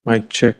Mic check.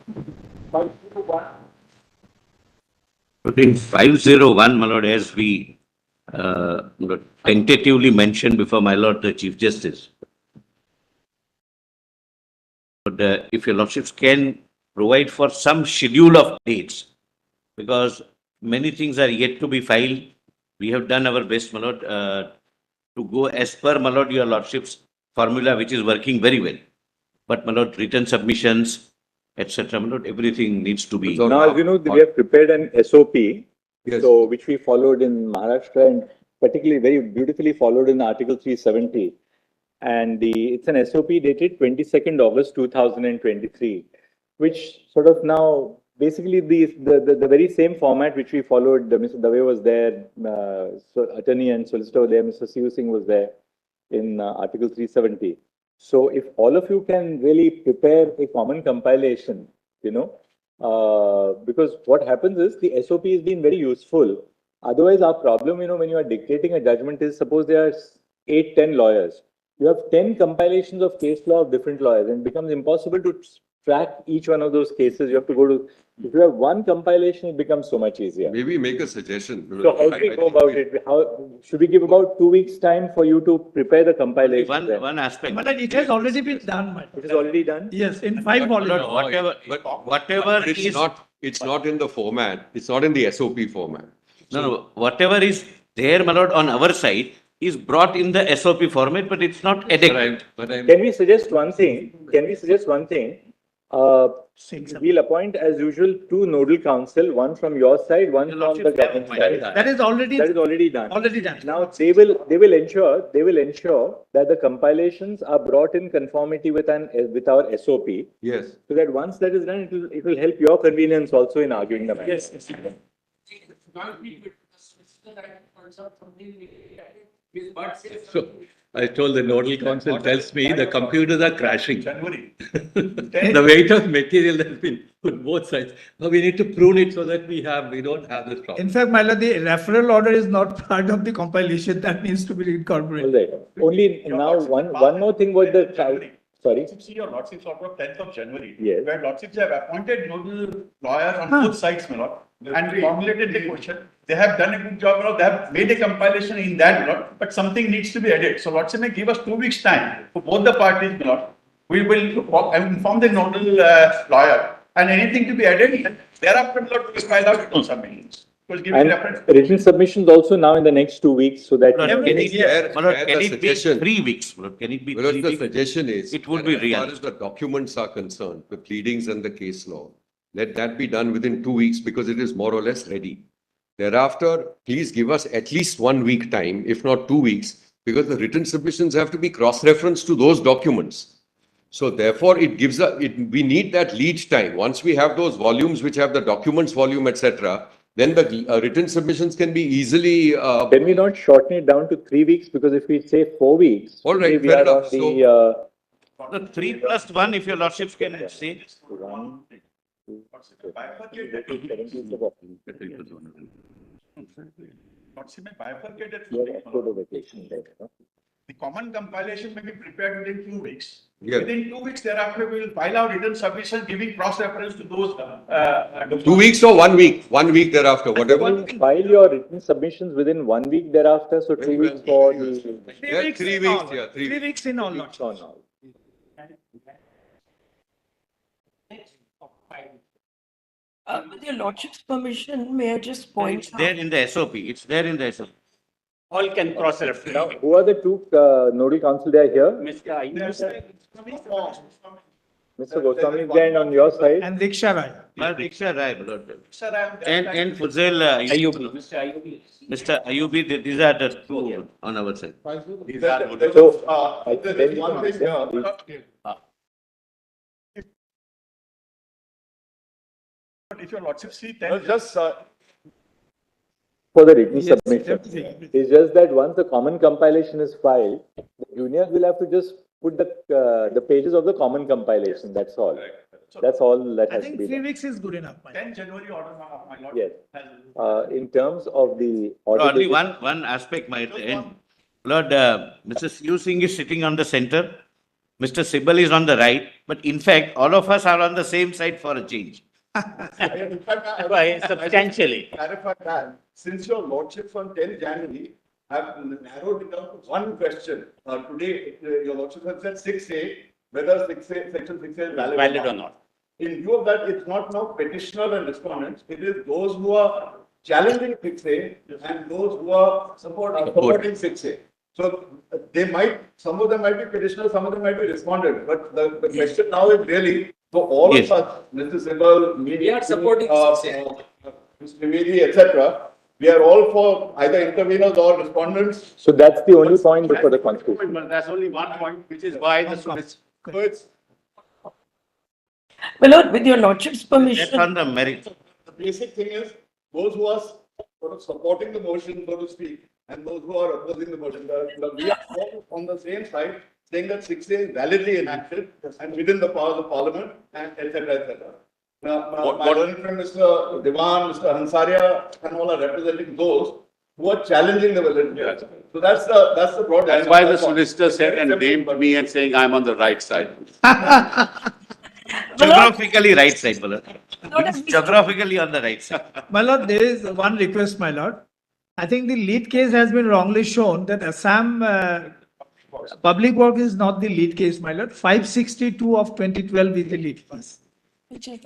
In 501, my lord, as we tentatively mentioned before my lord the Chief Justice, but if your lordships can provide for some schedule of dates, because many things are yet to be filed. We have done our best, my lord, to go as per, my lord, your lordship's formula, which is working very well. But, my lord, written submissions, etc., my lord, everything needs to be. Now, as you know, we have prepared an SOP, Yes. so which we followed in Maharashtra and particularly very beautifully followed in Article 370. And it's an SOP dated 22nd August 2023, which sort of now basically the very same format which we followed. Mr. Dave was there, so attorney and solicitor were there, Mr. Siu Singh was there in Article 370. So if all of you can really prepare a common compilation, because what happens is the SOP has been very useful. Otherwise, our problem, when you are dictating a judgment is suppose there are 8, 10 lawyers. You have 10 compilations of case law of different lawyers and it becomes impossible to track each one of those cases. You have to go to, if you have one compilation, it becomes so much easier. Maybe make a suggestion. So how do we go about it? How should we give about 2 weeks time for you to prepare the compilation? One aspect. But it has already been done. It is already done? Yes, in 5 But, volumes. whatever It's not in the format. It's not in the SOP format. No, whatever is there, my lord, on our side is brought in the SOP format, but it's not adequate. Can we suggest one thing? We'll appoint as usual 2 nodal counsel, one from your side, one from the government side. That is already done. Already done. Now they will ensure that the compilations are brought in conformity with our SOP. Yes. So that once that is done, it will help your convenience also in arguing the matter. Yes. So I told the nodal counsel tells me the computers are crashing. The weight of material has been put both sides. Now we need to prune it so that we don't have this problem. In fact, my lord, the referral order is not part of the compilation. That needs to be incorporated. All right. Only now one more thing was the sorry. See your lordships order of 10th of January, Yes. where lordships have appointed nodal lawyers on both sides, my lord, and formulated the question. They have done a good job, my lord. They have made a compilation in that, my lord, but something needs to be added. So lordship may give us 2 weeks time for both the parties, my lord. We will inform the nodal lawyer, and anything to be added, thereafter, my lord, we will file out no submissions. Because give And reference. written submissions also now in the next 2 weeks so that. My lord, can it, Where- my lord, where can the it be suggestion- 3 weeks? My lord, can it be Well, 3 the weeks? suggestion is, It would that be as real. far as the documents are concerned, the pleadings and the case law, let that be done within 2 weeks because it is more or less ready. Thereafter, please give us at least 1 week time, if not 2 weeks, because the written submissions have to be cross-referenced to those documents. So therefore, we need that lead time. Once we have those volumes which have the documents volume, etc., then the written submissions can be easily. Can we not shorten it down to 3 weeks? Because if we say 4 weeks, All right, we fair are enough. on the, The 3 plus 1, if your lordships can say. one, Lordship may bifurcate it. yeah, October vacation, right, no? The common compilation may be prepared within 2 weeks. Yeah. Within 2 weeks thereafter, we will file our written submission giving cross-reference to those. 2 weeks or 1 week? 1 week thereafter, whatever. Can you file your written submissions within 1 week thereafter, so 2 Very weeks well. for the. Yeah, 3 weeks, yeah, 3 3 weeks in all. Weeks on all. With your lordship's permission, may I just point It's there out? in the SOP. It's there in the SOP. All can cross-reference. Now, who are the 2 nodal counsel they are here? Mr. Ayush, Mr. Goswami is there and on your side. And Diksha Rai. Diksha Rai, my lord. Sir, I am. And Fuzel Ayubi. Mr. Ayubi. Mr. Ayubi, these are the 2 on our side. These are. So, There is one thing, if your lordship see 10. for the written Yes, submission. definitely. It's just that once the common compilation is filed, the juniors will have to just put the pages of the common compilation, that's all. That's all that I has to think be 3 done. weeks is good enough. my lord. 10 January order, my lord. Yes. has- In terms of the. Only one aspect might end. Lord, Mr. Siu Singh is sitting on the center Mr. Sibal is on the right, but in fact, all of us are on the same side for a change. In fact, Why, substantially. Clarify that, since your lordships on 10th January have narrowed it down to one question. Today, your lordships have said 6A, whether 6A, section 6A is Valid or not. In view of that, it's not now petitioner and respondents, it is those who are challenging 6A and those who are supporting 6A. So they might, some of them might be petitioners, some of them might be respondents, but the question now is really, so all Yes. of us, Mr. Sibal, me, We are supporting Mr. Trivedi, etc., we are all for either interveners or respondents. So that's the only point before the constitution. But that's only one point, which is why the solicitor. So it's My lord, with your lordship's That's permission, on the merit. the basic thing is those who are sort of supporting the motion, so to speak, and those who are opposing the motion. We are all on the same side, saying that 6A is validly enacted and within the powers of Parliament, and et cetera, et cetera. Now, my learned friend, Mr. Diwan, Mr. Hansaria, and all are representing those who are challenging the validity. So that's the broad. That's why the That's all. solicitor said and named me and saying I'm on the right side. Geographically right side, my lord. Lord, Means geographically on the right side. My lord, there is one request, my lord. I think the lead case has been wrongly shown that Assam public work is not the lead case, my lord. 562 of 2012 is the lead case.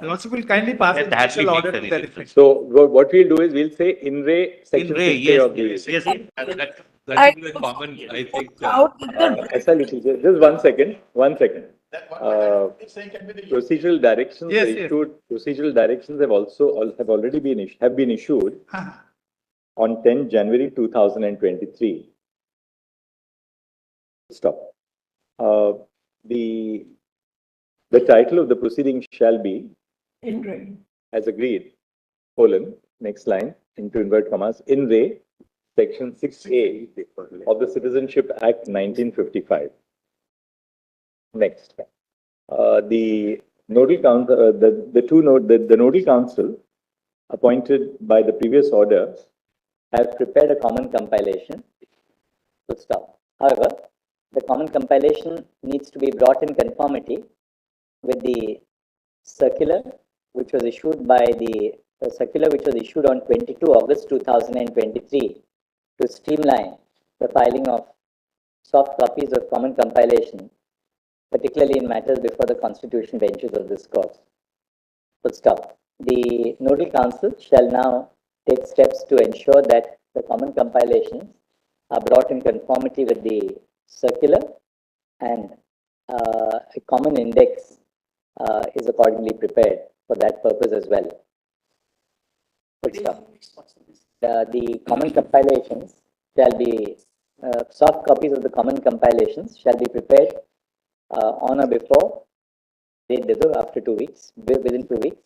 Lordship will kindly pass a That hardly special makes order to any that difference. effect. So what we'll do is we'll say in re In section Ray, 6A of yes, the. yes. That is the common, I think. out with the SL, just 1 second, 1 second. That one is saying can be the. Procedural directions Yes, are yes. issued, procedural directions have already been issued Ah, on 10 January 2023. Stop. The title of the proceeding shall be, in rain. as agreed, next line, into invert commas, in re, section 6A of the Citizenship Act 1955. Next. The nodal council, the nodal council appointed by the previous order have prepared a common compilation. Full stop. However, the common compilation needs to be brought in conformity with the circular which was issued by the circular which was issued on 22 August 2023 to streamline the filing of soft copies of common compilation, particularly in matters before the constitutional benches of this court. Full stop. The nodal council shall now take steps to ensure that the common compilations are brought in conformity with the circular, and a common index is accordingly prepared for that purpose as well. Full stop. The common compilations shall be, soft copies of the common compilations shall be prepared on or before, after 2 weeks, within 2 weeks,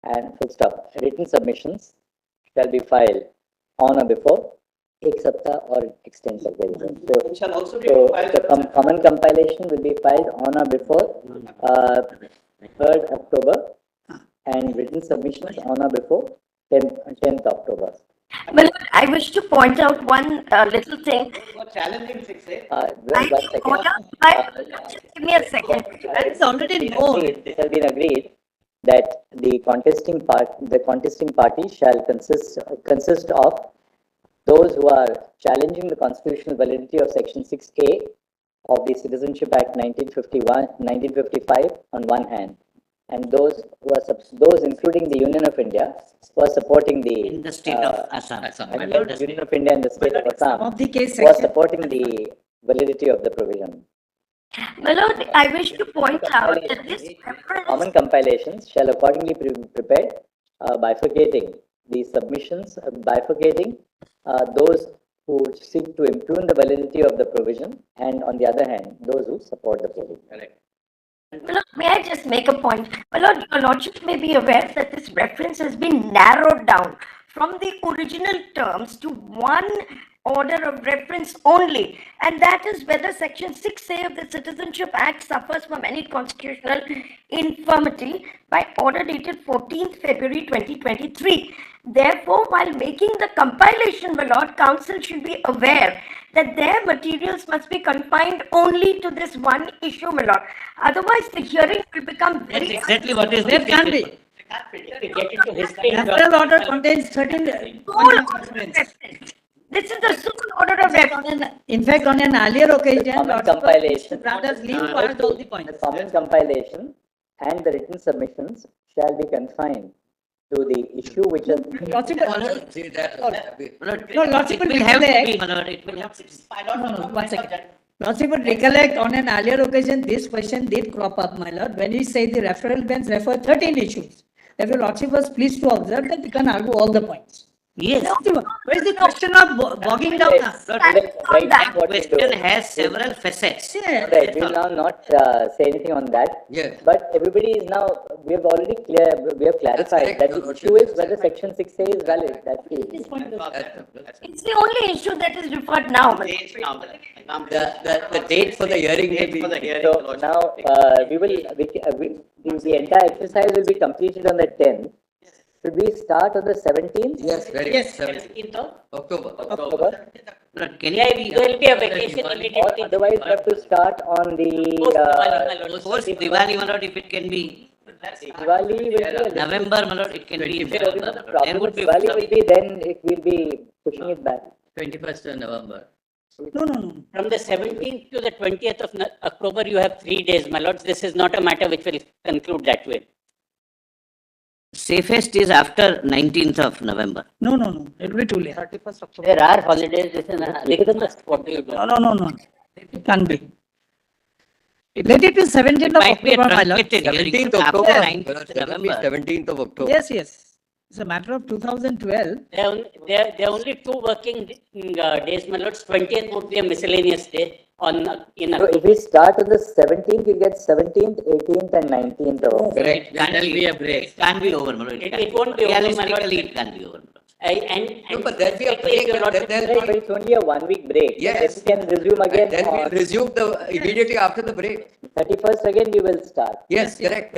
and full stop. Written submissions shall be filed on or before 1 saptah or extend सकते हैं. It shall also be So filed. the common compilation will be filed on or before 3rd October, and written submissions on or before 10th October. Well, I wish to point out one little thing. Challenging 6A. I One think second. order, just give me a second. It's already known. It has been agreed that the contesting party shall consist of those who are challenging the constitutional validity of Section 6A of the Citizenship Act 1955 on one hand, and those who are those including the Union of India who are supporting the In the state of Assam. and the Union of India and the state of Assam Of the case who are section. supporting the validity of the provision. My lord, I wish to point out that this reference, Common compilations shall accordingly be prepared, bifurcating the submissions, bifurcating those who seek to impugn the validity of the provision, and on the other hand, those who support the provision. my lord, may I just make a point? My lord, your lordship may be aware that this reference has been narrowed down from the original terms to one order of reference only, and that is whether Section 6A of the Citizenship Act suffers from any constitutional infirmity by order dated 14th February 2023. Therefore, while making the compilation, my Lord, Council should be aware that their materials must be confined only to this one issue, my Lord. Otherwise, the hearing will become That's very. exactly what is. There can be. Get into history. Referral order contains certain. This is the sole order of reference. In fact, on an earlier occasion, common lots of compilation. brothers leave for all the points. The common compilation and the written submissions shall be confined to the issue which is. No, Lordship will recollect. It will have to. No, 1 second. Lordship will recollect on an earlier occasion, this question did crop up, my lord, when we say the referral bench refer 13 issues. Therefore, Lordship was pleased to observe that we can argue all the points. Yes. Where is the question of bogging down? Right, That what we do. question has several facets. Yeah. Right, we will now not say anything on that. Yes. But everybody is now, we have already we have clarified correct, that Your the Lordship. issue is whether section 6A is valid. That's the issue. It's the only issue that is referred now. my Lord. The date for the hearing will be. For the hearing. So now, the entire exercise will be completed on the 10th. Should we start on the 17th? Yes, very Yes. 17th of October. October? Can you, there will be a vacation Or immediately. otherwise, we have to start on the, Post Diwali, my lord, if it can be Diwali will be a little. November, my lord, it can be. So, you know, the There problem would with be. Diwali will be then it will be pushing it back. 21st of November. No. From the 17th to the 20th of October, you have 3 days, my lords. This is not a matter which will conclude that way. Safest is after 19th of November. No. It will be too late. There are holidays, this is what do you do? No. It can't be. Let it be 17th of Might be a October, my lord. truncated hearing 17th after October. 19th November. 17th of October. Yes. It's a matter of 2012. There are only 2 working days, my lords. 20th would be a miscellaneous day in So if we start on the 17th, you get 17th, 18th and 19th of October. Correct. There will be a break. It can't be over, my lord. It won't be over, my lord. Realistically, it can't be over. No, but there'll be a break. Right, but it's only a 1-week break. Yes. Then we can resume again Then we'll on resume immediately after the break. 31st again we will start. Yes, correct.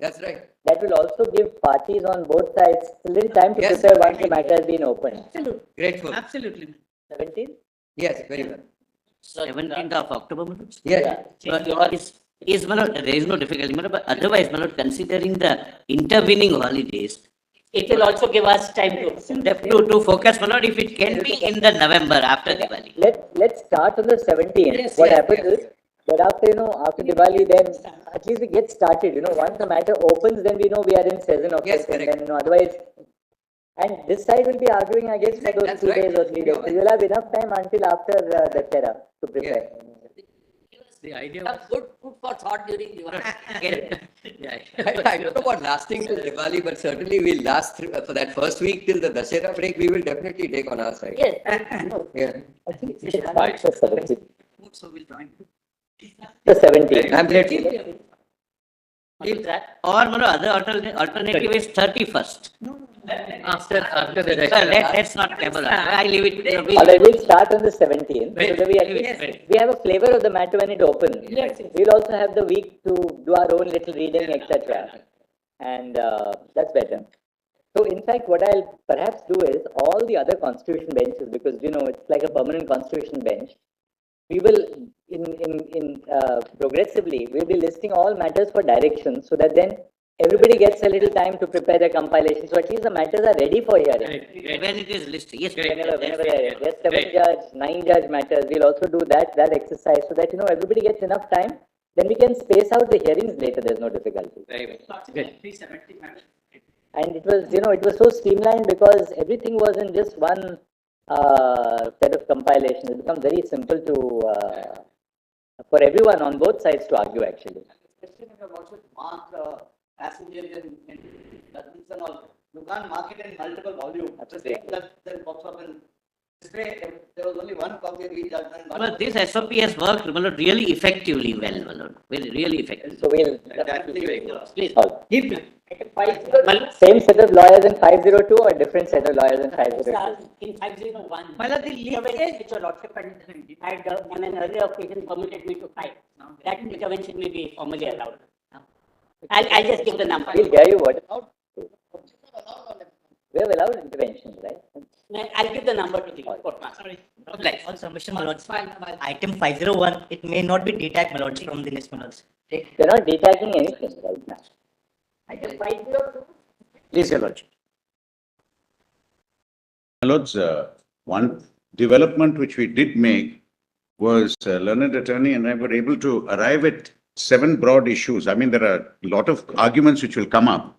That's right. That will also give parties on both sides a little time to Yes, prepare once the matter has been opened. Grateful. Absolutely. 17th? Yes, very well. 17th of October, my lord. Yes. Is my lord, there is no difficulty, my lord, but otherwise, my lord, considering the intervening holidays, it will also give us time to focus, my lord, if it can be in the November after Diwali. Let's start on the 17th. Yes, What yes, happens yes. is that after Diwali, then at least we get started. Once the matter opens, then we know we are in season of Yes, it, and correct. then otherwise. And this side will be arguing, I guess, for those That's 2 right. days or 3 days. So you'll have enough time until after the Terra to prepare. The idea Good for thought during Diwali. I don't know about lasting till Diwali, but certainly we'll last for that first week till the Dussehra break. We will definitely take on our side. Yes. Yeah. I think we should start the 17th. So we'll join. The 17th. I'm glad. Or, my lord, other alternative is 31st. after the Let's not table. I leave it to the Alright, we'll start on the 17th. Right. So that we have a flavor of the matter when it opens. We'll also have the week to do our own little reading, etc. And that's better. So in fact, what I'll perhaps do is all the other constitution benches, because it's like a permanent constitution bench. We will, progressively, we'll be listing all matters for direction, so that then everybody gets a little time to prepare their compilation. So at least the matters are ready for hearing. when it is listed. Yes, Whenever there's 7 judge, 9 judge matters, we'll also do that exercise so that everybody gets enough time. Then we can space out the hearings later. There's no difficulty. And it was so streamlined because everything was in just one set of compilation. It becomes very simple to for everyone on both sides to argue actually. Passengers and all. You can't mark it in multiple volumes. That pops up in There was only one copy of each judgment. But this SOP has worked, my lord, really effectively well, my lord. Very, really effective. So we'll. Please. Keep. Same set of lawyers in 502 or different set of lawyers in 502? In 501. My lord, the Intervention which your lordship had on an earlier occasion permitted me to file. That intervention may be formally allowed. I'll just give the number. We'll hear you what about. We have allowed interventions, right? I'll give the number to the court master. Sorry. Right. On submission, my lords. Item 501, it may not be detagged, my lords, from the list, my lords. They're not detagging anything right now. Item 502. Please, your lordship. My lords, one development which we did make was learned attorney and I were able to arrive at 7 broad issues. I mean, there are a lot of arguments which will come up,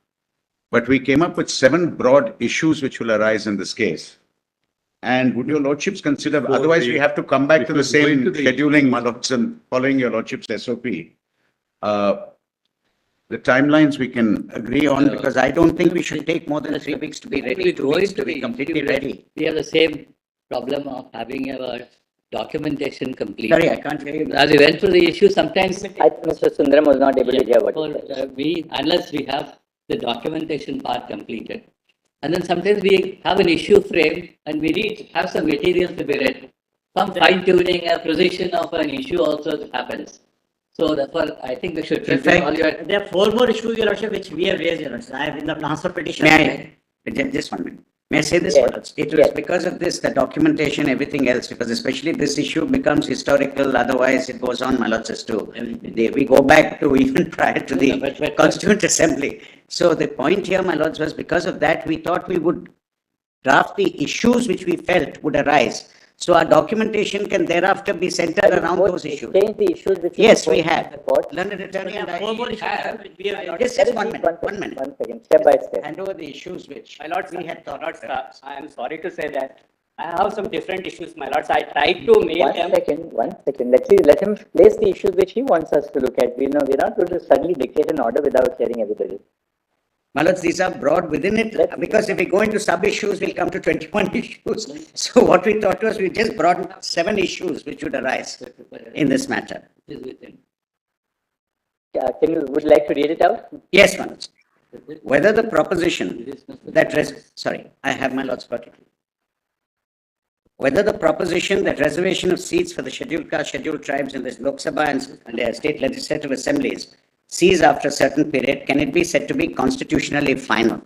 but we came up with 7 broad issues which will arise in this case. And would your lordships consider, otherwise we have to come back to the same scheduling, my lords, and following your lordship's SOP. The timelines we can agree on, because I don't think we should take more than 3 weeks to be ready, 2 weeks to be completely ready. We have the same problem of having our documentation complete. Sorry, I can't hear you. As we went through the issue, sometimes Mr. Sundaram was not able to hear what you said. unless we have the documentation part completed. And then sometimes we have an issue frame and we have some materials to be read. Some fine tuning, a precision of an issue also happens. So therefore, I think we should. In fact, all your. There are 4 more issues, your lordship, which we have raised, your lordship. I have in the transfer petition. May I, just 1 minute. May I say this, Yes. my lords? It was Yes. because of this, the documentation, everything else, because especially this issue becomes historical, otherwise it goes on, my lords, as to, we go back to even prior to the Constituent Assembly. So the point here, my lords, was because of that, we thought we would draft the issues which we felt would arise. So our documentation can thereafter be centered around those issues. Change the issues which you Yes, we proposed in have. the court. Learned attorney and I. 4 more issues. We have. Just 1 minute, 1 minute. One second, step by step. Hand over the issues which My lords, we had thought. I am sorry to say that I have some different issues, my lords. I tried to mail One them. second. Let him place the issues which he wants us to look at. We're not going to suddenly dictate an order without hearing everybody. My lords, these are broad within it, because if we go into sub-issues, we'll come to 21 issues. So what we thought was we just brought 7 issues which would arise in this matter. Would you like to read it out? Yes, my lords. Whether the proposition that, I have my lords got it. Whether the proposition that reservation of seats for the scheduled caste, scheduled tribes in the Lok Sabha and state legislative assemblies cease after a certain period, can it be said to be constitutionally final?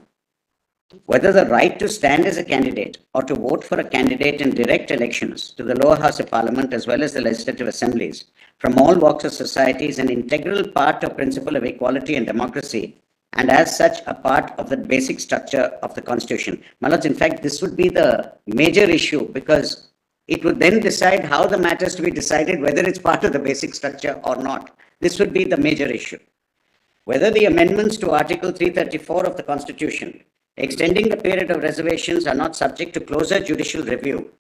Whether the right to stand as a candidate or to vote for a candidate in direct elections to the lower house of parliament as well as the legislative assemblies from all walks of society is an integral part of principle of equality and democracy, and as such a part of the basic structure of the constitution. My lords, in fact, this would be the major issue, because it would then decide how the matter is to be decided, whether it's part of the basic structure or not. This would be the major issue. Whether the amendments to Article 334 of the Constitution extending the period of reservations are not subject to closer judicial review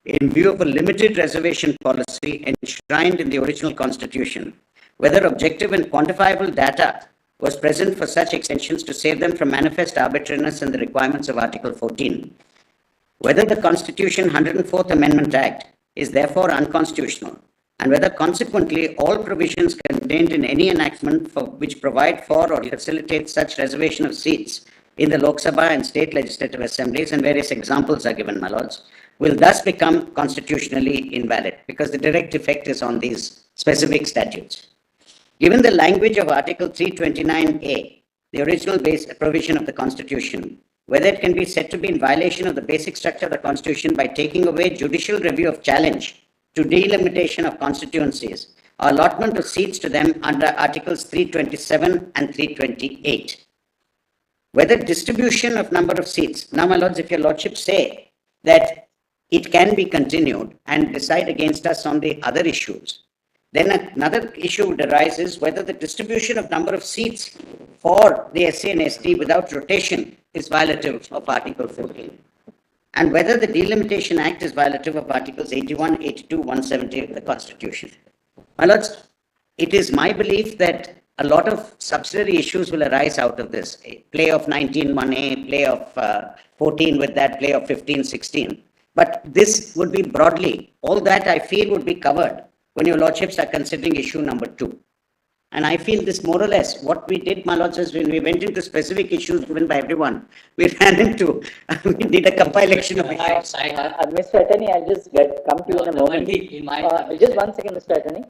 in view of a limited reservation policy enshrined in the original Constitution, whether objective and quantifiable data was present for such extensions to save them from manifest arbitrariness and the requirements of Article 14, whether the Constitution 104th Amendment Act is therefore unconstitutional, and whether consequently all provisions contained in any enactment which provide for or facilitate such reservation of seats in the Lok Sabha and state legislative assemblies, and various examples are given, my lords, will thus become constitutionally invalid, because the direct effect is on these specific statutes. Given the language of Article 329A, the original provision of the Constitution, whether it can be said to be in violation of the basic structure of the Constitution by taking away judicial review of challenge to delimitation of constituencies or allotment of seats to them under Articles 327 and 328. Whether distribution of number of seats. Now, my lords, if your lordships say that it can be continued and decide against us on the other issues, then another issue would arise is whether the distribution of number of seats for the SC and ST without rotation is violative of Article 14. And whether the Delimitation Act is violative of Articles 81, 82, 170 of the Constitution. My lords, it is my belief that a lot of subsidiary issues will arise out of this. A play of 19-1A, play of 14 with that, play of 15-16. But this would be broadly, all that I feel would be covered when your lordships are considering issue number 2. And I feel this more or less, what we did, my lords, is when we went into specific issues given by everyone, we ran into, we did a compilation of issues. Mr. Attorney, I'll just come to you in a moment. Just 1 second, Mr. Attorney.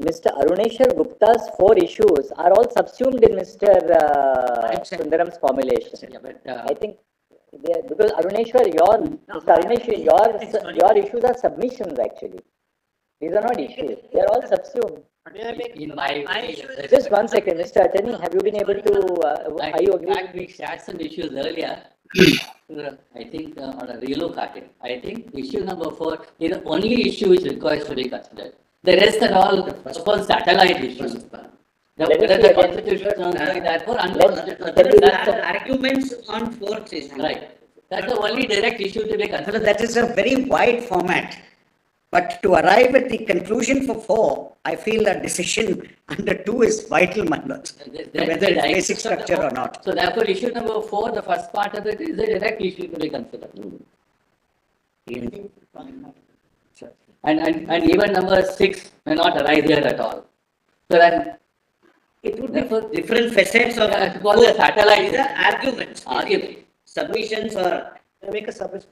Mr. Aruneshwar Gupta's 4 issues are all subsumed in Mr. Sundaram's formulation. I think because Aruneshwar, your issues are submissions actually. These are not issues. They are all subsumed. In my Just 1 second, Mr. Attorney, have you been able to, are you agree? We shared some issues earlier. I think on a relook at it. I think issue number 4 is the only issue which requires to be considered. The rest are all so-called satellite issues. The constitution, therefore, Arguments on 4th issue. Right. That's the only direct issue to be considered. That is a very wide format. But to arrive at the conclusion for 4, I feel that decision under 2 is vital, my lords, whether it's basic structure or not. So therefore, issue number 4, the first part of it is a direct issue to be considered. And even number 6 may not arise here at all. So then it would be for different facets of the satellite arguments. Submissions or make a submission.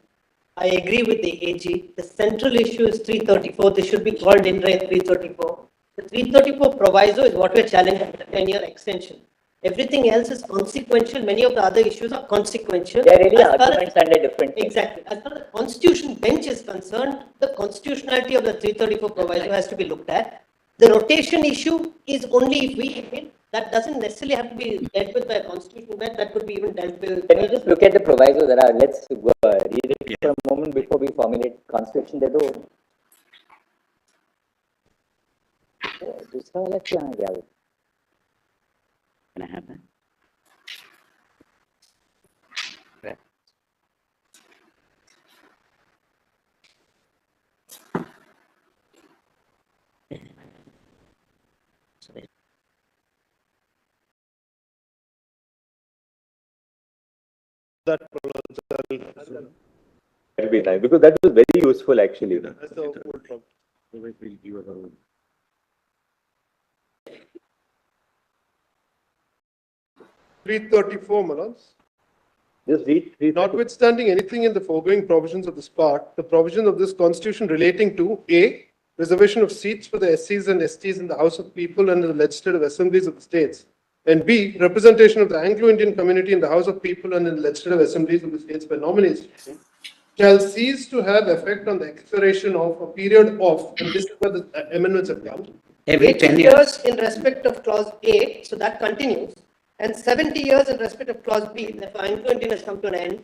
I agree with the AG. The central issue is 334. This should be called in re 334. The 334 proviso is what we're challenging, the 10-year extension. Everything else is consequential. Many of the other issues are consequential. They're really arguments under different things. Exactly. As far as the Constitution bench is concerned, the constitutionality of the 334 proviso has to be looked at. The rotation issue is only if we agree. That doesn't necessarily have to be dealt with by a constitutional bench. That could be even dealt with. Can you just look at the proviso that are, let's read it for a moment before we formulate constitution. They do. दूसरा वाला क्या आ गया? Can I have that? Right. That will be nice because that was very useful actually. That's the whole problem. 334, Manoj. Just read. Notwithstanding anything in the foregoing provisions of this part, the provisions of this constitution relating to A, reservation of seats for the SCs and STs in the House of People and in the legislative assemblies of the states, and B, representation of the Anglo-Indian community in the House of People and in the legislative assemblies of the states by nominees, shall cease to have effect on the expiration of a period of, and this is where the amendments have come. Every 10 years. In respect of clause A, so that continues, and 70 years in respect of clause B, therefore Anglo-Indian has come to an end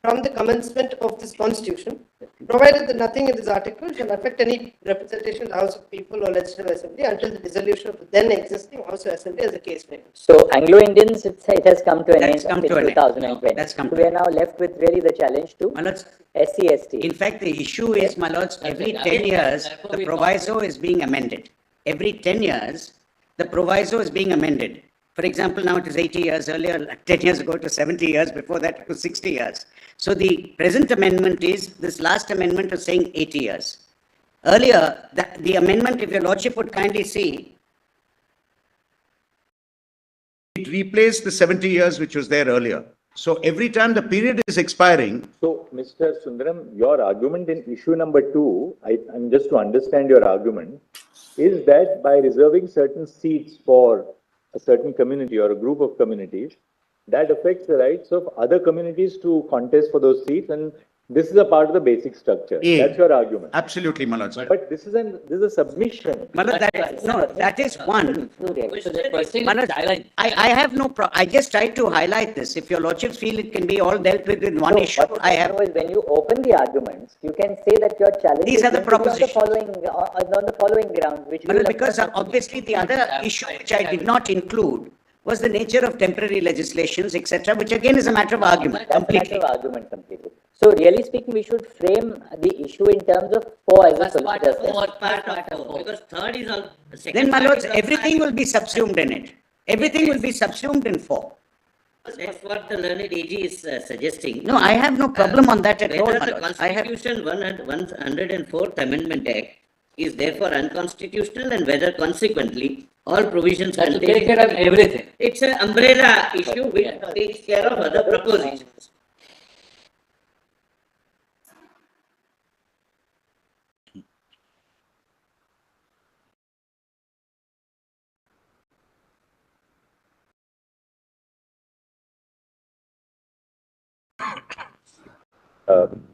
from the commencement of this constitution, provided that nothing in this article shall affect any representation of the House of People or Legislative Assembly until the dissolution of the then existing House of Assembly as the case may be. So Anglo-Indians, it has come to an end come in to an end. 2020. That's come So to we are now left with really the challenge to SC, ST. In fact, the issue is, my lords, every 10 years, the proviso is being amended. Every 10 years, the proviso is being amended. For example, now it is 80 years, earlier, 10 years ago, it was 70 years, before that it was 60 years. So the present amendment is, this last amendment was saying 80 years. Earlier, the amendment, if your lordship would kindly see, it replaced the 70 years which was there earlier. So every time the period is expiring. So, Mr. Sundaram, your argument in issue number 2, I'm just to understand your argument, is that by reserving certain seats for a certain community or a group of communities, that affects the rights of other communities to contest for those seats, and this is a part of the basic structure. Yeah. That's your argument. Absolutely, my lords. But this is a submission. that is one. Manoj, I have no I just tried to highlight this. If your lordships feel it can be all dealt with in one issue, I have. When you open the arguments, you can say that your challenge These are the propositions. on the following grounds, which Manoj, because obviously the other issue which I did not include was the nature of temporary legislations, etc., which again is a matter of argument. Completely. Completely. So really speaking, we should frame the issue in terms of 4 as a solicitor said. Because third is all. Then, my lords, everything will be subsumed in it. Everything will be subsumed in 4. That's what the learned AG is suggesting. No, I have no problem on that at all, Whether my the lord. I have, Constitution 104th Amendment Act is therefore unconstitutional and whether consequently all provisions That will contained. take care of everything. It's an umbrella issue which takes care of other propositions.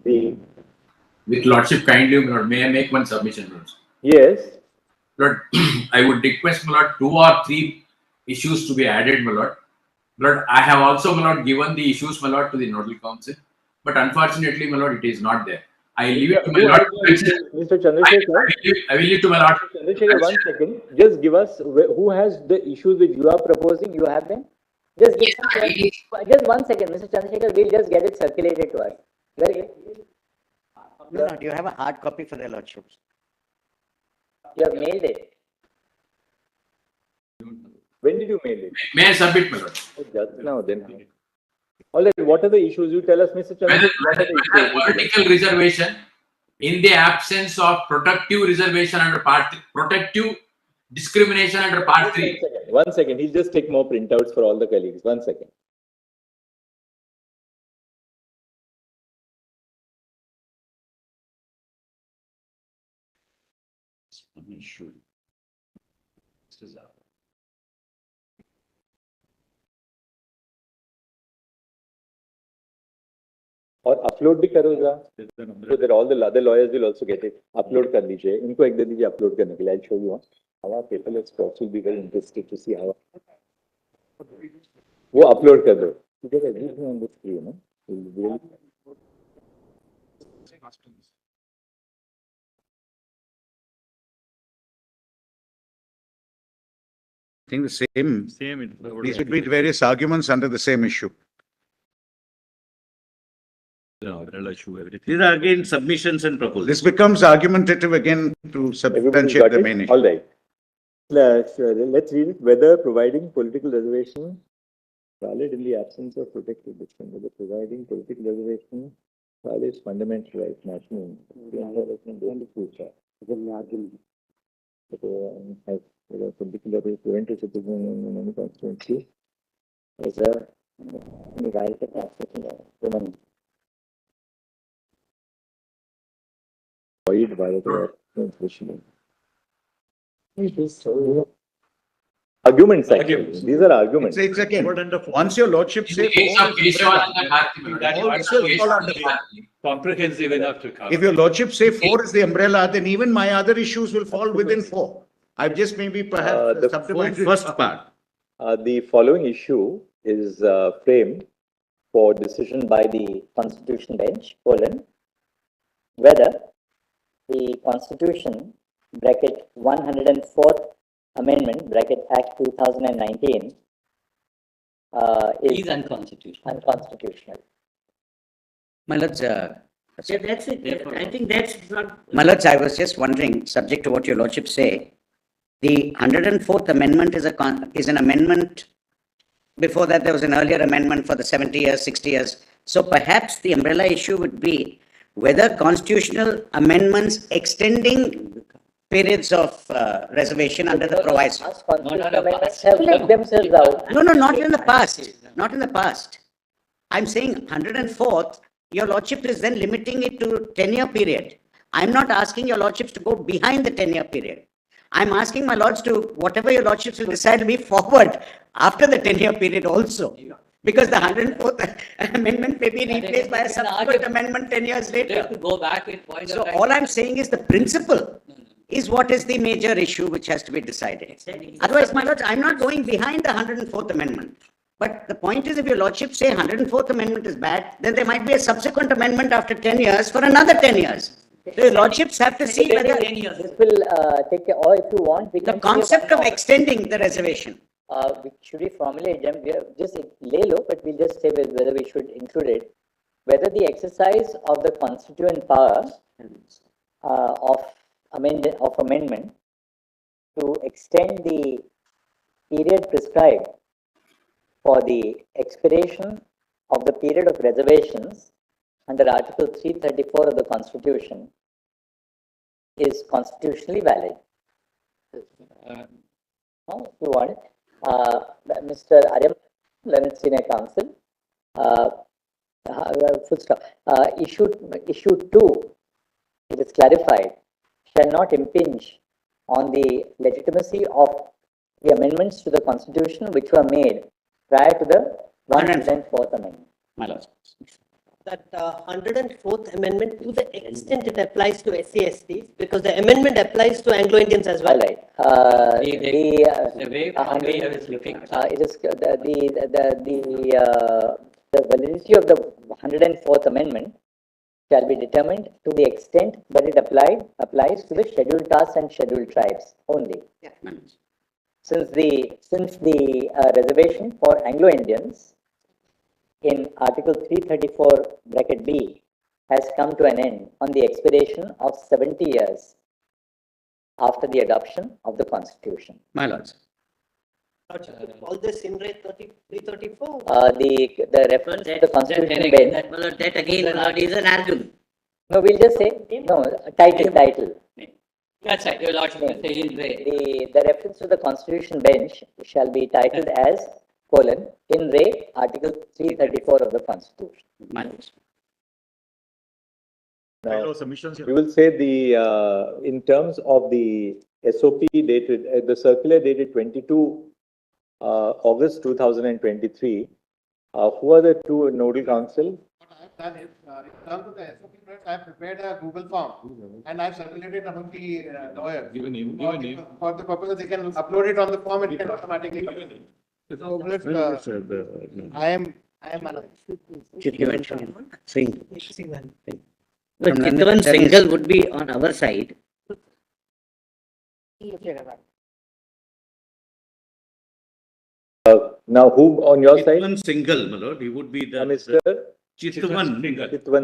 The, With lordship kindly, my lord, may I make one submission, lord? yes, Lord, I would request, my lord, 2 or 3 issues to be added, my lord. Lord, I have also, my lord, given the issues, my lord, to the nodal council, but unfortunately, my lord, it is not there. I leave it to my lord. Mr. Chandrasekhar. I will leave to my lord. Chandrasekhar, 1 second. Just give us who has the issues which you are proposing. You have them. Just give just 1 second, Mr. Chandrasekhar, we'll just get it circulated to us. Very good. no, no, you have a hard copy for their lordships. You have mailed it. When did you mail it? May I submit, my lord? Just now, then. All right. What are the issues? You tell us, Mr. Chandrasekhar. What are the Whether issues? political reservation in the absence of protective reservation under protective discrimination under part 3. 1 second. He'll just take more printouts for all the colleagues. 1 second. और upload भी करो जरा so that all the other lawyers will also get it. Upload कर लीजिए इनको एक दे दीजिए upload करने के लिए. I'll show you how our paperless process will be very interested to see how वो अपलोड कर दो. You get everything on the screen, no? Really... I think the same. These would be various arguments under the same issue. These are again submissions and proposals. This becomes argumentative again to substantiate the main issue. All right. Let's read it. Whether providing political reservation valid in the absence of protected discipline, whether providing political reservation violates fundamental rights, national future. Has a particular prevent a citizen in any constituency as a right of access to money. Void by the constitution. Arguments, actually. These are arguments. It's again, once your lordship say Comprehensive enough to cover. if your lordship say 4 is the umbrella, then even my other issues will fall within 4. I've just maybe perhaps the subdivided. First part. The following issue is framed for decision by the Constitution Bench, Whether the Constitution, bracket 104th Amendment, bracket Act 2019, Is unconstitutional. My lords, Yeah, that's it. I think that's not. my lords, I was just wondering, subject to what your lordship say, the 104th Amendment is an amendment. Before that, there was an earlier amendment for the 70 years, 60 years. So perhaps the umbrella issue would be whether constitutional amendments extending periods of reservation under the proviso. Constitutional amendments have let themselves out. No, not in the past, not in the past. I'm saying 104th, your lordship is then limiting it to 10-year period. I'm not asking your lordships to go behind the 10-year period. I'm asking my lords to, whatever your lordships will decide to be forward after the 10-year period also. Because the 104th amendment may be replaced by a subsequent amendment 10 years They have later. to go back with point So of right. all I'm saying is the principle is what is the major issue which has to be decided. Otherwise, my lords, I'm not going behind the 104th amendment. But the point is, if your lordship say 104th amendment is bad, then there might be a subsequent amendment after 10 years for another 10 years. So your lordships have to see whether This will take, or if you want, we the can. concept of extending the reservation. Should we formulate them? We have just lay low, but we'll just say whether we should include it. Whether the exercise of the constituent power of amendment to extend the period prescribed for the expiration of the period of reservations under Article 334 of the Constitution is constitutionally valid. Now, if you want, Mr. Aryam, Learned Senior Counsel, full stop. Issue 2, it is clarified, shall not impinge on the legitimacy of the amendments to the Constitution which were made prior to the 104th Amendment. My lord. That 104th amendment, to the extent it applies to SC/STs, because the amendment applies to Anglo-Indians as well. All right. The way we are looking. It is the validity of the 104th Amendment shall be determined to the extent that it applies to the scheduled castes and scheduled tribes only. Yeah. Since the reservation for Anglo-Indians in Article 334 bracket B has come to an end on the expiration of 70 years after the adoption of the Constitution. My lords. All this in Re 334. The reference to the Constitution bench. That again, my lord, is an argument. No, we'll just say, no, title. That's right, your lordship, in Re. The reference to the Constitution bench shall be titled as, in Re, Article 334 of the Constitution. My lords. Now, we will say in terms of the SOP dated, the circular dated 22 August 2023, who are the two nodal council? What I have done is, in terms of the SOP, I have prepared a Google form and I have circulated among the lawyers. For the purpose that they can upload it on the form and it can automatically come in. So, I am Chitwan single would be on our side. Now, who on your side? Chitwan single, my lord, he would be the Mr. Chitwan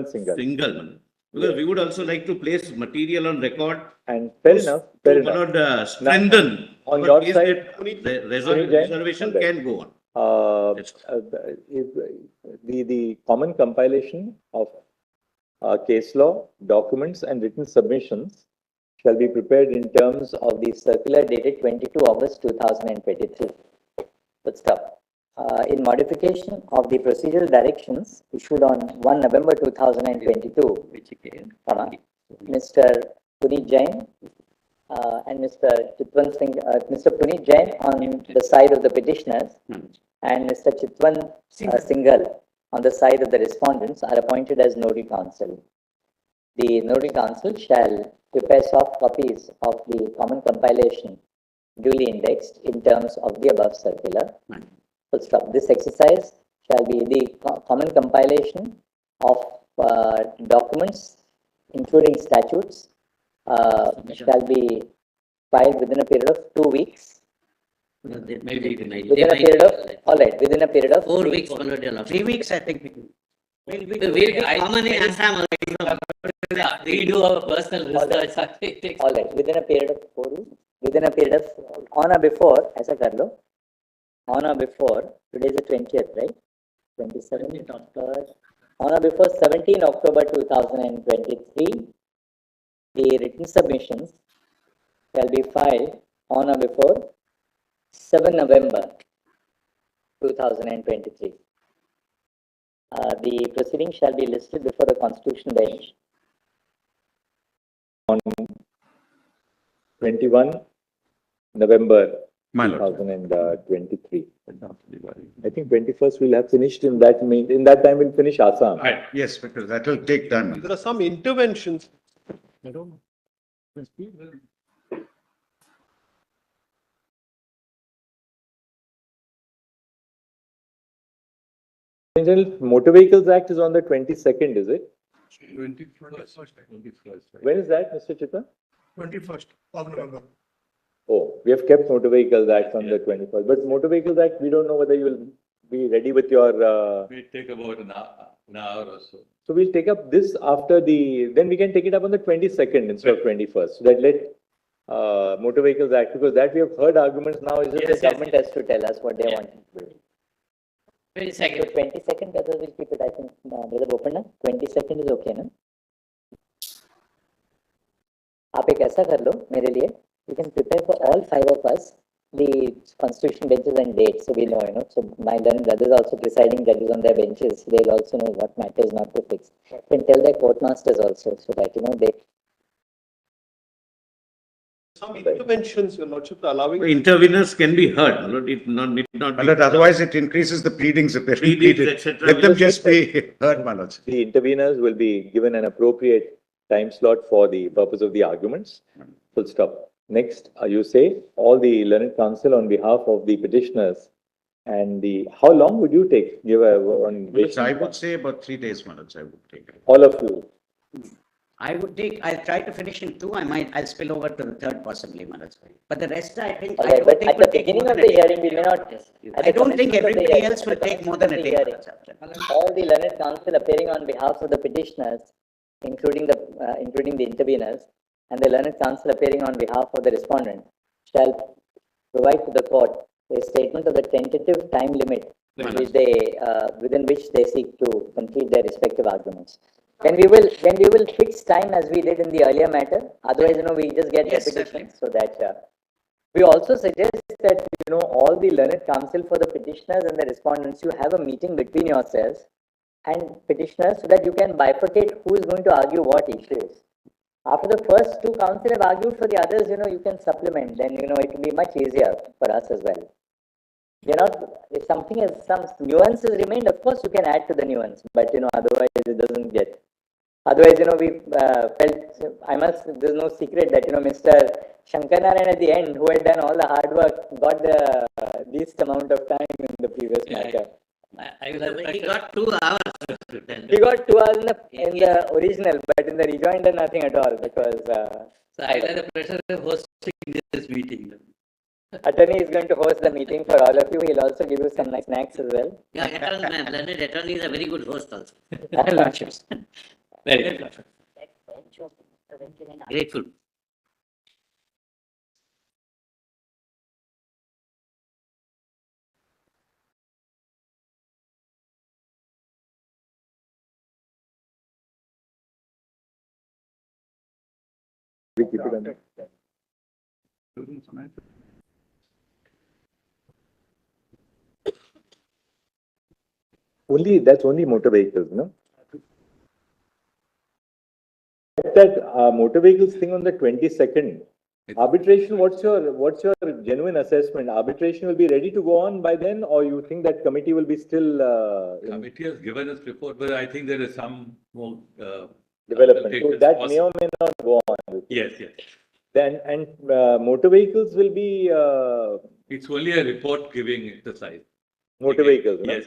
Single. single, my lord. Because we would also like to place material on record. And fair enough. My lord, strengthen. On our your case side, that the reservation can go on. The common compilation of case law, documents and written submissions shall be prepared in terms of the circular dated 22 August 2023. But stop. In modification of the procedural directions issued on 1 November 2022, Mr. Puneet Jain and Mr. Chitwan Singh, Mr. Puneet Jain on the side of the petitioners and Mr. Chitwan Singhal on the side of the respondents are appointed as nodal counsel. The nodal counsel shall prepare soft copies of the common compilation duly indexed in terms of the above circular. Full stop. This exercise shall be the common compilation of documents, including statutes, shall be filed within a period of 2 weeks. Within a period of 4 weeks, 3 weeks, I think. We'll be common in Assam. We do our personal research. All right, within a period of 4 weeks, within a period of, on or before, aisa kar lo, on or before, today is the 20th, right? 27th October, on or before 17 October 2023, the written submissions shall be filed on or before 7 November 2023. The proceeding shall be listed before the Constitution bench on 21 November 2023. I think 21st we'll have finished in that time we'll finish Assam. Right. Yes, because that will take time. There are some interventions. In general, Motor Vehicles Act is on the 22nd, is it? 21st. When is that, Mr. Chitwan? 21st of November. Oh, we have kept Motor Vehicles Act on the 21st, but Motor Vehicles Act, we don't know whether you will be ready with your. We take about an hour or so. So we'll take up this after then we can take it up on the 22nd instead of 21st. So that let Motor Vehicles Act, because that we have heard arguments now is that the government has to tell us what they want to do. 22nd. So 22nd, brother, will keep it, I think, brother Bopanna, 22nd is okay, no? आप एक ऐसा कर लो मेरे लिए, you can prepare for all 5 of us the constitution benches and dates, so we know, so my learned brothers also presiding judges on their benches, they'll also know what matters not to fix. You can tell their court masters also, so that, they. Some interventions, Your Lordship, allowing. Interveners can be heard, my lord, it need not be. But otherwise it increases the pleadings if they're Pleadings, repeated. etc. Let them just be heard, my lords. The interveners will be given an appropriate time slot for the purpose of the arguments. Full stop. Next, you say all the learned counsel on behalf of the petitioners and how long would you take? Give one. I would say about 3 days, my lords, I would take it. All of you. I'll try to finish in 2. I'll spill over to the 3rd possibly, Manoj. But the rest, I think. Okay, but at the beginning of the hearing, we may not. I don't think everybody else will take more than a day. All the learned counsel appearing on behalf of the petitioners, including the interveners, and the learned counsel appearing on behalf of the respondent, shall provide to the court a statement of the tentative time limit within which they seek to complete their respective arguments. Then we will fix time as we did in the earlier matter. Otherwise, we just get repetitions. So that we also suggest that all the learned counsel for the petitioners and the respondents, you have a meeting between yourselves and petitioners so that you can bifurcate who is going to argue what issues. After the first 2 counsel have argued for the others, you can supplement. Then it will be much easier for us as well. If something has some nuances remained, of course you can add to the nuance. But otherwise it doesn't get. Otherwise, we felt, there's no secret that, Mr. Shankarnarayan at the end, who had done all the hard work, got the least amount of time in the previous matter. He got 2 hours. He got 2 hours in the original, but in the rejoinder, nothing at all, because. So I have the pleasure of hosting this meeting. Attorney is going to host the meeting for all of you. He'll also give you some nice snacks as well. Yeah, learned attorney is a very good host also. Lordships. Very good. Grateful. We keep it under. That's only motor vehicles, no? That motor vehicles thing on the 22nd. Arbitration, what's your genuine assessment? Arbitration will be ready to go on by then, or you think that committee will be still Committee has given us report, but I think there is some more development. So that may or may not go on. Yes. Then motor vehicles will be It's only a report giving exercise. motor vehicles. No? Yes.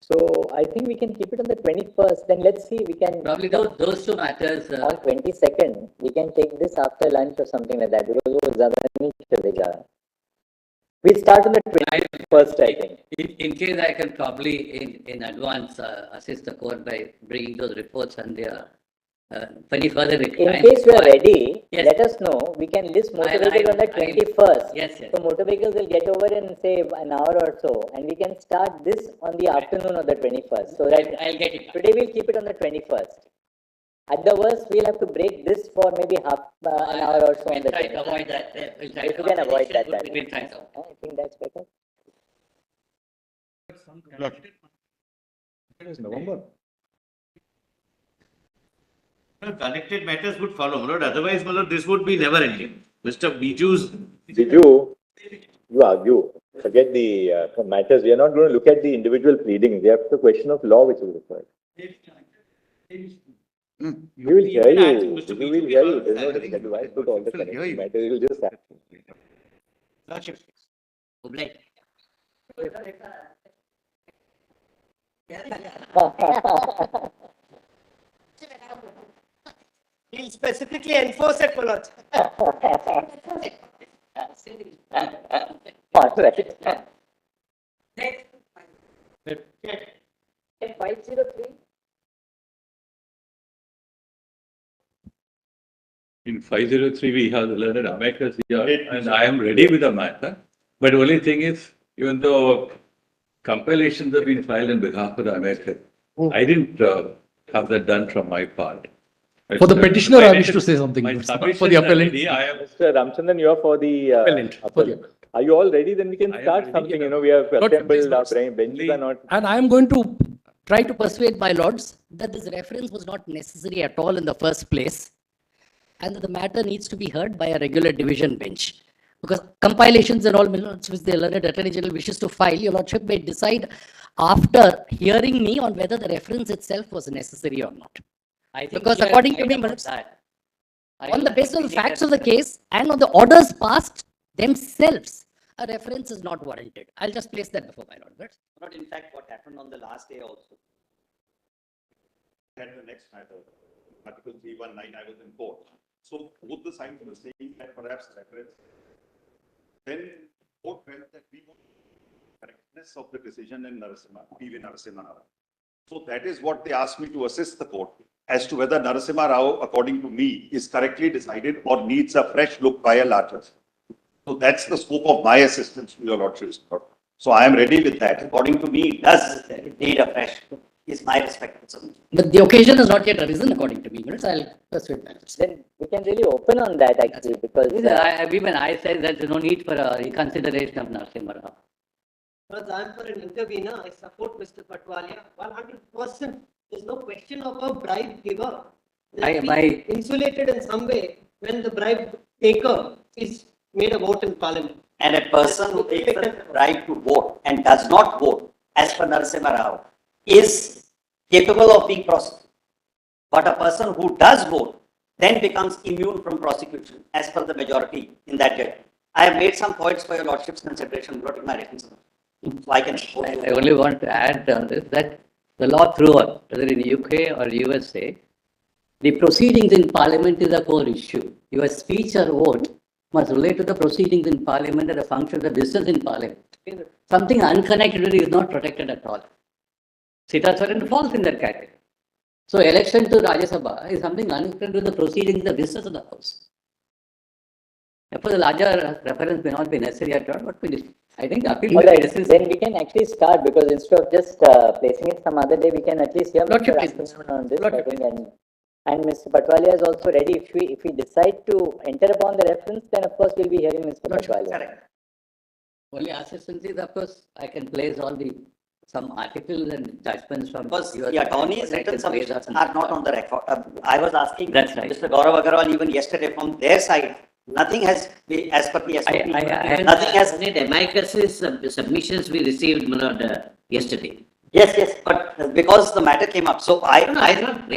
So I think we can keep it on the 21st. Then let's see, we can. Probably those 2 matters. On 22nd, we can take this after lunch or something like that. We'll start on the 21st, I think. In case I can probably in advance assist the court by bringing those reports and their any further In case we are ready, Yes. let us know. We can list motor vehicles on the 21st. Yes. So motor vehicles will get over in say an hour or so, and we can start this on the afternoon of the 21st. So that I'll get it. today we'll keep it on the 21st. At the worst, we'll have to break this for maybe half an hour or so on the Try to 21st. avoid that. We'll try If to we can avoid that, We'll try to. I think that's better. It is November. Connected matters would follow, my lord. Otherwise, my lord, this would be never ending. Mr. Biju's. Biju, you argue. Forget the matters. We are not going to look at the individual pleadings. We have the question of law which is required. We will hear you. We will hear you. There's no difficulty. Why put all the connected matters? It will just happen. Obliged. He'll specifically enforce it, Manoj. All right. 503. In 503, we have the learned amicus here, and I am ready with the matter. But only thing is, even though compilations have been filed in behalf of the American. I didn't have that done from my part. For the petitioner, I wish to say something. My For the submissions are appellant. ready. I have Mr. Ramchandran, you are for the Appellant. appellant. Are you all ready? Then we can I am start ready. something. You know, we have Not assembled our please, benches are not. And I am going to try to persuade my lords that this reference was not necessary at all in the first place, and that the matter needs to be heard by a regular division bench. Because compilations and all minutes which the learned Attorney General wishes to file, your lordship may decide after hearing me on whether the reference itself was necessary or not. I think Because we are according to right me, about minutes, that. on the basis of the facts of the case and on the orders passed themselves, a reference is not warranted. I'll just place that before my lord. Not in fact what happened on the last day also. At the next matter, Article 319, I was in court. So both the sides were saying that perhaps reference. Then court felt that we want correctness of the decision in Narasimha Rao. So that is what they asked me to assist the court as to whether Narasimha Rao, according to me, is correctly decided or needs a fresh look by a larger. So that's the scope of my assistance to your lordship's court. So I am ready with that. According to me, it does need a fresh, is my respectful submission. But the occasion has not yet arisen according to me. Minutes, I'll persuade my lords. Then we can really open on that actually because Even I said that there's no need for a reconsideration of Narasimha Rao. Because I'm for an intervener, I support Mr. Patwalia 100%. There's no question of a bribe giver. Insulated in some way when the bribe taker is made a vote in parliament. And a person who takes the right to vote and does not vote, as per Narasimha Rao, is capable of being prosecuted. But a person who does vote then becomes immune from prosecution, as per the majority in that judgment. I have made some points for your lordship's consideration, brought in my written submission. So I can. I only want to add on this that the law throughout, whether in UK or USA, the proceedings in Parliament is a core issue. Your speech or vote must relate to the proceedings in Parliament and the function of the business in Parliament. Something unconnected with it is not protected at all. Sit-outside falls in that category. So election to Rajya Sabha is something unconnected with the proceedings in the business of the House. Therefore, the larger reference may not be necessary at all, but I think appeal. All right, then we can actually start because instead of just placing it some other day, we can at least hear Mr. Ramchandran on this. I think, and Mr. Patwalia is also ready. If we decide to enter upon the reference, then of course we'll be hearing Mr. Patwalia. Only assistance is, of course, I can place all the some articles and judgments from. Because the attorney's written submissions some- are not on the record. I was asking That's right. Mr. Gaurav Agarwal even yesterday from their side, nothing has been, as per the SOP, nothing has. Amicus's submissions we received, yesterday. Yes, but because the matter came up, so I'm not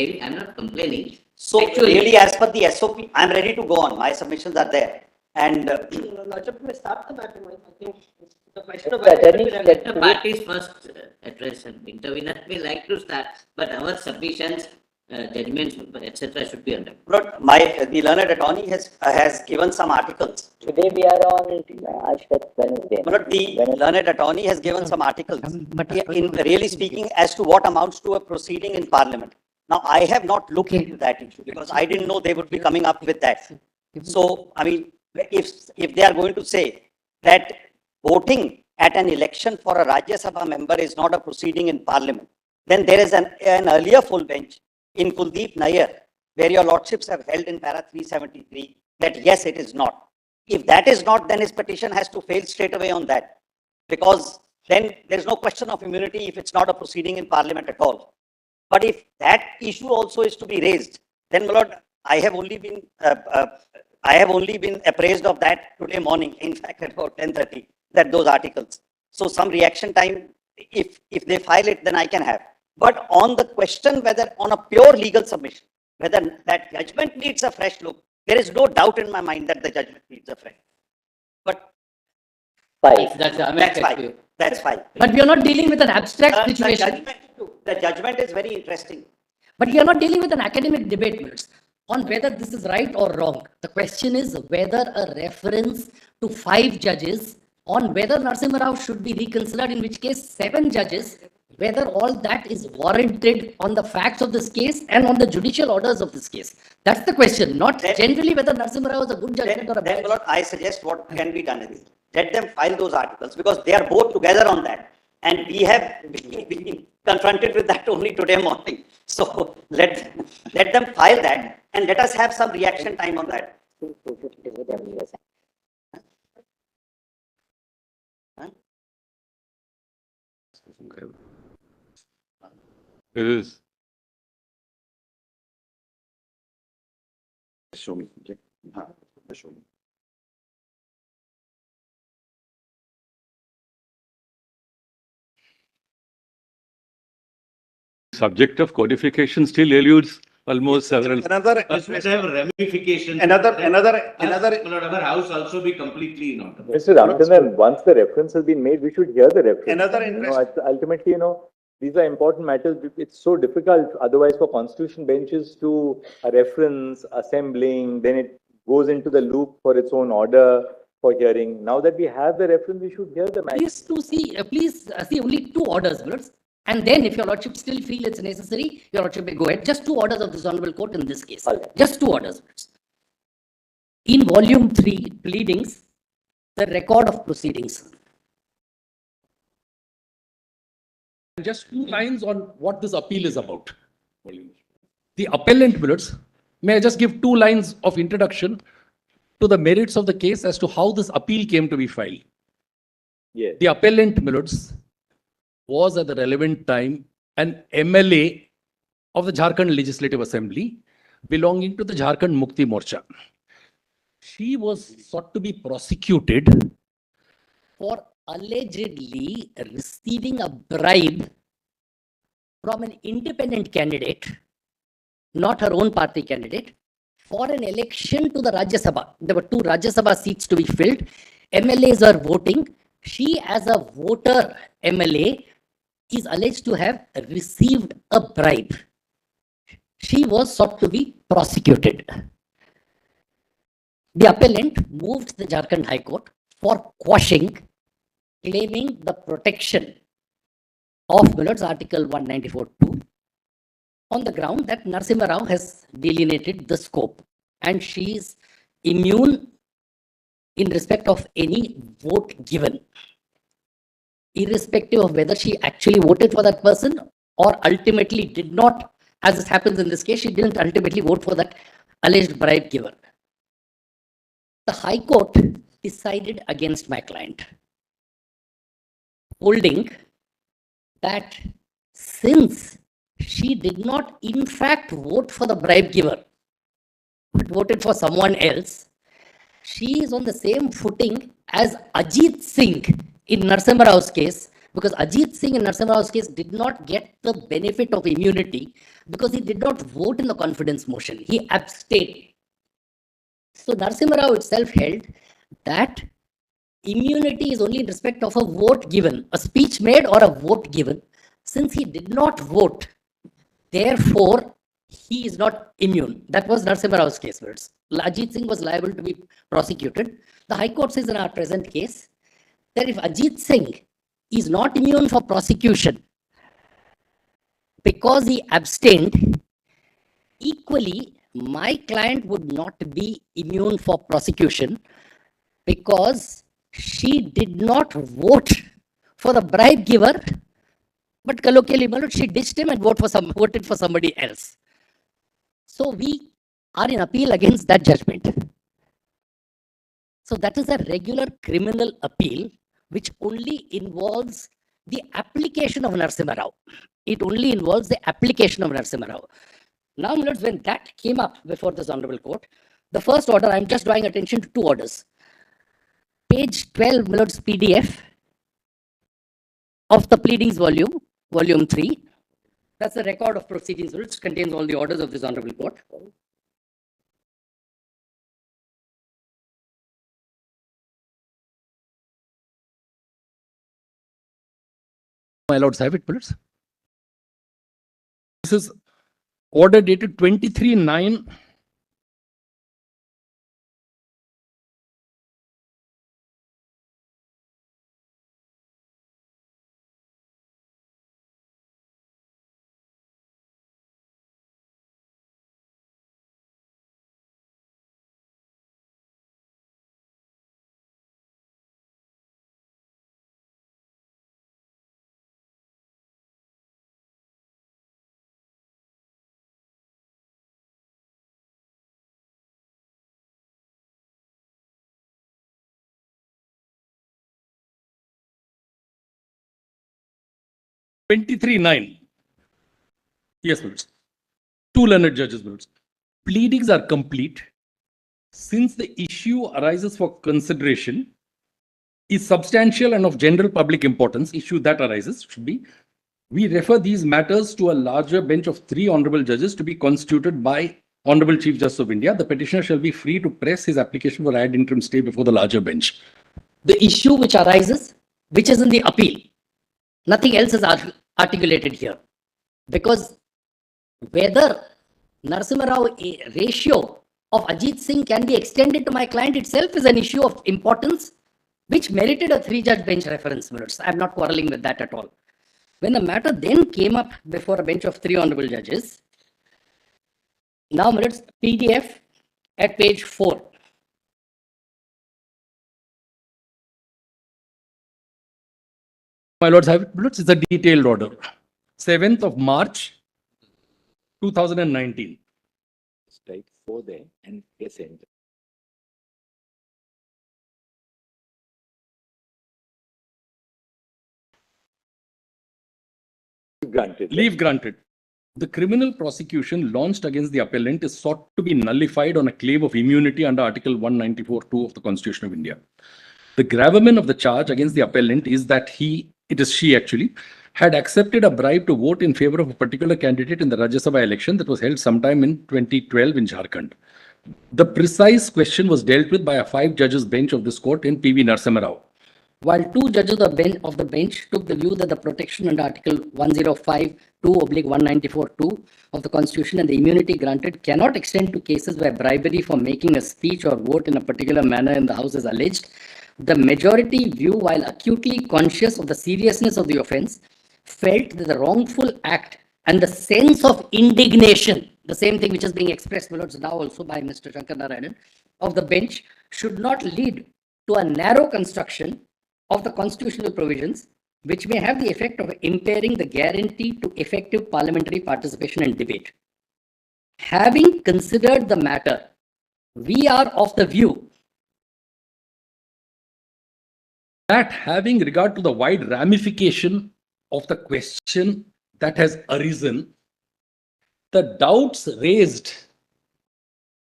complaining. So really, as per the SOP, I'm ready to go on. My submissions are there. And Lordship may start the matter. I think the question of let the parties first address and intervener. We like to start, but our submissions, judgments, etc., should be under. But the learned attorney has given some articles. Today we are on Wednesday. But the learned attorney has given some articles. In really speaking, as to what amounts to a proceeding in Parliament. Now, I have not looked into that issue because I didn't know they would be coming up with that. So, I mean, if they are going to say that voting at an election for a Rajya Sabha member is not a proceeding in Parliament, then there is an earlier full bench in Kuldeep Nair, where your lordships have held in para 373, that yes, it is not. If that is not, then his petition has to fail straight away on that, because then there's no question of immunity if it's not a proceeding in Parliament at all. But if that issue also is to be raised, then, my lord, I have only been appraised of that today morning, in fact, at about 10:30, that those articles. So some reaction time, if they file it, then I can have. But on the question whether on a pure legal submission, whether that judgment needs a fresh look, there is no doubt in my mind that the judgment needs a fresh. But that's fine. That's fine. But we are not dealing with an abstract situation. The judgment is very interesting. But we are not dealing with an academic debate, minutes, on whether this is right or wrong. The question is whether a reference to 5 judges on whether Narasimha Rao should be reconsidered, in which case 7 judges, whether all that is warranted on the facts of this case and on the judicial orders of this case. That's the question, not generally whether Narasimha Rao is a good judgment or a bad. I suggest what can be done is let them file those articles because they are both together on that. And we have been confronted with that only today morning. So let them file that and let us have some reaction time on that. It is. Show me. Show me. Subject of codification still eludes almost several. Another, This must have ramifications. another, Will our house also be completely in order? Mr. Ramchandran, once the reference has been made, we should hear the reference. Another Ultimately, these are important matters. It's so difficult otherwise for constitution benches to a reference, assembling, then it goes into the loop for its own order for hearing. Now that we have the reference, we should hear the matter. Please see only two orders, Lords. And then if your Lordship still feel it's necessary, your Lordship may go ahead. Just two orders of this Honorable Court in this case. Just two orders. In volume 3, pleadings, the record of proceedings. Just 2 lines on what this appeal is about. The appellant, Millards, may I just give 2 lines of introduction to the merits of the case as to how this appeal came to be filed. Yes. The appellant, Millards, was at the relevant time an MLA of the Jharkhand Legislative Assembly belonging to the Jharkhand Mukti Morcha. She was sought to be prosecuted for allegedly receiving a bribe from an independent candidate, not her own party candidate, for an election to the Rajya Sabha. There were 2 Rajya Sabha seats to be filled. MLAs are voting. She, as a voter MLA, is alleged to have received a bribe. She was sought to be prosecuted. The appellant moved the Jharkhand High Court for quashing, claiming the protection of Millard's Article 194(2) on the ground that Narasimha Rao has delineated the scope and she is immune in respect of any vote given, irrespective of whether she actually voted for that person or ultimately did not, as it happens in this case, she didn't ultimately vote for that alleged bribe giver. The High Court decided against my client, holding that since she did not in fact vote for the bribe giver, but voted for someone else, she is on the same footing as Ajit Singh in Narasimha Rao's case, because Ajit Singh in Narasimha Rao's case did not get the benefit of immunity because he did not vote in the confidence motion. He abstained. So Narasimha Rao itself held that immunity is only in respect of a vote given, a speech made or a vote given. Since he did not vote, therefore, he is not immune. That was Narasimha Rao's case. Ajit Singh was liable to be prosecuted. The High Court says in our present case that if Ajit Singh is not immune for prosecution because he abstained, equally, my client would not be immune for prosecution because she did not vote for the bribe giver, but colloquially, she ditched him and voted for somebody else. So we are in appeal against that judgment. So that is a regular criminal appeal which only involves the application of Narasimha Rao. It only involves the application of Narasimha Rao. Now, Millards, when that came up before this Honorable Court, the first order, I'm just drawing attention to 2 orders. Page 12, Millard's PDF of the pleadings volume, volume 3. That's the record of proceedings, which contains all the orders of this Honorable Court. My lords have it, Millards. This is order dated 23/9. 23-9. Yes, my lords. Two learned judges, my lords. Pleadings are complete. Since the issue arises for consideration, is substantial and of general public importance, issue that arises should be, we refer these matters to a larger bench of 3 honorable judges to be constituted by Honorable Chief Justice of India. The petitioner shall be free to press his application for ad interim stay before the larger bench. The issue which arises, which is in the appeal, nothing else is articulated here. Because whether Narasimha Rao ratio of Ajit Singh can be extended to my client itself is an issue of importance which merited a 3-judge bench reference. I am not quarreling with that at all. When the matter then came up before a bench of 3 honorable judges, now minutes PDF at page 4. My lords, it's a detailed order. 7th of March, 2019. Type 4 there and press enter. Granted. Leave granted. The criminal prosecution launched against the appellant is sought to be nullified on a claim of immunity under Article 194(2) of the Constitution of India. The gravamen of the charge against the appellant is that she had accepted a bribe to vote in favor of a particular candidate in the Rajya Sabha election that was held sometime in 2012 in Jharkhand. The precise question was dealt with by a 5-judges bench of this court in P.V. Narasimha Rao. While 2 judges of the bench took the view that the protection under Article 105(2)/194(2) of the Constitution and the immunity granted cannot extend to cases where bribery for making a speech or vote in a particular manner in the House is alleged, the majority view, while acutely conscious of the seriousness of the offence, felt that the wrongful act and the sense of indignation, the same thing which is being expressed now also by Mr. Shankar Narayanan, of the bench should not lead to a narrow construction of the constitutional provisions which may have the effect of impairing the guarantee to effective parliamentary participation and debate. Having considered the matter, we are of the view that having regard to the wide ramification of the question that has arisen, the doubts raised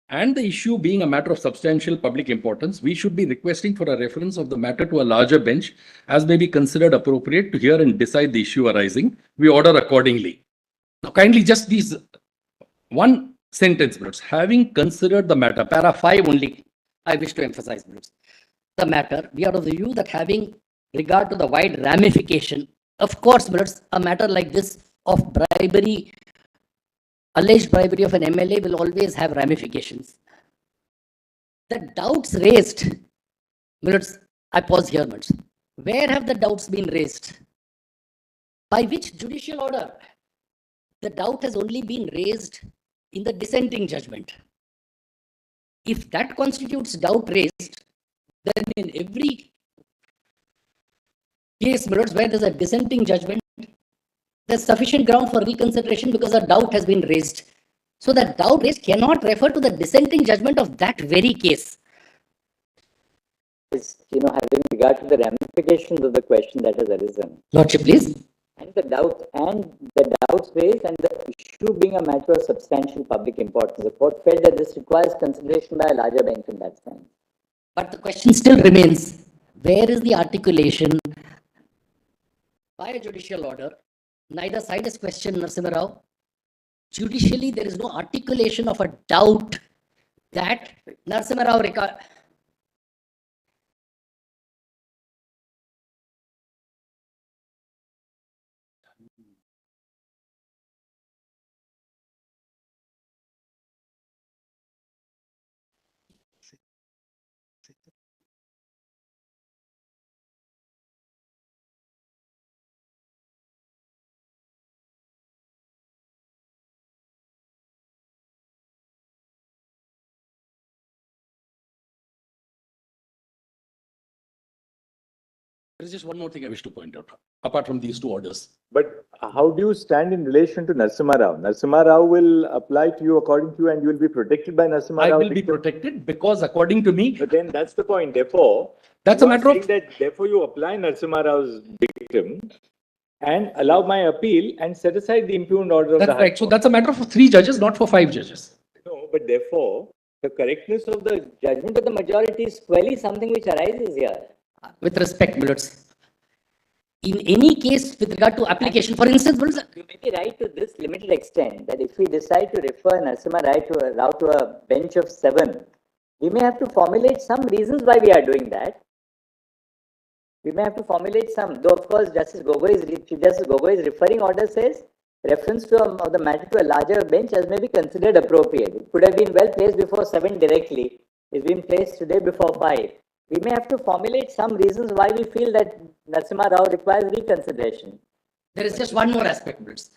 and the issue being a matter of substantial public importance, we should be requesting for a reference of the matter to a larger bench as may be considered appropriate to hear and decide the issue arising. We order accordingly. Now kindly just these one sentence, brothers. Having considered the matter, para 5 only, I wish to emphasize, brothers. The matter, we are of the view that having regard to the wide ramification, of course, brothers, a matter like this of bribery, alleged bribery of an MLA will always have ramifications. The doubts raised, minutes, I pause here, minutes. Where have the doubts been raised? By which judicial order? The doubt has only been raised in the dissenting judgment. If that constitutes doubt raised, then in every case, minutes, where there's a dissenting judgment, there's sufficient ground for reconsideration because a doubt has been raised. So the doubt raised cannot refer to the dissenting judgment of that very case. Having regard to the ramifications of the question that has arisen. Lordship, please. And the doubts raised and the issue being a matter of substantial public importance. The court felt that this requires consideration by a larger bench in that sense. But the question still remains, where is the articulation by a judicial order? Neither side has questioned Narasimha Rao. Judicially, there is no articulation of a doubt that Narasimha Rao There is just one more thing I wish to point out, apart from these 2 orders. But how do you stand in relation to Narasimha Rao? Narasimha Rao will apply to you according to you and you will be protected by Narasimha Rao? I will be protected because according to me... But then that's the point. Therefore, that's a matter of... Therefore, you apply Narasimha Rao's victim and allow my appeal and set aside the impugned order of That's the High right. So Court. that's a matter for 3 judges, not for 5 judges. No, but therefore, the correctness of the Judgment of the majority is squarely something which arises here. With respect, my lords, in any case with regard to application, for instance, what is the- You may be right to this limited extent that if we decide to refer Narasimha Rao to a bench of 7, we may have to formulate some reasons why we are doing that. We may have to formulate some, though of course Chief Justice Gogoi's referring order says reference to of the matter to a larger bench as may be considered appropriate. It could have been well placed before 7 directly. It's been placed today before 5. We may have to formulate some reasons why we feel that Narasimha Rao requires reconsideration. there is just one more aspect, my lords.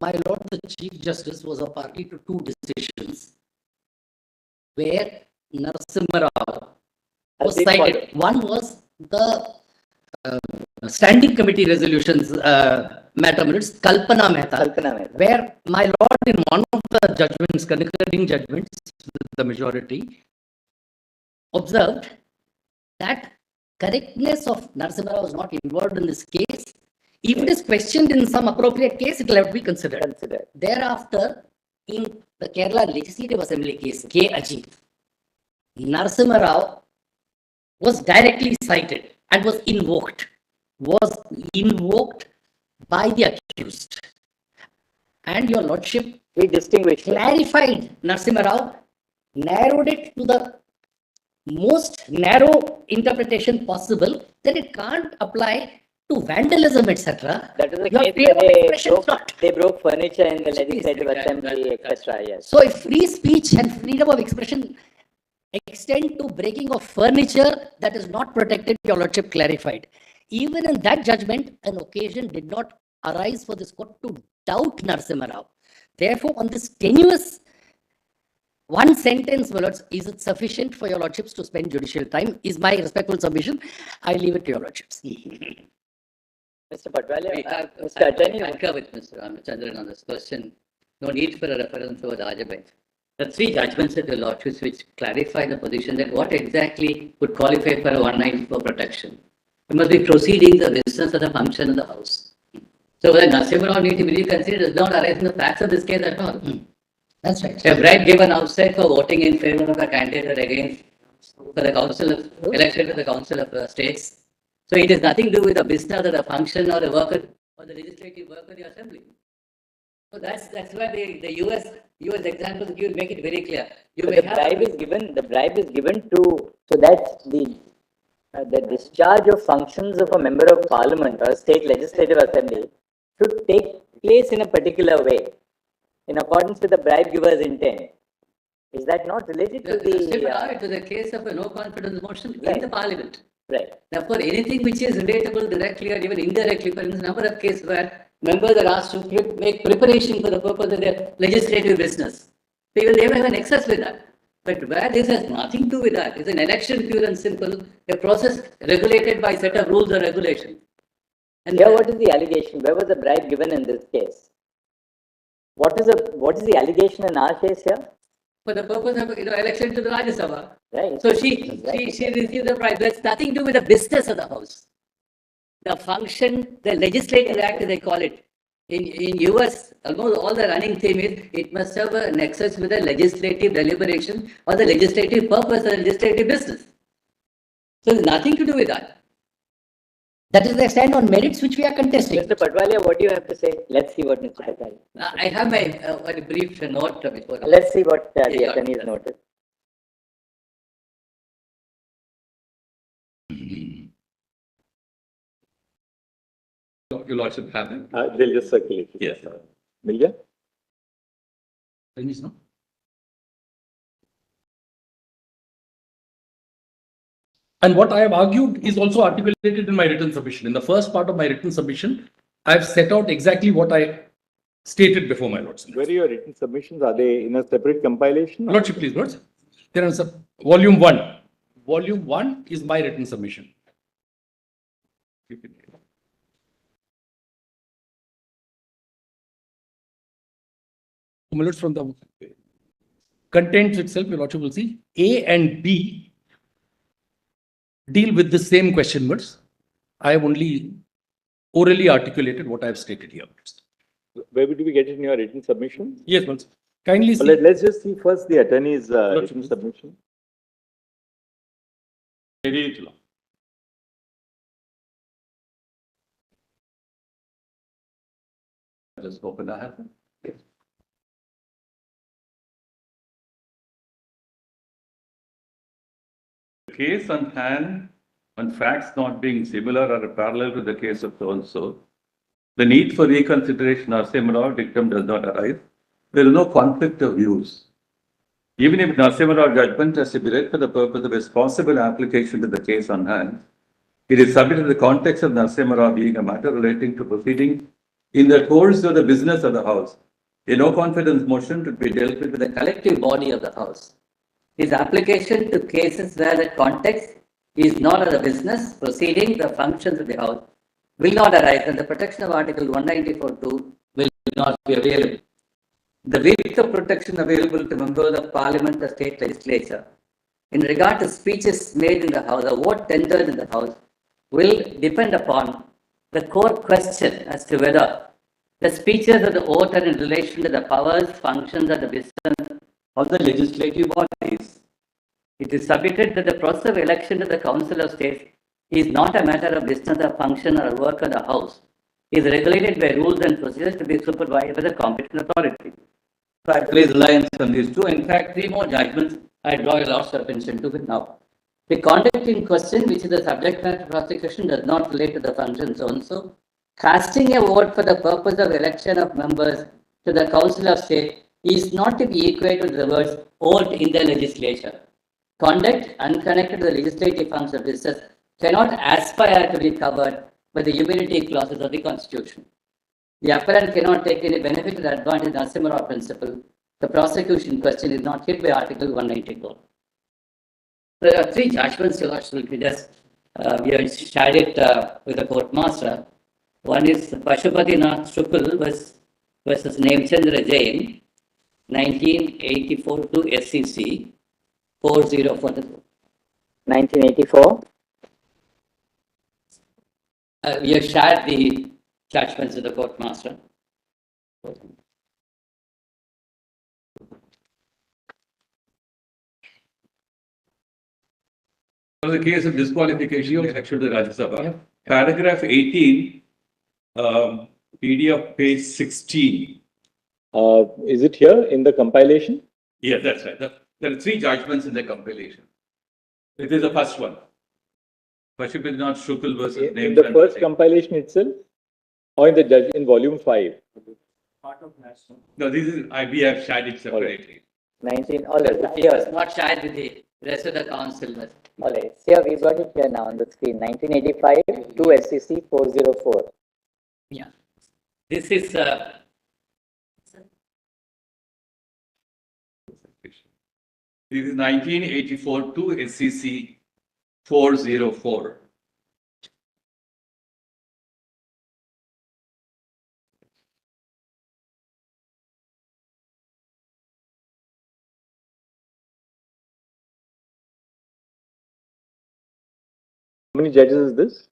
My lord, the Chief Justice was a party to 2 decisions where Narasimha Rao was They cited. followed. One was the standing committee resolutions matter, my lords, Kalpana Mehta, where my lord in one of the judgments, concurring judgments, the majority observed that correctness of Narasimha Rao was not involved in this case. If it is questioned in some appropriate case, it will have to be considered. Thereafter, in the Kerala Legislative Assembly case, K. Ajit, Narasimha Rao was directly cited and was invoked by the accused. And your lordship clarified Narasimha Rao, narrowed it to the most narrow interpretation possible, that it can't apply to vandalism, etc. That is the Your case freedom of where expression is not. they broke furniture in the Legislative Assembly, etc. Yes. So if free speech and freedom of expression extend to breaking of furniture, that is not protected, your lordship clarified. Even in that judgment, an occasion did not arise for this court to doubt Narasimha Rao. Therefore, on this tenuous one sentence, my lords, is it sufficient for your lordships to spend judicial time? Is my respectful submission. I leave it to your lordships. Mr. Patwalia, Mr. I Attorney. concur with Mr. Ramachandran on this question. No need for a reference to the larger bench. The 3 judgments of the lordships which clarify the position that what exactly would qualify for a 194 protection. It must be proceeding the business of the function of the House. So whether Narasimha Rao need to be reconsidered does not arise in the facts of this case at all. That's right. A bribe given outside for voting in favor of a candidate or against for the council of election to the council of states. So it has nothing to do with the business or the function or the work or the legislative work of the assembly. So that's why the US examples give make it very clear. You may The have bribe is given to, so that the discharge of functions of a member of parliament or a state legislative assembly should take place in a particular way, in accordance with the bribe giver's intent. Is that not related to it was a case of a no confidence motion in the parliament. Right. Therefore, anything which is relatable directly or even indirectly, for instance, number of cases where members are asked to make preparation for the purpose of their legislative business. They will have an excess with that. But where this has nothing to do with that, it's an election pure and simple, a process regulated by a set of rules or regulations. And here, what is the allegation? Where was the bribe given in this case? What is the allegation in our case here? For the purpose of election to the Rajya Sabha. Right. So she received the bribe. That's nothing to do with the business of the House. The function, the legislative act, they call it. In US, almost all the running theme is it must have a nexus with the legislative deliberation or the legislative purpose or the legislative business. So there's nothing to do with that. That is the stand on merits which we are contesting. Mr. Patwalia, what do you have to say? Let's see what Mr. Patwalia. I have my a brief note before. Let's see what the attorney's noted. Your lordship have it? They'll just circulate. Yes. Milja? No? And what I have argued is also articulated in my written submission. In the first part of my written submission, I have set out exactly what I stated before, my lords. Where are your written submissions? Are they in a separate compilation? Lordship, please, lords. There is volume 1. Volume 1 is my written submission. My lords, from the contents itself, your lordship will see A and B deal with the same question words. I have only orally articulated what I have stated here. Where did we get it in your written submission? Yes, once. Kindly see. Let's just see first the attorney's written submission. Just open I have. Case on hand, on facts not being similar or parallel to the case of so-and-so, the need for reconsideration or similar dictum does not arise. There is no conflict of views. Even if Narasimha judgment has to be read for the purpose of its possible application to the case on hand, it is subject to the context of Narasimha being a matter relating to proceeding in the course of the business of the House. A no confidence motion to be dealt with The collective body of the House. His application to cases where the context is not of the business, proceeding, the functions of the House will not arise, and the protection of Article 194(2) will not be available. The width of protection available to members of Parliament or State Legislature in regard to speeches made in the House or vote tendered in the House will depend upon the core question as to whether the speeches of the vote are in relation to the powers, functions, or the business of the legislative bodies. It is submitted that the process of election to the Council of States is not a matter of business or function or work of the House. It is regulated by rules and procedures to be supervised by the competent authority. So I place reliance on these two. In fact, three more judgments I draw a lot of attention to it now. The conduct in question, which is the subject matter prosecution, does not relate to the function so-and-so. Casting a vote for the purpose of election of members to the Council of State is not to be equated to the words vote in the legislature. Conduct unconnected to the legislative function of business cannot aspire to be covered by the immunity clauses of the Constitution. The appellant cannot take any benefit or advantage of the Narasimha principle. The prosecution question is not hit by Article 194. There are three judgments, Your Lordship. We have shared it with the court master. One is Pashupati Nath Shukul versus Nemchandra Jain, 1984 to SCC 40 for the 1984. We have shared the judgments with the court master. For the case of disqualification of election to the Rajya Sabha, paragraph 18, PDF page 16. Is it here in the compilation? Yeah, that's right. There are three judgments in the compilation. It is the first one. Pashupatinath Shukul versus In the first compilation itself, or in the judge in volume 5? No, this is we have shared it separately. 19, all right. Yes, not shared with the rest of the council. All right. Here, we've got it here now on the screen. 1985 to SCC 404. Yeah. This is This is 1984 to SCC 404. How many judges is this?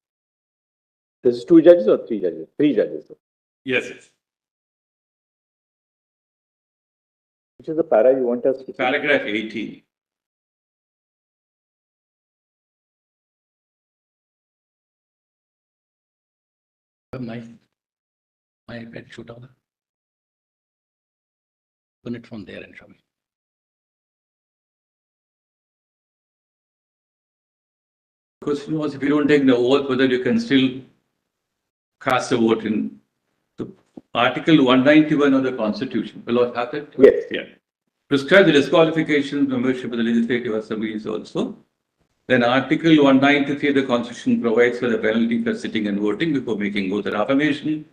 This is 2 judges or 3 judges? 3 judges. Yes, yes. Which is the para you want us to see? Paragraph 18. My iPad shoot out. Open it from there and show me. The question was, if you don't take the oath, whether you can still cast a vote in the Article 191 of the Constitution. Will not have that? Yes. Yeah. Prescribe the disqualification of membership of the Legislative Assembly is also. Then Article 193 of the Constitution provides for the penalty for sitting and voting before making oath or affirmation.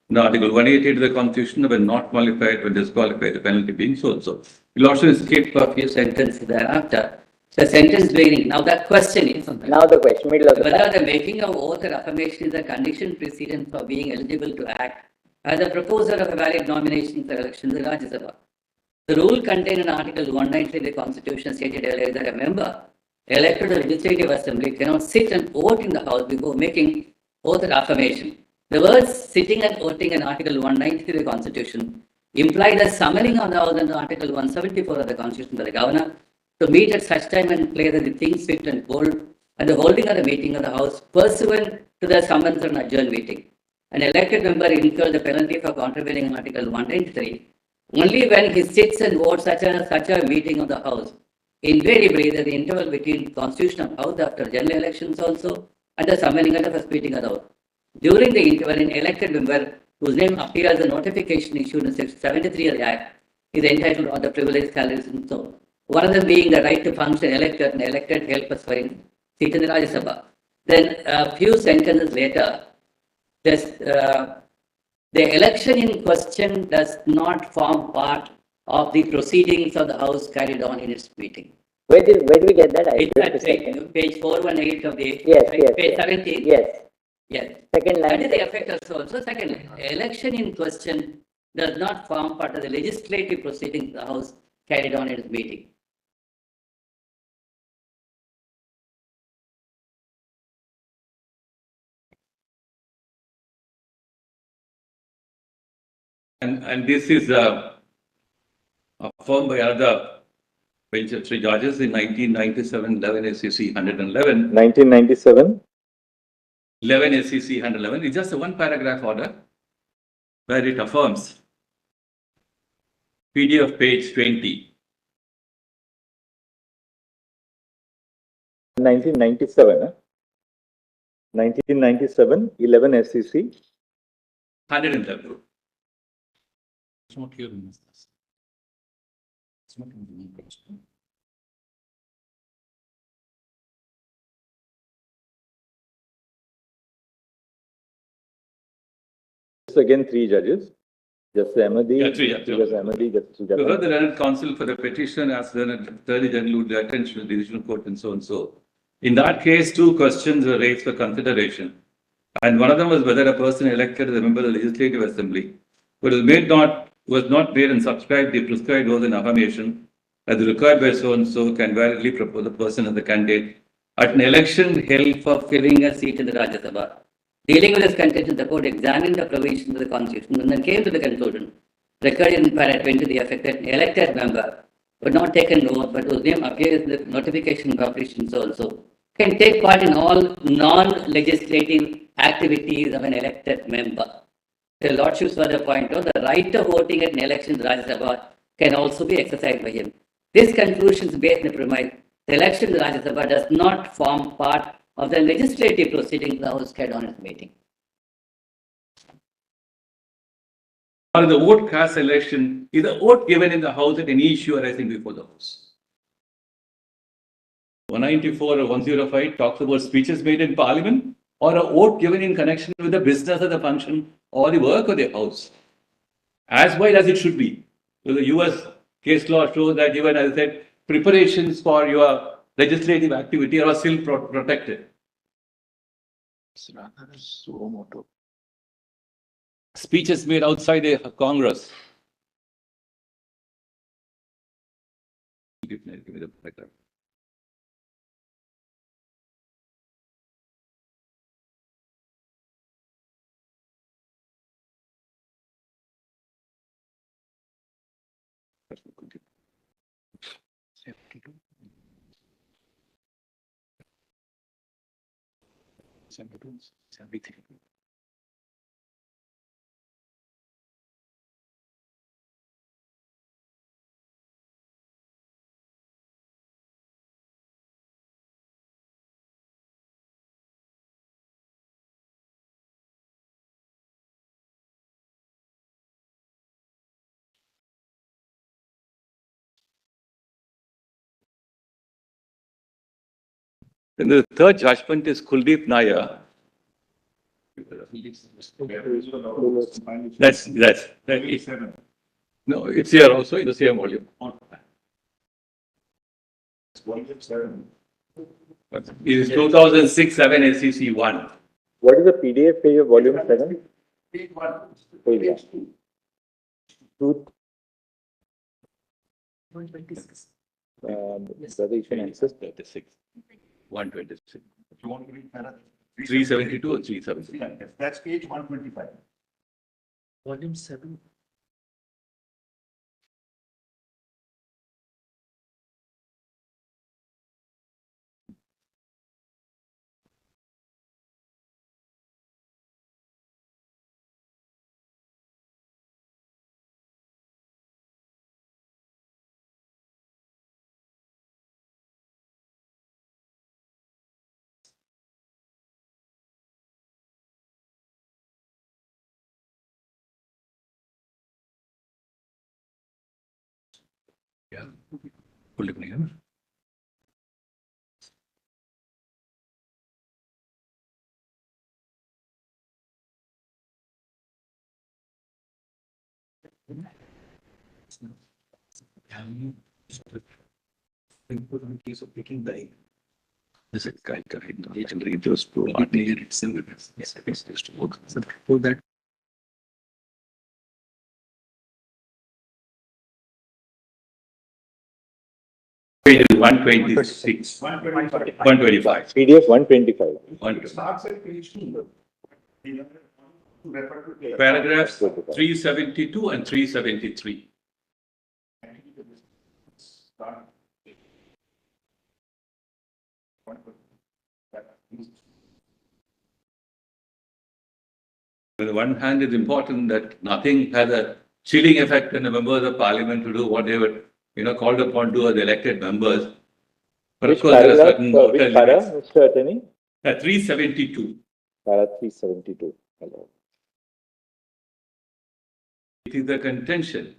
In Article 188 of the Constitution, when not qualified, when disqualified, the penalty being so and so. You'll also escape a few sentences thereafter. The sentence beginning. Now that question is now the question, middle of the whether the making of oath or affirmation is a condition precedent for being eligible to act as a proposer of a valid nomination for election to the Rajya Sabha. The rule contained in Article 193 of the Constitution stated earlier that a member elected to the Legislative Assembly cannot sit and vote in the House before making oath or affirmation. The words sitting and voting in Article 193 of the Constitution imply the summoning of the House under Article 174 of the Constitution by the Governor to meet at such time and place as the things fit and hold, and the holding of the meeting of the House pursuant to the summons and adjourned meeting. An elected member incurs the penalty for contravening Article 193 only when he sits and votes such a meeting of the House. Invariably, there is the interval between constitution of House after general elections also and the summoning of the first meeting of the House. During the interval, an elected member whose name appears as a notification issued in Section 73 of the Act is entitled to the privileged salaries and so on. One of them being the right to function elected and elected helpers for a seat in the Rajya Sabha. Then a few sentences later, the election in question does not form part of the proceedings of the House carried on in its meeting. Where did we get that? Page 418 of the page 17. Yes. Yes. Second line. That is the effect also. Second line. Election in question does not form part of the legislative proceedings of the House carried on in its meeting. And this is affirmed by another bench of three judges in 1997, 11 SEC 111. 1997. 11 SEC 111. It's just a one paragraph order where it affirms. PDF page 20. 1997. 1997, 11 SEC. 111. It's not here in this. It's not in the question. Again, three judges. Justice Ahmadi, Justice Ahmadi, Justice To heard the learned counsel for the petition as the Attorney General would attention to the divisional court and so and so. In that case, two questions were raised for consideration. And one of them was whether a person elected as a member of the Legislative Assembly but was not there and subscribed the prescribed oath and affirmation as required by so and so can validly propose the person as the candidate at an election held for filling a seat in the Rajya Sabha. Dealing with this contention, the court examined the provisions of the Constitution and then came to the conclusion, recorded in paragraph 20 to the effect that an elected member would not take an oath but whose name appears in the notification published and so and so can take part in all non-legislative activities of an elected member. The Lordships further point out the right of voting at an election in the Rajya Sabha can also be exercised by him. This conclusion is based on the premise the election in the Rajya Sabha does not form part of the legislative proceedings the House carried on its meeting. or the vote cast election is a vote given in the House at any issue arising before the House. 194 or 105 talks about speeches made in Parliament or a vote given in connection with the business of the function or the work of the House, as wide as it should be. So the US case law shows that even, as I said, preparations for your legislative activity are still protected. Speeches made outside the Congress. Give me the paragraph. And the third judgment is Kuldeep Nair. That's no, it's here also in the same volume. It is 2006-7 SEC 1. What is the PDF page of volume 7? Page 1. Page 2. 126. Brother, you can access 36. 126. If you want to read paragraph. 372 or 370? Yes, that's page 125. Volume 7. Yeah. Pull it together. Case of picking the this is guy correct. He can read those two articles. It's in the yes, to work. So for that. Page 126. 125. PDF 125. Starts at page 2. Paragraphs 372 and 373. On the one hand, it's important that nothing has a chilling effect on the members of parliament to do what they were, called upon to do as elected members. But Which of course, there are paragraph, certain which outer para, limits. Mr. Attorney? 372. Para 372. Hello. It is the contention.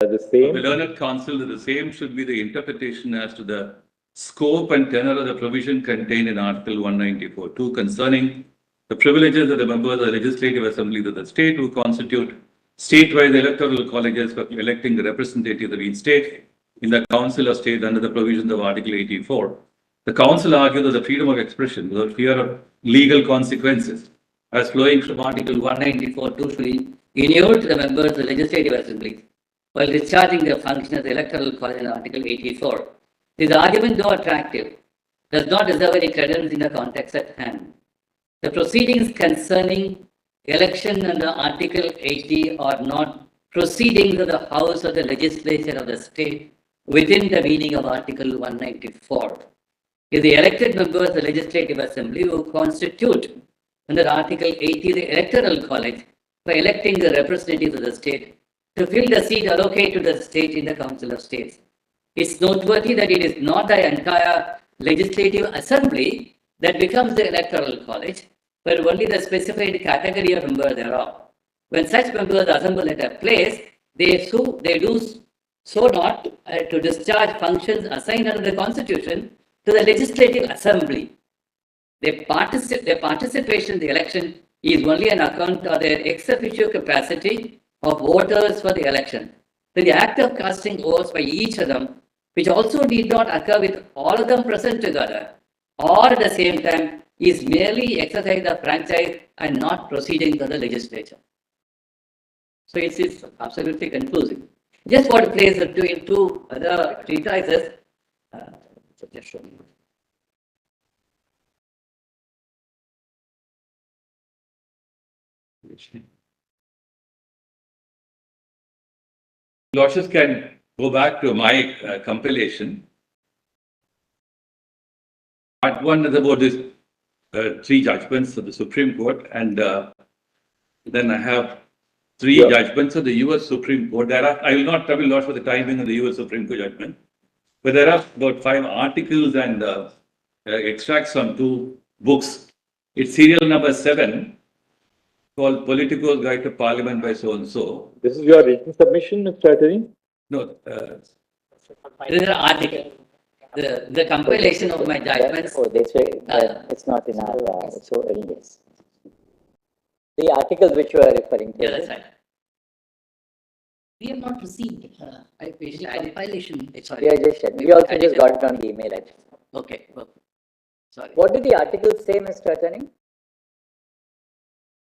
The same. The learned counsel that the same should be the interpretation as to the scope and tenor of the provision contained in Article 194.2 concerning the privileges of the members of the Legislative Assemblies of the state who constitute statewide electoral colleges for electing the representatives of each state in the Council of State under the provisions of Article 84. The Council argued that the freedom of expression without fear of legal consequences as flowing from Article 194.2 should be inured to the members of the Legislative Assemblies while discharging their function as electoral college in Article 84. This argument, though attractive, does not deserve any credence in the context at hand. The proceedings concerning election under Article 80 are not proceedings of the House or the Legislature of the state within the meaning of Article 194. If the elected members of the Legislative Assembly who constitute under Article 80 the Electoral College for electing the representatives of the state to fill the seat allocated to the state in the Council of States. It's noteworthy that it is not the entire Legislative Assembly that becomes the Electoral College, but only the specified category of members thereof. When such members assemble at a place, they do so not to discharge functions assigned under the Constitution to the Legislative Assembly. Their participation in the election is only an account of their ex officio capacity of voters for the election. So the act of casting votes by each of them, which also need not occur with all of them present together, or at the same time, is merely exercise of franchise and not proceeding to the legislature. So it is absolutely conclusive. Just what plays in two other treatises. Just show me. Lordships can go back to my compilation. Part one is about this three judgments of the Supreme Court, and then I have three judgments of the US Supreme Court. I will not trouble Lords for the timing of the US Supreme Court judgment, but there are about 5 articles and extracts on 2 books. It's serial number 7, called Politico's Guide to Parliament by so-and-so. This is your written submission, Mr. Attorney? No. This is an article. The compilation of my judgments. Oh, this way, it's not in our, so, yes. The articles which you are referring to. Yeah, that's right. We have not received compilation. Yeah, we also just got it on the email actually. Okay. Sorry. What do the articles say, Mr. Attorney?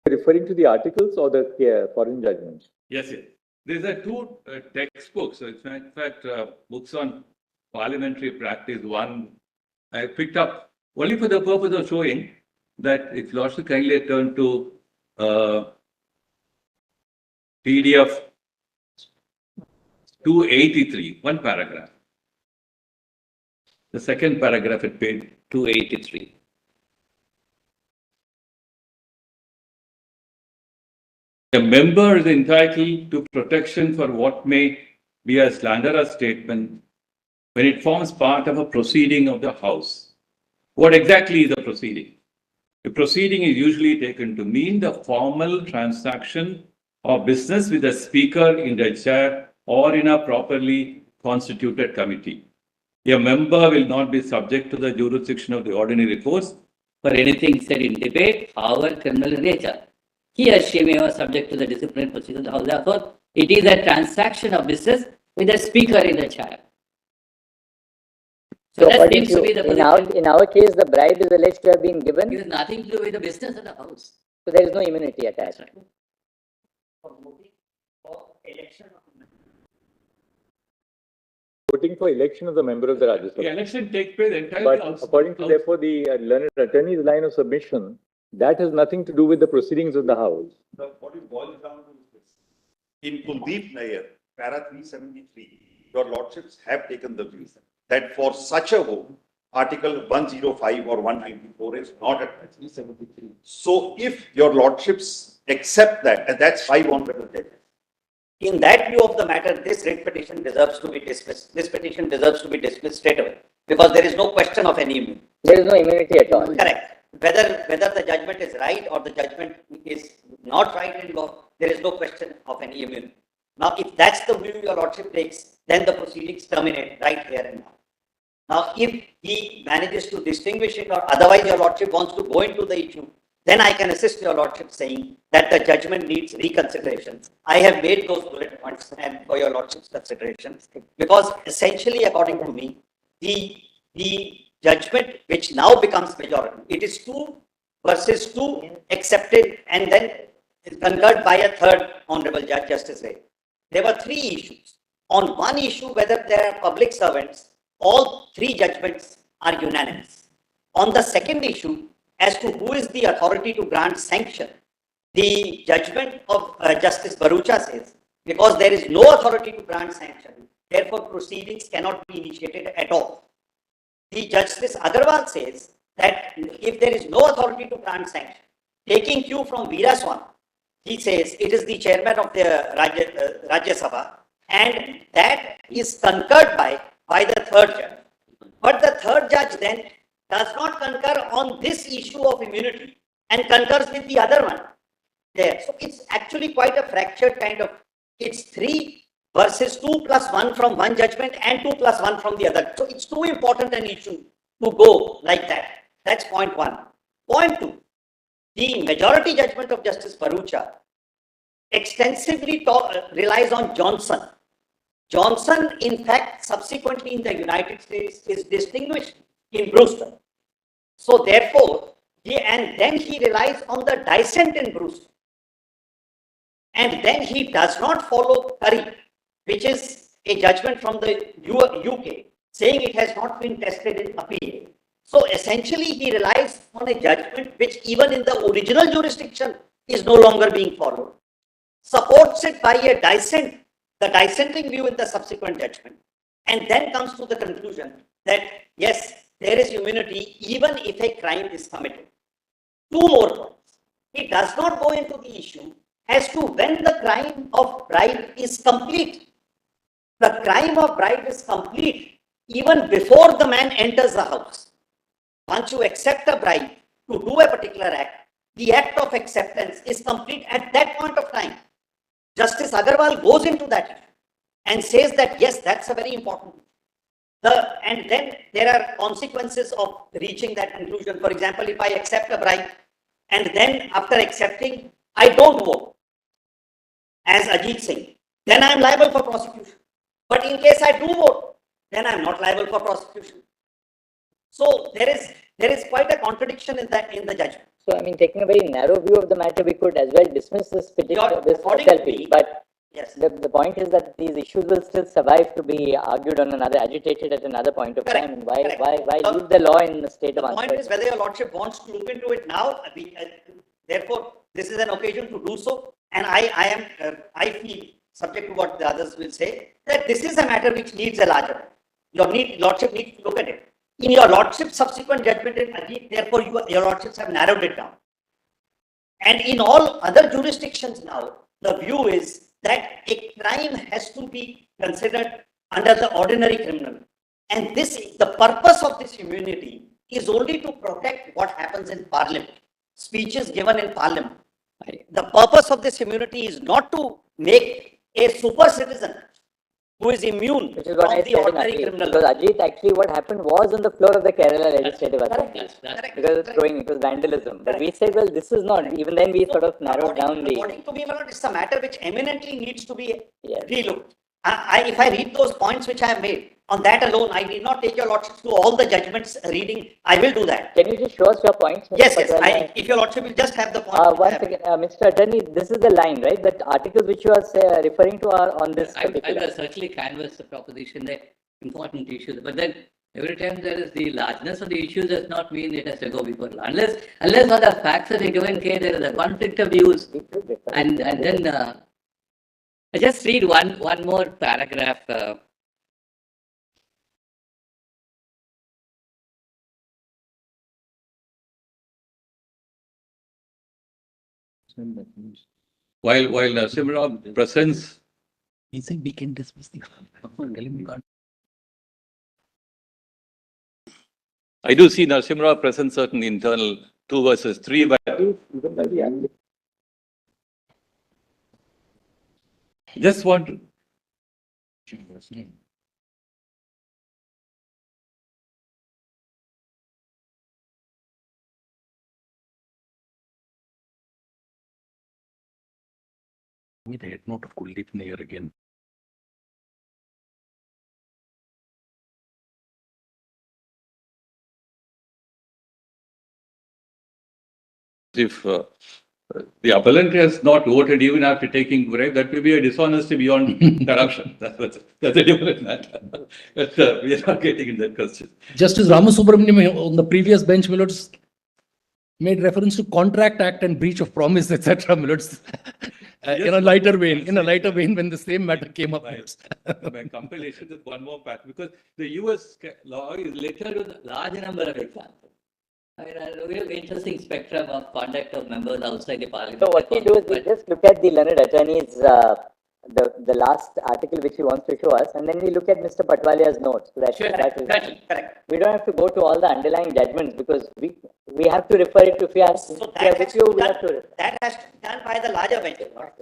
Referring to the articles or the foreign judgments? Yes, yes. These are 2 textbooks. In fact, books on parliamentary practice, one I picked up only for the purpose of showing that if Lordship kindly turn to PDF 283, one paragraph. The second paragraph at page 283. A member is entitled to protection for what may be a slanderous statement when it forms part of a proceeding of the House. What exactly is a proceeding? A proceeding is usually taken to mean the formal transaction of business with the speaker in the chair or in a properly constituted committee. A member will not be subject to the jurisdiction of the ordinary courts For anything said in debate, however criminal in nature, he or she may be subject to the disciplinary procedure of the House. Therefore, it is a transaction of business with the speaker in the chair. So that seems to be the in our case, the bribe is alleged to have been given. It has nothing to do with the business of the House. So there is no immunity attached. Voting for election of the member of the Rajya Sabha. The election takes place entirely But outside. according to therefore the learned attorney's line of submission, that has nothing to do with the proceedings of the House. What it boils down to is this. In Kuldeep Nair, para 373, your lordships have taken the view that for such a vote, Article 105 or 194 is not attached. 373. So if your lordships accept that, and that's 5 honorable judges. In that view of the matter, this writ petition deserves to be dismissed. This petition deserves to be dismissed straight away because there is no question of any immunity. There is no immunity at all. Correct. Whether the judgment is right or the judgment is not right in law, there is no question of any immunity. Now, if that's the view your lordship takes, then the proceedings terminate right here and now. Now, if he manages to distinguish it or otherwise your lordship wants to go into the issue, then I can assist your lordship saying that the judgment needs reconsideration. I have made those bullet points and for your lordship's consideration because essentially, according to me, the judgment which now becomes majority, it is 2 versus 2 accepted and then concurred by a third honorable judge, Justice Ray. There were 3 issues. On one issue, whether there are public servants, all 3 judgments are unanimous. On the second issue, as to who is the authority to grant sanction, the judgment of Justice Bharucha says, because there is no authority to grant sanction, therefore proceedings cannot be initiated at all. The Justice Agarwal says that if there is no authority to grant sanction, taking cue from Veeraswamy, he says it is the chairman of the Rajya Sabha and that is concurred by the third judge. But the third judge then does not concur on this issue of immunity and concurs with the other one there. So it's actually quite a fractured kind of, it's 3 versus 2 plus 1 from one judgment and 2 plus 1 from the other. So it's too important an issue to go like that. That's point 1. Point 2, the majority judgment of Justice Bharucha extensively relies on Johnson. Johnson, in fact, subsequently in the United States is distinguished in Brewster. So therefore, then he relies on the dissent in Brewster. And then he does not follow Curry, which is a judgment from the UK, saying it has not been tested in appeal. So essentially, he relies on a judgment which even in the original jurisdiction is no longer being followed. Supports it by a dissent, the dissenting view in the subsequent judgment, and then comes to the conclusion that yes, there is immunity even if a crime is committed. 2 more points. He does not go into the issue as to when the crime of bribe is complete. The crime of bribe is complete even before the man enters the house. Once you accept a bribe to do a particular act, the act of acceptance is complete at that point of time. Justice Agarwal goes into that and says that yes, that's a very important. And then there are consequences of reaching that conclusion. For example, if I accept a bribe and then after accepting, I don't vote as Ajit Singh, then I am liable for prosecution. But in case I do vote, then I am not liable for prosecution. So there is quite a contradiction in the judgment. So I mean, taking a very narrow view of the matter, we could as well dismiss this petition, this SLP. But Yes. The point is that these issues will still survive to be argued on another, agitated at another point of time. Why leave the law in a state of The point is uncertainty? whether your lordship wants to look into it now. Therefore, this is an occasion to do so. And I feel, subject to what the others will say, that this is a matter which needs a larger. Lordship needs to look at it. In your lordship's subsequent judgment in Ajit, therefore your lordships have narrowed it down. And in all other jurisdictions now, the view is that a crime has to be considered under the ordinary criminal. And the purpose of this immunity is only to protect what happens in parliament, speeches given in parliament. The purpose of this immunity is not to make a super citizen who is immune Which is what from I the said in ordinary Ajit. criminal. Because Ajit, actually what happened was on the floor of the Kerala Legislative Assembly. Because it was vandalism. But we said, well, this is not, even then we sort of narrowed down the... According to me, my lord, it's a matter which eminently needs to be relooked. If I read those points which I have made, on that alone, I need not take your lordship through all the judgments reading. I will do that. Can you just show us your points? Mr. Yes, Patwalya? if your lordship will just have the points. Once again, Mr. Attorney, this is the line, right? That articles which you are referring to are on this I particular. will certainly canvass the proposition, the important issues, but then every time there is the largeness of the issue does not mean it has to go before law. Unless on the facts of a given case there is a conflict of views, and then I just read one more paragraph. While Narasimha Rao presents, He said we can dismiss the. Tell him we can't. I do see Narasimha Rao presents certain internal 2 versus 3, but just want to. With the head note of Kuldeep Nair again. If the appellant has not voted even after taking bribe, that will be a dishonesty beyond corruption. That's a different matter. But we are not getting in that question. Justice Ramasubramaniam on the previous bench, Millards, made reference to Contract Act and breach of promise, etc. Millards. In a lighter vein, when the same matter came up. By compilation with one more part, because the US law is littered with Large number of examples. A real interesting spectrum of conduct of members outside the parliament. So what we do is we just look at the learned attorney's, the last article which he wants to show us, and then we look at Mr. Patwalya's notes. So that is correct. We don't have to go to all the underlying judgments because we have to refer it to, if we are with you, we have to. That has to be done by the larger bench. But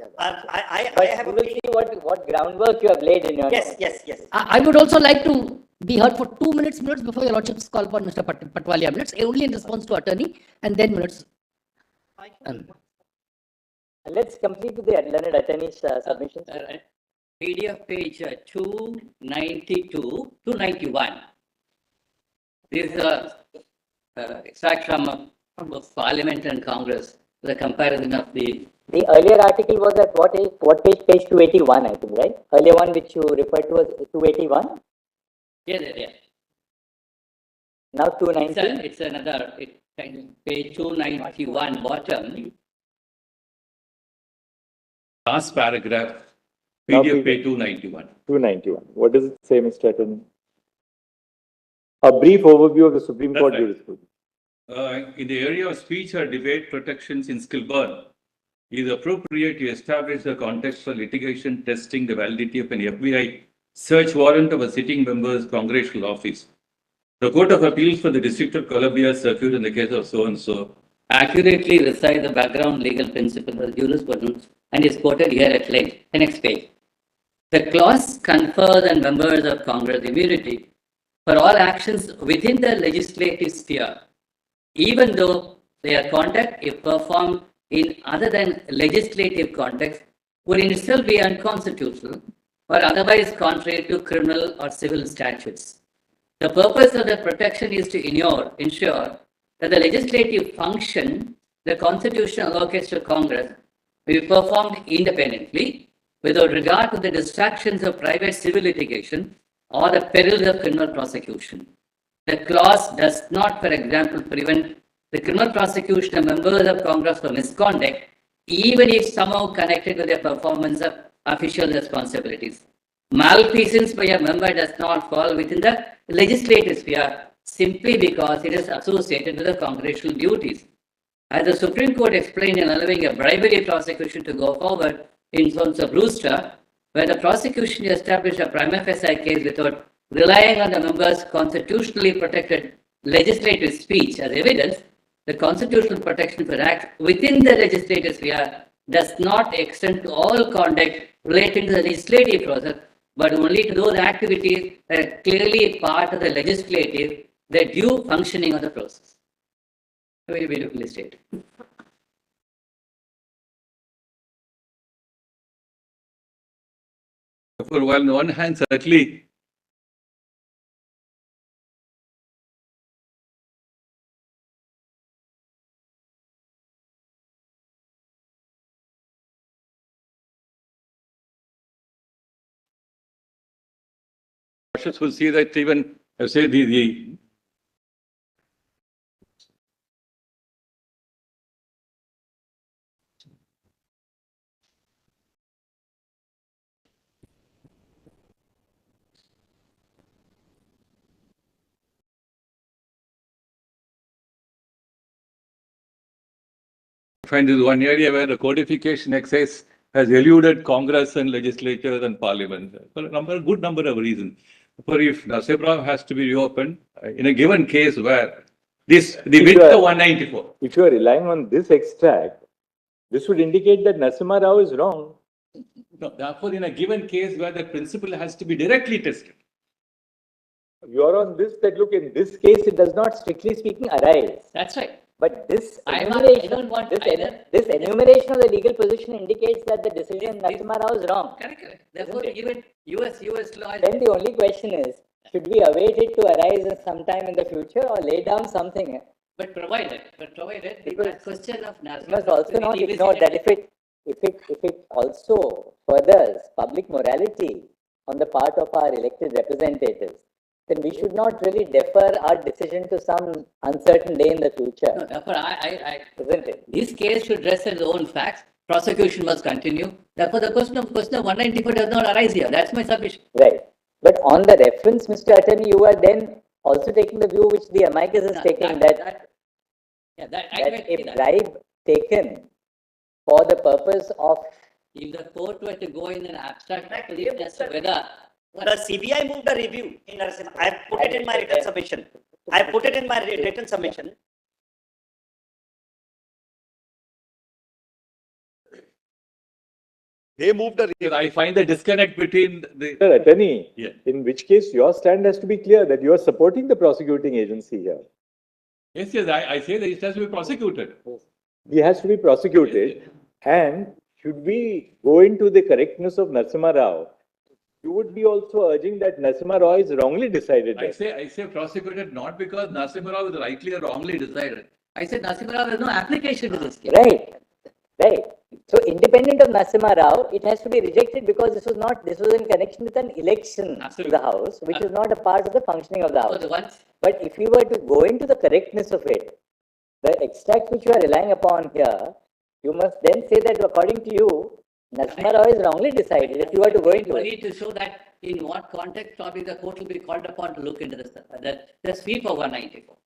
we will see what groundwork you have laid in your notes. Yes. I would also like to be heard for 2 minutes before your lordship's call upon Mr. Patwalya. Minutes only in response to attorney, and then minutes. Let's complete with the learned attorney's submissions. PDF page 292, 291. This is extract from Parliament and Congress, the comparison of the. The earlier article was at what page? Page 281, I think, right? Earlier one which you referred to as 281? Yeah. Now 290? It's another, page 291, bottom. last paragraph, PDF page 291. 291. What does it say, Mr. Attorney? A brief overview of the Supreme That's Court right. jurisprudence. In the area of speech or debate protections in Skilburn, it is appropriate to establish the context for litigation testing the validity of an FBI search warrant of a sitting member's congressional office. The Court of Appeals for the District of Columbia Circuit in the case of so-and-so accurately recite the background legal principle of jurisprudence and is quoted here at length. The next page. The clause confers on members of Congress immunity for all actions within the legislative sphere, even though their conduct, if performed in other than legislative context, would in itself be unconstitutional or otherwise contrary to criminal or civil statutes. The purpose of the protection is to ensure that the legislative function the Constitution allocates to Congress will be performed independently, without regard to the distractions of private civil litigation or the perils of criminal prosecution. The clause does not, for example, prevent the criminal prosecution of members of Congress for misconduct, even if somehow connected with their performance of official responsibilities. Malfeasance by a member does not fall within the legislative sphere simply because it is associated with the congressional duties. As the Supreme Court explained in allowing a bribery prosecution to go forward in terms of Brewster, where the prosecution established a prima facie case without relying on the member's constitutionally protected legislative speech as evidence, the constitutional protection for act within the legislative sphere does not extend to all conduct relating to the legislative process, but only to those activities that are clearly part of the legislative, the due functioning of the process. Very beautifully stated. Therefore, while on the one hand, certainly will see that even, I say, the find this one area where the codification excess has eluded Congress and legislatures and parliament for a good number of reasons. For if Narsingh Rao has to be reopened in a given case where the width of 194. If you are relying on this extract, this would indicate that Narasimha Rao is wrong. No, therefore, in a given case where the principle has to be directly tested. You are on this, that look, in this case, it does not strictly speaking arise. That's right. But this I enumeration, don't want this enumeration of the legal position indicates that the decision Narasimha Rao is wrong. Correct. Therefore, even US law. Then the only question is, should we await it to arise sometime in the future or lay down something? But provided, the question of We must also not ignore that if it also furthers public morality on the part of our elected representatives, then we should not really defer our decision to some uncertain day in the future. No, therefore, isn't it? This case should rest on its own facts. Prosecution must continue. Therefore, the question of 194 does not arise here. That's my submission. Right. But on the reference, Mr. Attorney, you are then also taking the view which the amicus is taking that a bribe taken for the purpose of. If the court were to go in an abstract position as to whether the CBI moved a review in Narasimha. I have put it in my written submission. I have put it in my written submission. They moved a review. I find the disconnect between the Mr. Attorney, Yeah. in which case your stand has to be clear that you are supporting the prosecuting agency here. Yes, I say that it has to be prosecuted. He has to be prosecuted. And should we go into the correctness of Narasimha Rao, you would be also urging that Narasimha Rao is wrongly decided. I say prosecuted not because Narasimha Rao is rightly or wrongly decided. I said Narasimha Rao has no application to this case. Right. So independent of Narasimha Rao, it has to be rejected because this was in connection with an election to the House, which is not a part of the functioning of the House. But if we were to go into the correctness of it, the extract which you are relying upon here, you must then say that according to you, Narasimha Rao is wrongly decided if you were to go into We it. need to show that in what context probably the court will be called upon to look into the sweep of 194.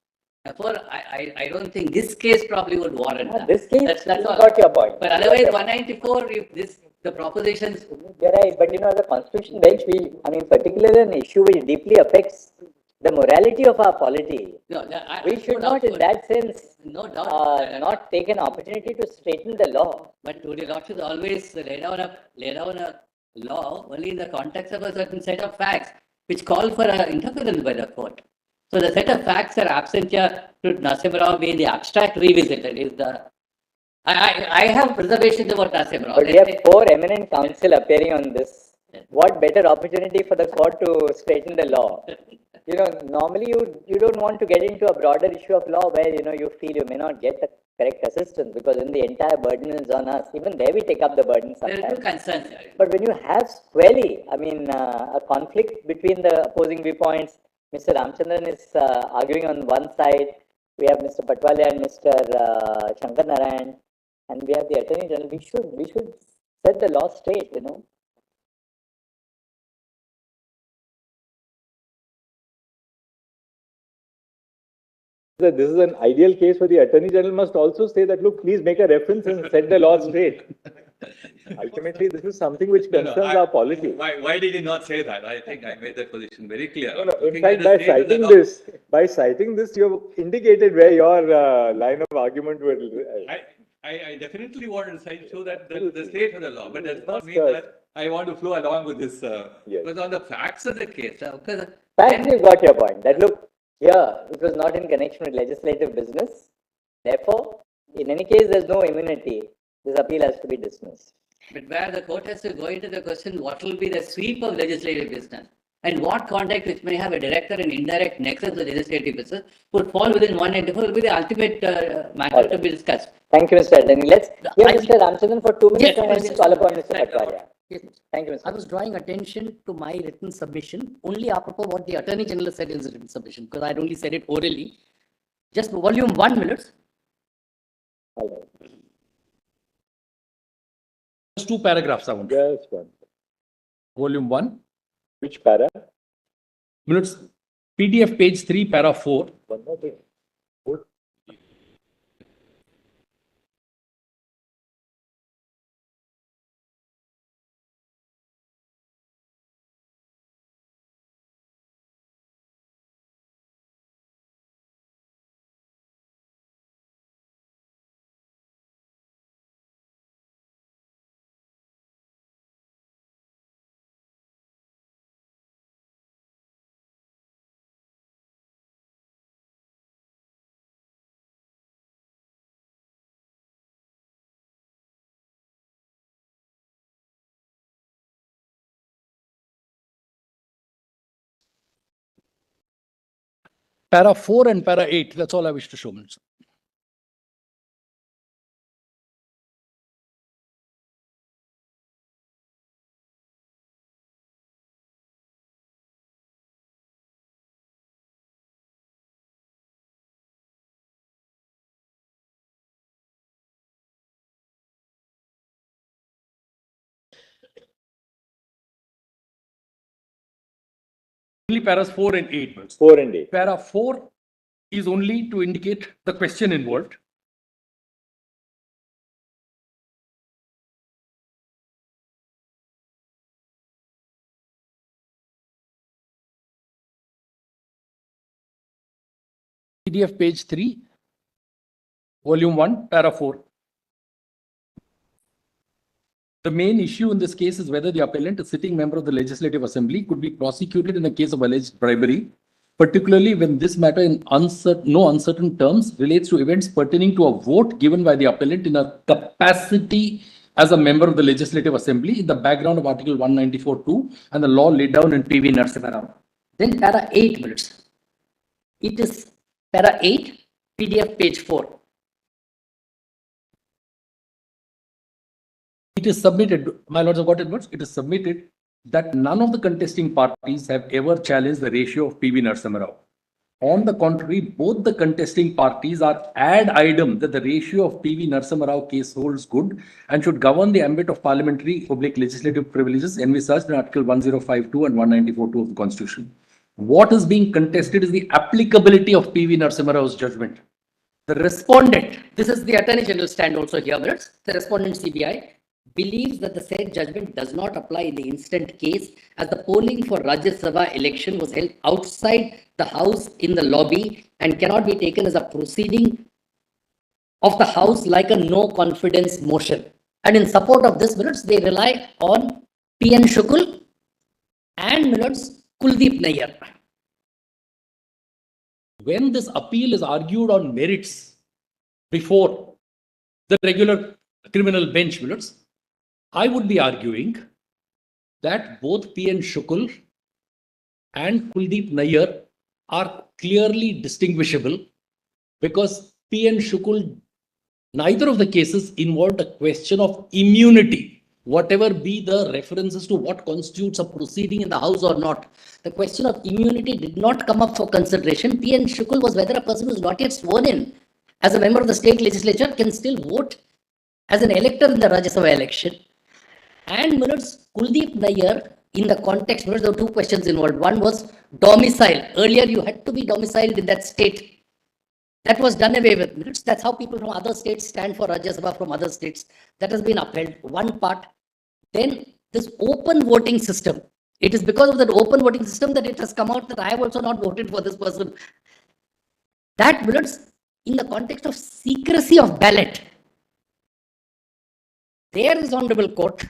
Therefore, I don't think this case probably would warrant that. This case, that's all. got your point. But otherwise, 194, if the propositions. You're right, but the Constitution bench, particularly an issue which deeply affects the morality of our polity. We should not, in that sense, not take an opportunity to straighten the law. But would your lordship always lay down a law only in the context of a certain set of facts which call for an interference by the court? So the set of facts are absent here. Should Narasimha Rao be in the abstract revisited? I have reservations about Narasimha Rao. But we have 4 eminent counsel appearing on this. What better opportunity for the court to straighten the law? Normally you don't want to get into a broader issue of law where you feel you may not get the correct assistance, because when the entire burden is on us, even there we take up the burden There are sometimes. two concerns. But when you have squarely, I mean, a conflict between the opposing viewpoints, Mr. Ramchandran is arguing on one side, we have Mr. Patwale and Mr. Shankar Narayan, and we have the Attorney General. We should set the law straight, you know. That this is an ideal case where the Attorney General must also say that, look, please make a reference and set the law straight. Ultimately, this is something which concerns our polity. Why did he not say that? I think I made that position very clear. In fact, by citing this, you have indicated where your line of argument will. I definitely wanted to show that the state of the law, but does not mean that I want to flow along with this. Because on the facts of the case, Fact, you got your point. That look, here, it was not in connection with legislative business. Therefore, in any case, there's no immunity. This appeal has to be dismissed. But where the court has to go into the question, what will be the sweep of legislative business? And what conduct which may have a direct or an indirect nexus with legislative business would fall within 194 will be the ultimate matter to be discussed. Thank you, Mr. Attorney. Let's hear Mr. Ramchandran for 2 minutes and then call upon Mr. Patwale. Yes. Thank you, Mr. I was drawing attention to my written submission only apropos what the Attorney General said in his written submission, because I'd only said it orally. Just volume 1 minutes. Just 2 paragraphs I want. Yes, one. Volume 1. Which para? Minutes. PDF page 3, para 4. One more thing. Para 4 and para 8. That's all I wish to show. Minister. Only paras 4 and 8. 4 and 8. Para 4 is only to indicate the question involved. PDF page 3, volume 1, para 4. The main issue in this case is whether the appellant, a sitting member of the Legislative Assembly, could be prosecuted in a case of alleged bribery, particularly when this matter in no uncertain terms relates to events pertaining to a vote given by the appellant in a capacity as a member of the Legislative Assembly in the background of Article 194(2) and the law laid down in PV Narasimha Rao. Then para 8 minutes. It is para 8, PDF page 4. It is submitted, my lords have got it, it is submitted that none of the contesting parties have ever challenged the ratio of PV Narasimha Rao. On the contrary, both the contesting parties are ad idem that the ratio of PV Narasimha Rao case holds good and should govern the ambit of parliamentary public legislative privileges envisaged in Article 1052 and 194(2) of the Constitution. What is being contested is the applicability of PV Narasimha Rao's judgment. The respondent, this is the Attorney General stand also here, minutes. The respondent CBI believes that the said judgment does not apply in the instant case as the polling for Rajya Sabha election was held outside the house in the lobby and cannot be taken as a proceeding of the house like a no confidence motion. And in support of this, minutes, they rely on P.N. Shukul and minutes Kuldeep Nayyar. When this appeal is argued on merits before the regular criminal bench, minutes, I would be arguing that both P.N. Shukul and Kuldeep Nayyar are clearly distinguishable because P.N. Shukul Neither of the cases involved a question of immunity, whatever be the references to what constitutes a proceeding in the House or not. The question of immunity did not come up for consideration. P.N. Shukul was whether a person who is not yet sworn in as a member of the state legislature can still vote as an elector in the Rajya Sabha election. And Kuldeep Nayyar, in the context, there were two questions involved. One was domicile. Earlier, you had to be domiciled in that state. That was done away with. That's how people from other states stand for Rajya Sabha from other states. That has been upheld. One part. Then this open voting system. It is because of that open voting system that it has come out that I have also not voted for this person. That minutes in the context of secrecy of ballot. There this Honorable Court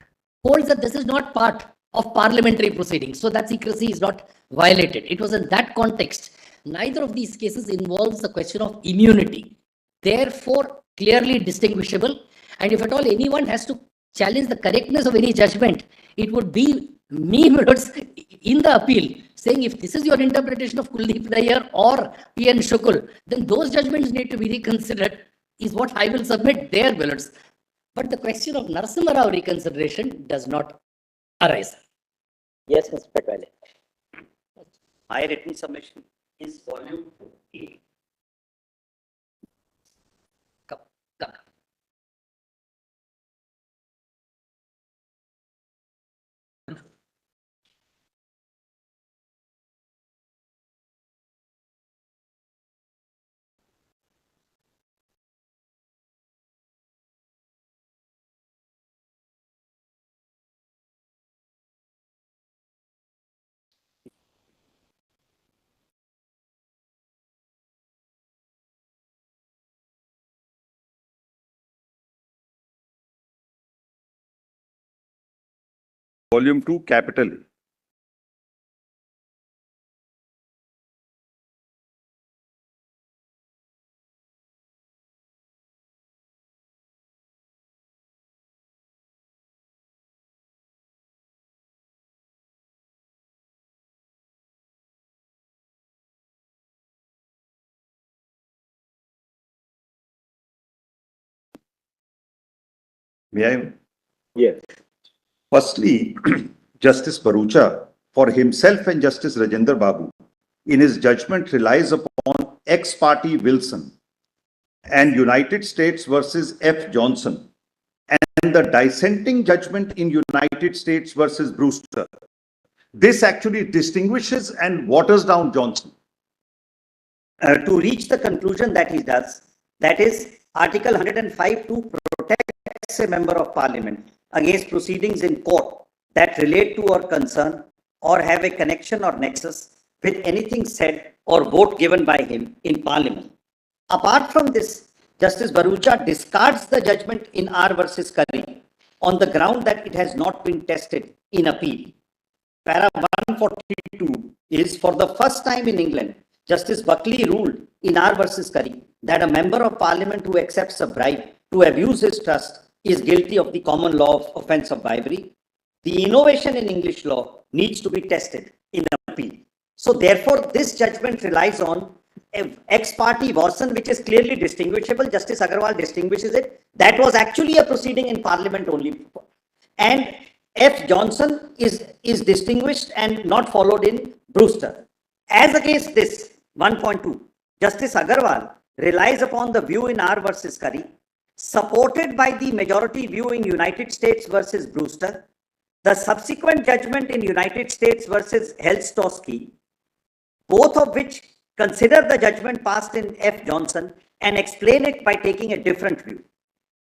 holds that this is not part of parliamentary proceedings. So that secrecy is not violated. It was in that context. Neither of these cases involves the question of immunity. Therefore, clearly distinguishable. And if at all anyone has to challenge the correctness of any judgment, it would be me in the appeal saying if this is your interpretation of Kuldeep Nayyar or P.N. Shukul, then those judgments need to be reconsidered, is what I will submit there, Willards. But the question of Narasimha Rao reconsideration does not arise. Yes, Mr. Patwale. My written submission is volume 8. Volume 2, capital. May I? Yes. Firstly, Justice Bharucha, for himself and Justice Rajendra Babu, in his judgment relies upon ex parte Wilson and United States versus F. Johnson and the dissenting judgment in United States versus Brewster. This actually distinguishes and waters down Johnson. To reach the conclusion that he does, that is Article 105 protects a member of parliament against proceedings in court that relate to or concern or have a connection or nexus with anything said or vote given by him in parliament. Apart from this, Justice Bharucha discards the judgment in R versus Curry on the ground that it has not been tested in appeal. Para 142 is for the first time in England, Justice Buckley ruled in R versus Curry that a member of parliament who accepts a bribe to abuse his trust is guilty of the common law of offense of bribery. The innovation in English law needs to be tested in appeal. So therefore, this judgment relies on ex parte Watson, which is clearly distinguishable. Justice Agarwal distinguishes it. That was actually a proceeding in parliament only. And F. Johnson is distinguished and not followed in Brewster. As against this 1.2, Justice Agarwal relies upon the view in R versus Curry, supported by the majority view in United States versus Brewster, the subsequent judgment in United States versus Helstowski, both of which consider the judgment passed in F. Johnson and explain it by taking a different view.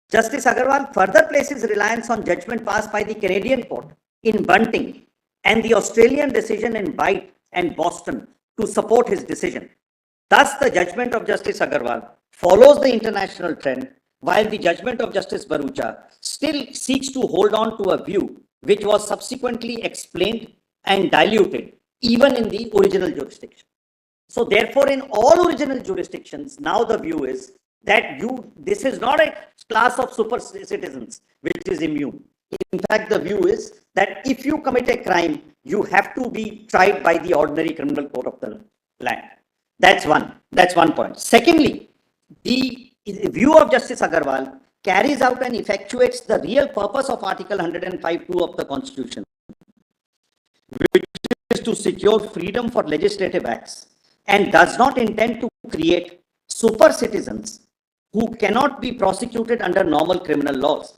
Justice Agarwal further places reliance on judgment passed by the Canadian court in Bunting and the Australian decision in White and Boston to support his decision. Thus, the judgment of Justice Agarwal follows the international trend, while the judgment of Justice Bharucha still seeks to hold on to a view which was subsequently explained and diluted even in the original jurisdiction. So therefore, in all original jurisdictions, now the view is that this is not a class of super citizens which is immune. In fact, the view is that if you commit a crime, you have to be tried by the ordinary criminal court of the land. That's one point. Secondly, the view of Justice Agarwal carries out and effectuates the real purpose of Article 105(2) of the Constitution, which is to secure freedom for legislative acts, and does not intend to create super citizens who cannot be prosecuted under normal criminal laws.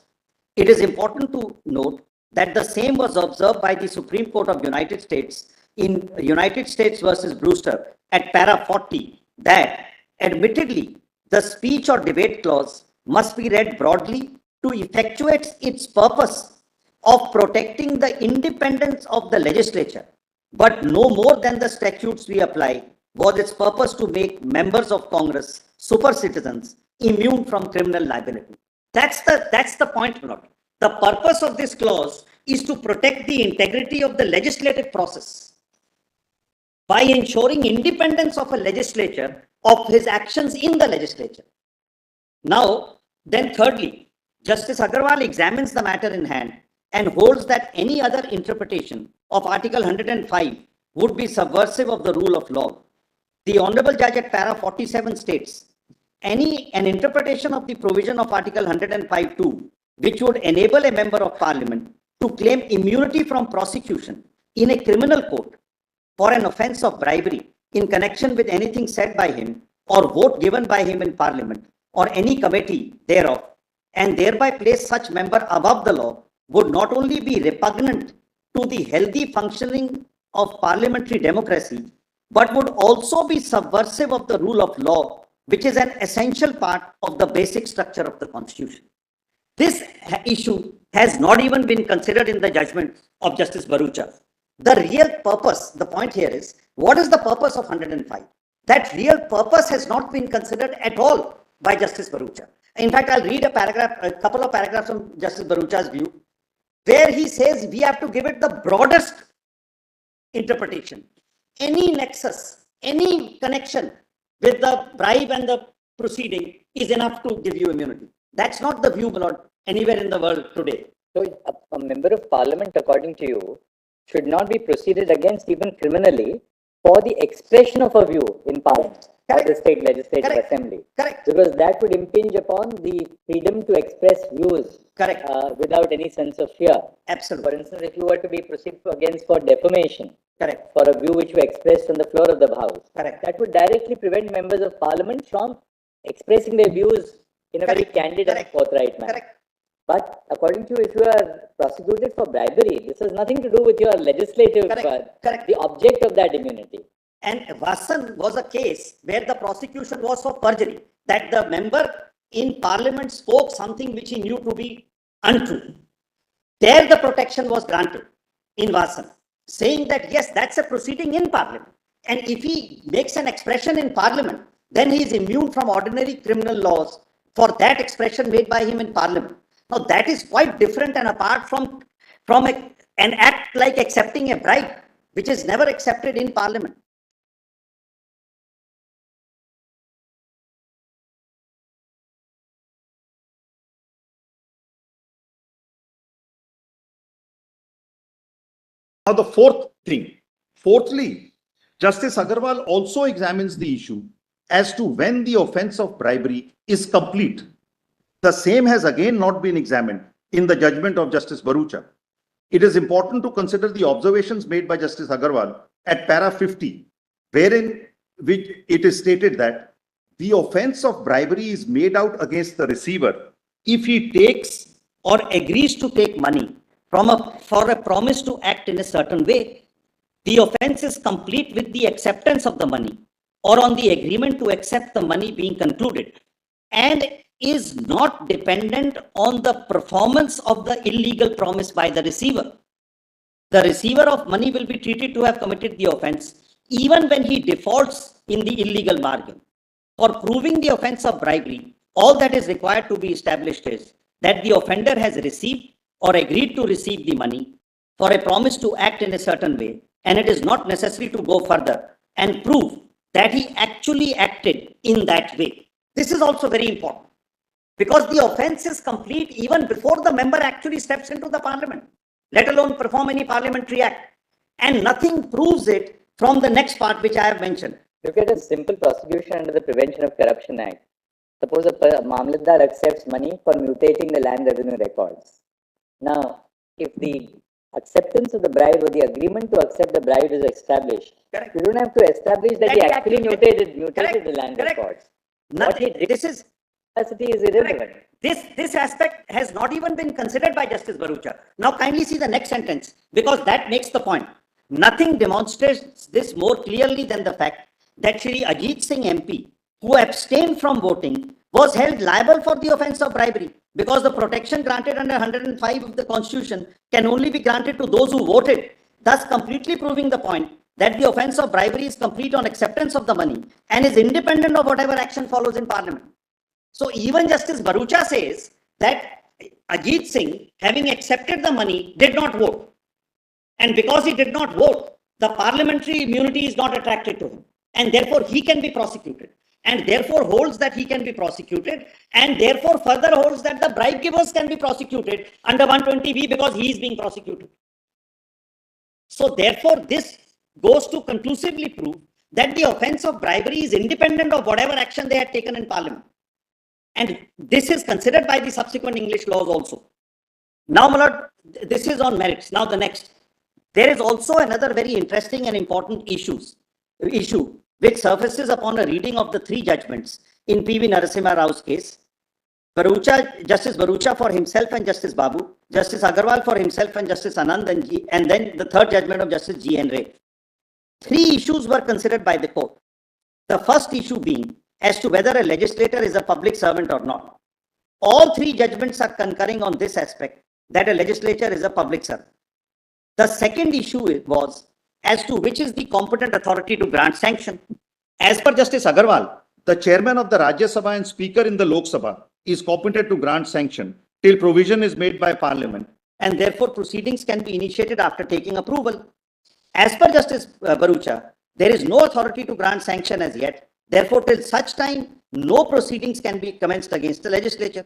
It is important to note that the same was observed by the Supreme Court of United States in United States versus Brewster at para 40, that admittedly the speech or debate clause must be read broadly to effectuate its purpose of protecting the independence of the legislature, but no more than the statutes we apply was its purpose to make members of Congress super citizens immune from criminal liability. That's the point, Lord. The purpose of this clause is to protect the integrity of the legislative process by ensuring independence of a legislature of his actions in the legislature. Now, then thirdly, Justice Agarwal examines the matter in hand and holds that any other interpretation of Article 105 would be subversive of the rule of law. The Honorable Judge at para 47 states, an interpretation of the provision of Article 105(2), which would enable a member of parliament to claim immunity from prosecution in a criminal court for an offence of bribery in connection with anything said by him or vote given by him in parliament or any committee thereof, and thereby place such member above the law, would not only be repugnant to the healthy functioning of parliamentary democracy, but would also be subversive of the rule of law, which is an essential part of the basic structure of the Constitution. This issue has not even been considered in the judgment of Justice Bharucha. The real purpose, the point here is, what is the purpose of 105? That real purpose has not been considered at all by Justice Bharucha. In fact, I'll read a couple of paragraphs from Justice Bharucha's view, where he says we have to give it the broadest interpretation. Any nexus, any connection with the bribe and the proceeding is enough to give you immunity. That's not the view, my lord, anywhere in the world today. So a member of parliament, according to you, should not be proceeded against even criminally for the expression of a view in parliament. Correct. Or the state legislative assembly. Correct. Because that would impinge upon the freedom to express views. Correct. Without any sense of fear. Absolutely. For instance, if you were to be proceeded against for defamation. Correct. For a view which you expressed on the floor of the House. Correct. That would directly prevent members of parliament from expressing their views in a very candid and forthright manner. Correct. But according to you, if you are prosecuted for bribery, this has nothing to do with your legislative, the object of that immunity. And Vasan was a case where the prosecution was for perjury, that the member in parliament spoke something which he knew to be untrue. There the protection was granted in Vasan, saying that yes, that's a proceeding in parliament. And if he makes an expression in parliament, then he is immune from ordinary criminal laws for that expression made by him in parliament. Now that is quite different and apart from an act like accepting a bribe, which is never accepted in parliament. Now, the fourth thing. Fourthly, Justice Agarwal also examines the issue as to when the offense of bribery is complete. The same has again not been examined in the judgment of Justice Bharucha. It is important to consider the observations made by Justice Agarwal at para 50, wherein it is stated that the offense of bribery is made out against the receiver if he takes or agrees to take money for a promise to act in a certain way. The offense is complete with the acceptance of the money or on the agreement to accept the money being concluded, and is not dependent on the performance of the illegal promise by the receiver. The receiver of money will be treated to have committed the offense even when he defaults in the illegal bargain. For proving the offense of bribery, all that is required to be established is that the offender has received or agreed to receive the money for a promise to act in a certain way, and it is not necessary to go further and prove that he actually acted in that way. This is also very important, because the offense is complete even before the member actually steps into the parliament, let alone perform any parliamentary act. And nothing proves it from the next part which I have mentioned. Look at a simple prosecution under the Prevention of Corruption Act. Suppose a Mamlatdar accepts money for mutating the land revenue records. Now, if the acceptance of the bribe or the agreement to accept the bribe is established, you don't have to establish that he actually mutated the land records. This is Capacity is irrelevant. This aspect has not even been considered by Justice Bharucha. Now kindly see the next sentence, because that makes the point. Nothing demonstrates this more clearly than the fact that Shri Ajit Singh MP, who abstained from voting, was held liable for the offence of bribery, because the protection granted under 105 of the Constitution can only be granted to those who voted, thus completely proving the point that the offence of bribery is complete on acceptance of the money and is independent of whatever action follows in Parliament. So even Justice Bharucha says that Ajit Singh, having accepted the money, did not vote. And because he did not vote, the parliamentary immunity is not attracted to him. And therefore he can be prosecuted. And therefore holds that he can be prosecuted. And therefore further holds that the bribe givers can be prosecuted under 120B because he is being prosecuted. So therefore this goes to conclusively prove that the offence of bribery is independent of whatever action they had taken in Parliament. And this is considered by the subsequent English laws also. Now, my lord, this is on merits. Now the next. There is also another very interesting and important issue which surfaces upon a reading of the three judgments in P.V. Narasimha Rao's case. Justice Bharucha for himself and Justice Babu, Justice Agarwal for himself and Justice Anand, and then the third judgment of Justice G. N. Ray. Three issues were considered by the court. The first issue being as to whether a legislator is a public servant or not. All three judgments are concurring on this aspect, that a legislature is a public servant. The second issue was as to which is the competent authority to grant sanction. As per Justice Agarwal, the chairman of the Rajya Sabha and speaker in the Lok Sabha is competent to grant sanction till provision is made by Parliament, and therefore proceedings can be initiated after taking approval. As per Justice Bharucha, there is no authority to grant sanction as yet. Therefore, till such time, no proceedings can be commenced against the legislature.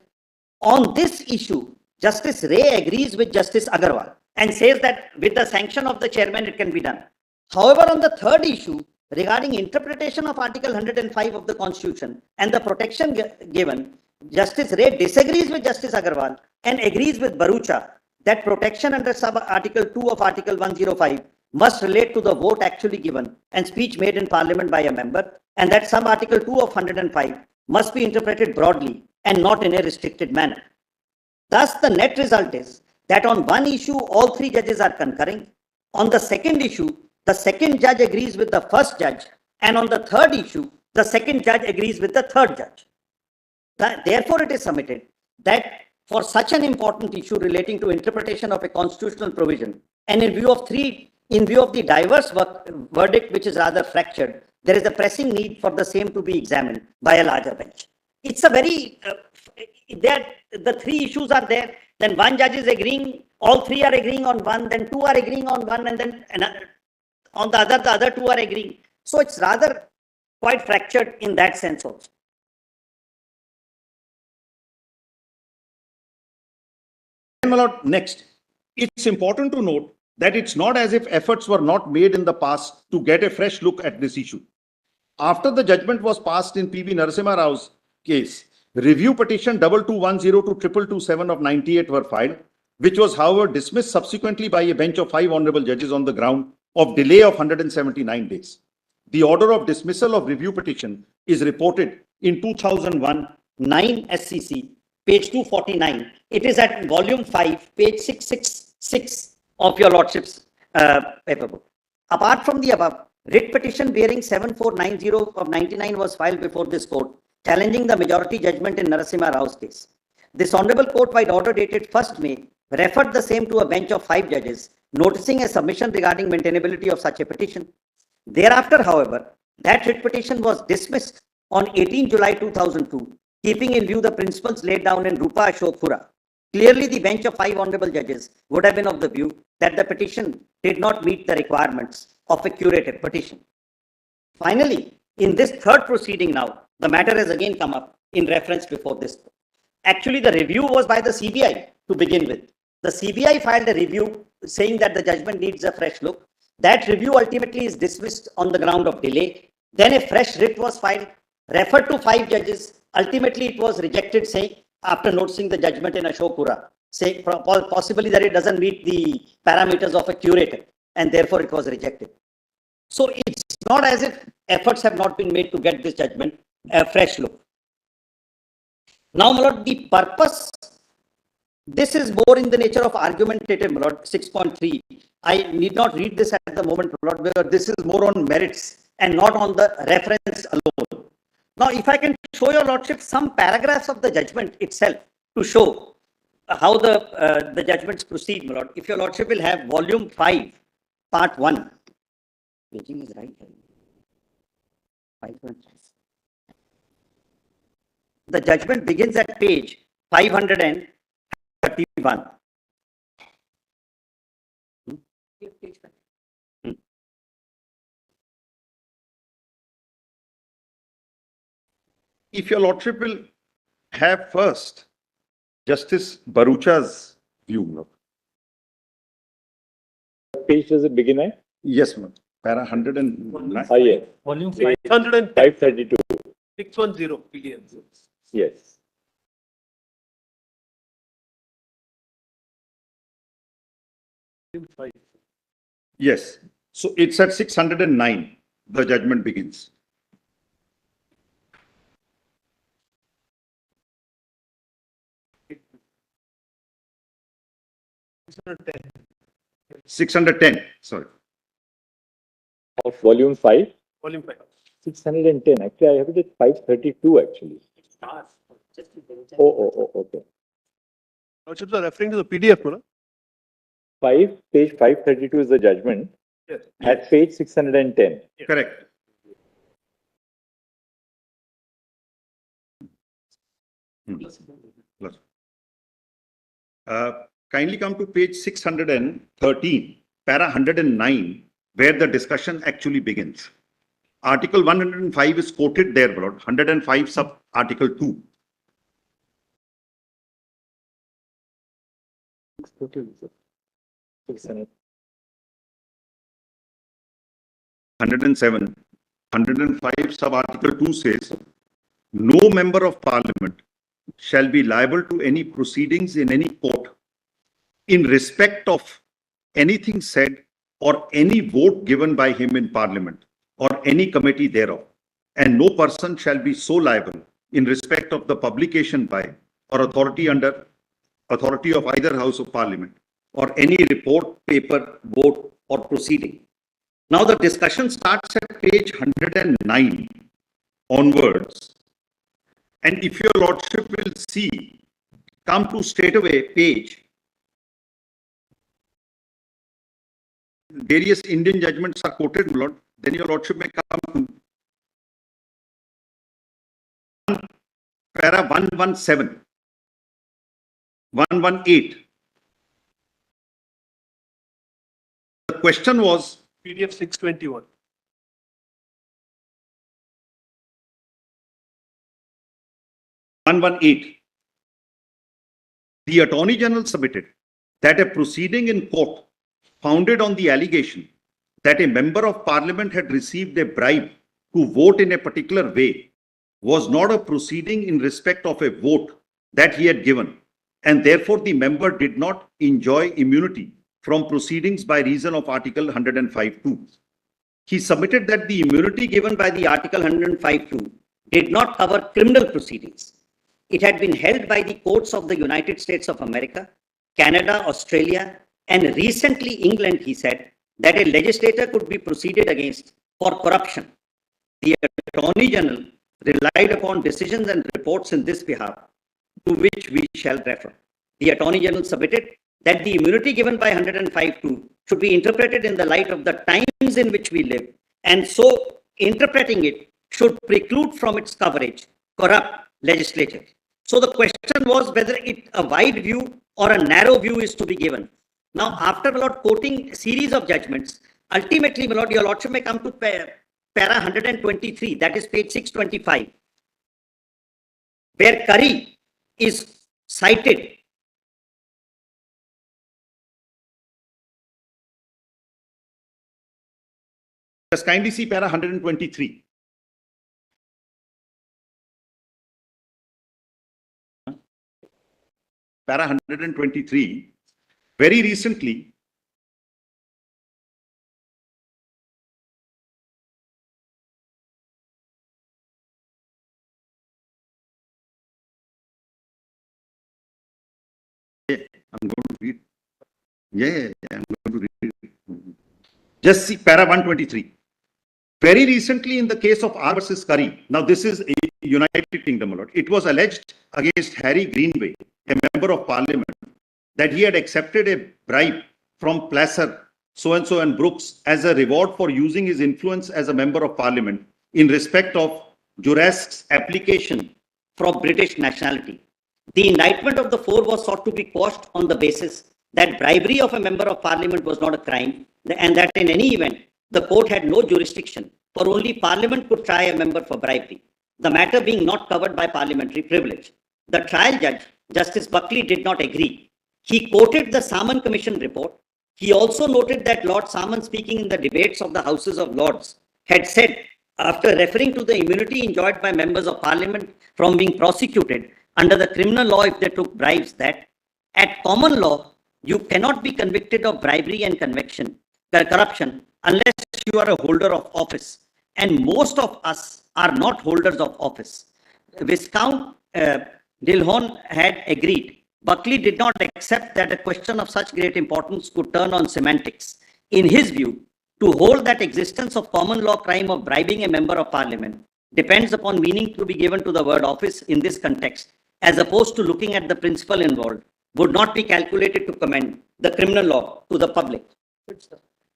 On this issue, Justice Ray agrees with Justice Agarwal and says that with the sanction of the chairman, it can be done. However, on the third issue, regarding interpretation of Article 105 of the Constitution and the protection given, Justice Ray disagrees with Justice Agarwal and agrees with Bharucha that protection under sub-Article 2 of Article 105 must relate to the vote actually given and speech made in Parliament by a member, and that sub-Article 2 of 105 must be interpreted broadly and not in a restricted manner. Thus, the net result is that on one issue, all three judges are concurring. On the second issue, the second judge agrees with the first judge, and on the third issue, the second judge agrees with the third judge. Therefore, it is submitted that for such an important issue relating to interpretation of a constitutional provision, and in view of the diverse verdict which is rather fractured, there is a pressing need for the same to be examined by a larger bench. It's a very, the three issues are there, then one judge is agreeing, all three are agreeing on one, then two are agreeing on one, and then on the other two are agreeing. So it's rather quite fractured in that sense also. My lord, next, it's important to note that it's not as if efforts were not made in the past to get a fresh look at this issue. After the judgment was passed in P.V. Narasimha Rao's case, review petition 2210 to 2227 of 98 were filed, which was however dismissed subsequently by a bench of 5 honorable judges on the ground of delay of 179 days. The order of dismissal of review petition is reported in 2001 9 SCC, page 249. It is at volume 5, page 666 of your lordship's paper book. Apart from the above, writ petition bearing 7490 of 99 was filed before this court, challenging the majority judgment in Narasimha Rao's case. This honorable court, by order dated 1st May, referred the same to a bench of 5 judges, noticing a submission regarding maintainability of such a petition. Thereafter, however, that writ petition was dismissed on 18 July 2002, keeping in view the principles laid down in Rupa Ashok Hura. Clearly, the bench of 5 honorable judges would have been of the view that the petition did not meet the requirements of a curative petition. Finally, in this third proceeding now, the matter has again come up in reference before this. Actually, the review was by the CBI to begin with. The CBI filed a review saying that the judgment needs a fresh look. That review ultimately is dismissed on the ground of delay. Then a fresh writ was filed, referred to 5 judges. Ultimately, it was rejected, saying, after noticing the judgment in Ashokura, say possibly that it doesn't meet the parameters of a curator, and therefore it was rejected. So it's not as if efforts have not been made to get this judgment a fresh look. Now, my lord, the purpose, this is more in the nature of argumentative, my lord, 6.3. I need not read this at the moment, my lord, because this is more on merits and not on the reference alone. Now, if I can show your lordship some paragraphs of the judgment itself to show how the judgments proceed, my lord. If your lordship will have volume 5, part 1. Paging is right. 5.3. The judgment begins at page 531. If your lordship will have first Justice Barucha's view. No? Page does it begin at? Yes, ma'am. Para 109. Oh, yes. Volume Page 510. 532. 610 PDN. Yes. Yes. So it's at 609. The judgment begins. $610. 610. Sorry. Of volume 5? Volume 5. 610. Actually, I have it at 532 actually. Okay. Lordships are referring to the PDF, no? Page 532 is the judgment. Yes. At page 610. Correct. Kindly come to page 613, para 109, where the discussion actually begins. Article 105 is quoted there, Lord. 105 sub Article 2. 107. 105 sub Article 2 says, no member of parliament shall be liable to any proceedings in any court in respect of anything said or any vote given by him in parliament or any committee thereof, and no person shall be so liable in respect of the publication by or authority under authority of either house of parliament or any report, paper, vote or proceeding. Now the discussion starts at page 109 onwards. And if your lordship will see, come to straightaway page. Various Indian judgments are quoted, my lord. Then your lordship may come to para 117, 118. The question was PDF 621. The Attorney General submitted that a proceeding in court founded on the allegation that a member of parliament had received a bribe to vote in a particular way was not a proceeding in respect of a vote that he had given, and therefore the member did not enjoy immunity from proceedings by reason of Article 105(2). He submitted that the immunity given by the Article 105(2) did not cover criminal proceedings. It had been held by the courts of the United States of America, Canada, Australia, and recently England, he said, that a legislator could be proceeded against for corruption. The Attorney General relied upon decisions and reports in this behalf, to which we shall refer. The Attorney General submitted that the immunity given by 105(2) should be interpreted in the light of the times in which we live, and so interpreting it should preclude from its coverage corrupt legislatures. So the question was whether a wide view or a narrow view is to be given. Now, after my lord quoting a series of judgments, ultimately, my lord, your lordship may come to para 123, that is page 625, where Curry is cited. Just kindly see para 123. para 123, very recently, I'm going to read. Yeah, I'm going to read it. Just see para 123. Very recently, in the case of R versus Curry, now this is a United Kingdom, my lord, it was alleged against Harry Greenway, a member of parliament, that he had accepted a bribe from Placer, so-and-so and Brooks as a reward for using his influence as a member of parliament in respect of Jurask's application for British nationality. The indictment of the four was sought to be quashed on the basis that bribery of a member of parliament was not a crime, and that in any event, the court had no jurisdiction, for only parliament could try a member for bribery, the matter being not covered by parliamentary privilege. The trial judge, Justice Buckley, did not agree. He quoted the Salmon Commission report. He also noted that Lord Salmon, speaking in the debates of the Houses of Lords, had said, after referring to the immunity enjoyed by members of parliament from being prosecuted under the criminal law if they took bribes, that at common law, you cannot be convicted of bribery and corruption unless you are a holder of office. And most of us are not holders of office. Viscount Dilhon had agreed. Buckley did not accept that a question of such great importance could turn on semantics. In his view, to hold that existence of common law crime of bribing a member of parliament depends upon meaning to be given to the word office in this context, as opposed to looking at the principle involved, would not be calculated to commend the criminal law to the public.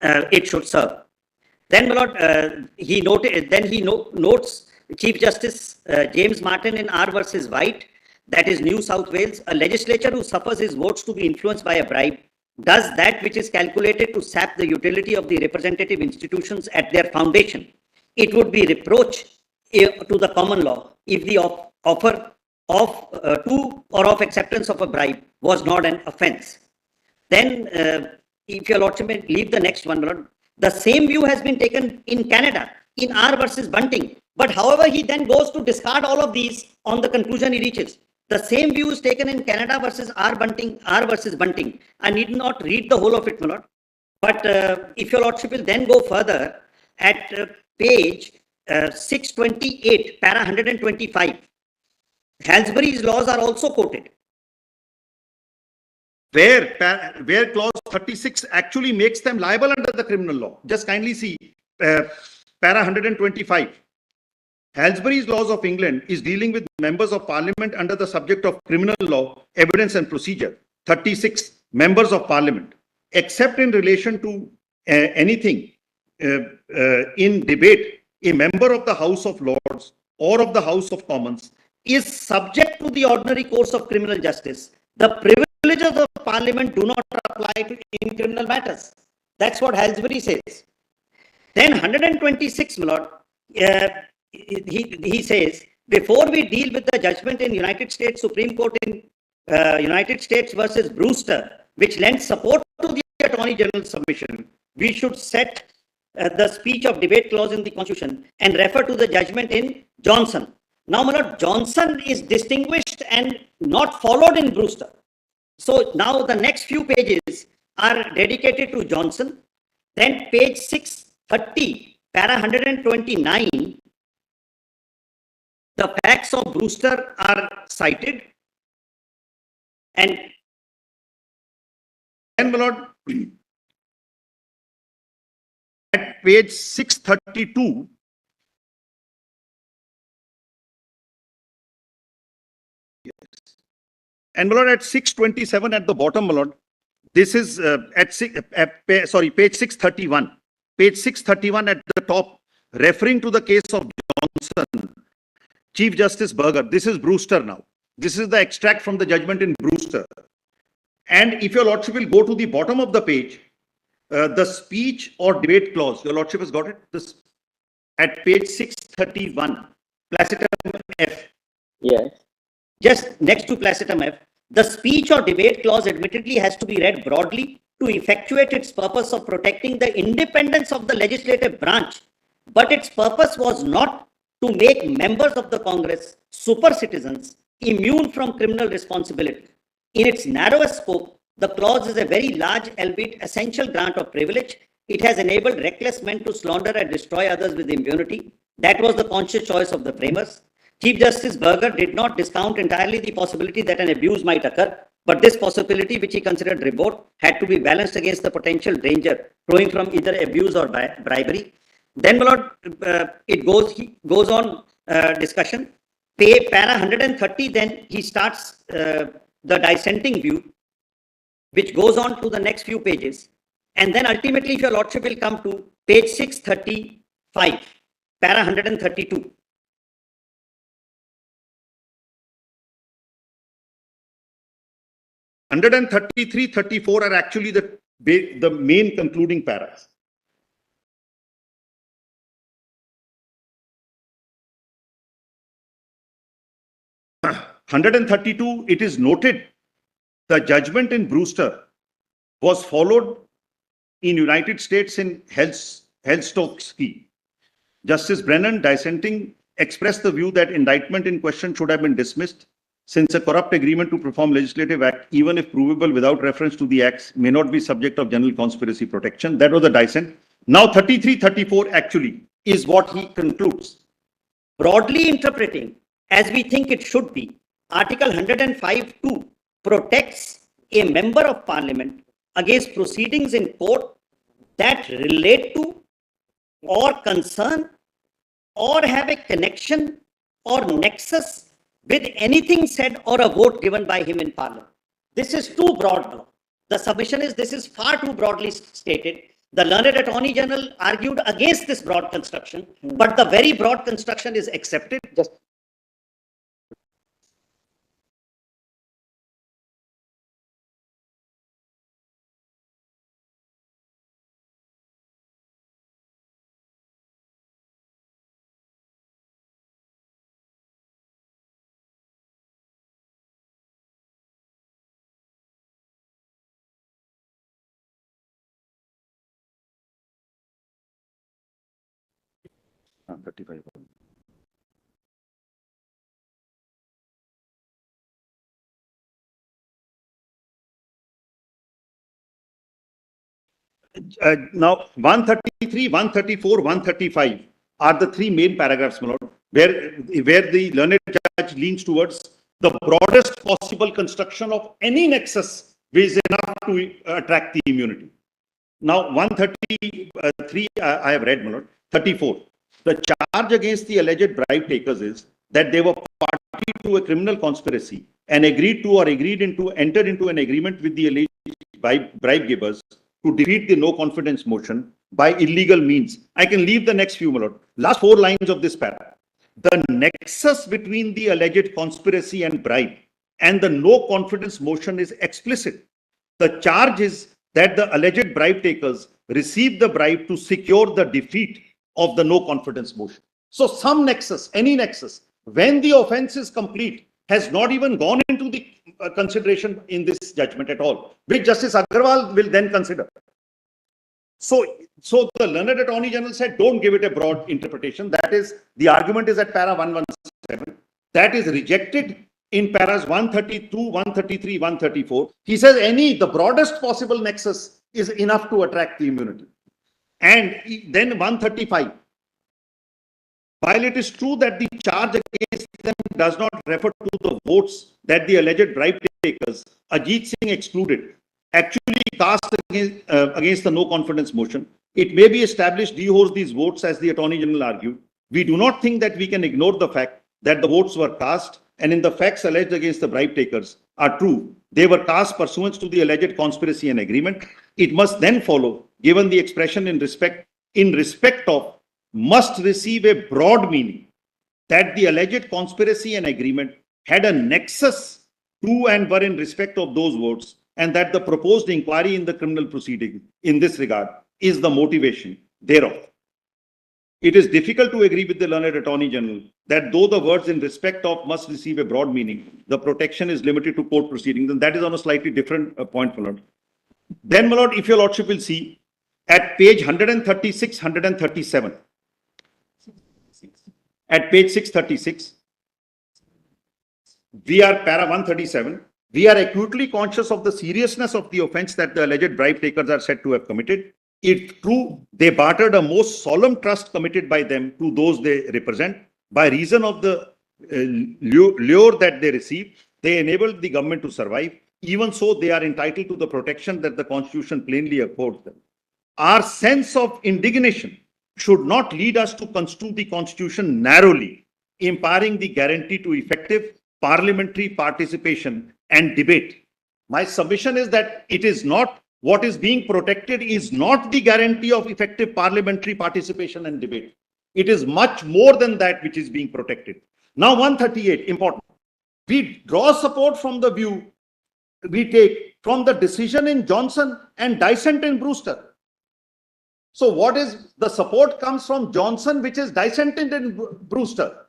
It should serve. Then, my lord, he notes Chief Justice James Martin in R versus White, that is New South Wales, a legislature who suffers his votes to be influenced by a bribe does that which is calculated to sap the utility of the representative institutions at their foundation. It would be reproach to the common law if the offer of to or of acceptance of a bribe was not an offence. Then, if your lordship may leave the next one, Lord, the same view has been taken in Canada in R versus Bunting. But however, he then goes to discard all of these on the conclusion he reaches. The same view is taken in Canada versus R versus Bunting. I need not read the whole of it, my lord. But if your lordship will then go further at page 628, para 125, Halsbury's laws are also quoted. Where clause 36 actually makes them liable under the criminal law. Just kindly see para 125. Halsbury's Laws of England is dealing with members of parliament under the subject of criminal law, evidence and procedure. 36 members of parliament, except in relation to anything in debate, a member of the House of Lords or of the House of Commons is subject to the ordinary course of criminal justice. The privileges of parliament do not apply in criminal matters. That's what Halsbury says. Then 126, my lord, he says, before we deal with the judgment in United States Supreme Court in United States versus Brewster, which lends support to the Attorney General's submission, we should set the speech of debate clause in the Constitution and refer to the judgment in Johnson. Now, my lord, Johnson is distinguished and not followed in Brewster. So now the next few pages are dedicated to Johnson. Then page 630, para 129, the facts of Brewster are cited. And then, my lord, at page 632, and my lord, at 627 at the bottom, my lord, this is page 631. Page 631 at the top, referring to the case of Johnson, Chief Justice Berger. This is Brewster now. This is the extract from the judgment in Brewster. And if your lordship will go to the bottom of the page, the speech or debate clause, your lordship has got it? This at page 631, Placetum F. Yes. Just next to Placetum F, the speech or debate clause admittedly has to be read broadly to effectuate its purpose of protecting the independence of the legislative branch. But its purpose was not to make members of the Congress super citizens immune from criminal responsibility. In its narrowest scope, the clause is a very large, albeit essential grant of privilege. It has enabled reckless men to slaughter and destroy others with impunity. That was the conscious choice of the framers. Chief Justice Berger did not discount entirely the possibility that an abuse might occur, but this possibility, which he considered remote, had to be balanced against the potential danger flowing from either abuse or bribery. Then, my lord, it goes on discussion. Para 130, then he starts the dissenting view, which goes on to the next few pages. And then ultimately, if your lordship will come to page 635, para 132. Hundred and 34 are actually the main concluding paras. Hundred and 32, it is noted the judgment in Brewster was followed in United States in Helstowski. Justice Brennan, dissenting, expressed the view that indictment in question should have been dismissed, since a corrupt agreement to perform legislative act, even if provable without reference to the acts, may not be subject of general conspiracy protection. That was the dissent. Now 33-34 actually is what he concludes. Broadly interpreting, as we think it should be, Article 105(2) protects a member of parliament against proceedings in court that relate to or concern or have a connection or nexus with anything said or a vote given by him in parliament. This is too broad. The submission is this is far too broadly stated. The learned Attorney General argued against this broad construction, but the very broad construction is accepted. Ah, 35. Now 133, 134, 135 are the three main paragraphs, my lord, where the learned judge leans towards the broadest possible construction of any nexus is enough to attract the immunity. Now 133 I have read, my lord. 34. The charge against the alleged bribe takers is that they were party to a criminal conspiracy and entered into an agreement with the alleged bribe givers to defeat the no confidence motion by illegal means. I can leave the next few, my lord. Last 4 lines of this paragraph. The nexus between the alleged conspiracy and bribe and the no confidence motion is explicit. The charge is that the alleged bribe takers received the bribe to secure the defeat of the no confidence motion. So some nexus, any nexus, when the offense is complete, has not even gone into the consideration in this judgment at all, which Justice Agarwal will then consider. So the learned Attorney General said, don't give it a broad interpretation. That is, the argument is at para 117. That is rejected in paras 132, 133, 134. He says the broadest possible nexus is enough to attract the immunity. And then 135. While it is true that the charge against them does not refer to the votes that the alleged bribe takers, Ajit Singh excluded, actually cast against the no confidence motion, it may be established deholds these votes, as the Attorney General argued. We do not think that we can ignore the fact that the votes were cast, and in the facts alleged against the bribe takers are true. They were cast pursuant to the alleged conspiracy and agreement. It must then follow, given the expression in respect of, must receive a broad meaning, that the alleged conspiracy and agreement had a nexus to and were in respect of those votes, and that the proposed inquiry in the criminal proceeding in this regard is the motivation thereof. It is difficult to agree with the learned Attorney General that though the words in respect of must receive a broad meaning, the protection is limited to court proceedings, and that is on a slightly different point, my lord. Then, my lord, if your lordship will see, at page 136, 137, at page 636, we are para 137. We are acutely conscious of the seriousness of the offense that the alleged bribe takers are said to have committed. If true, they bartered a most solemn trust committed by them to those they represent. By reason of the lure that they received, they enabled the government to survive. Even so, they are entitled to the protection that the Constitution plainly affords them. Our sense of indignation should not lead us to construe the Constitution narrowly, impairing the guarantee to effective parliamentary participation and debate. My submission is that it is not what is being protected is not the guarantee of effective parliamentary participation and debate. It is much more than that which is being protected. Now, 138, important. We draw support from the view we take from the decision in Johnson and dissent in Brewster. So what is the support comes from Johnson, which is dissented in Brewster,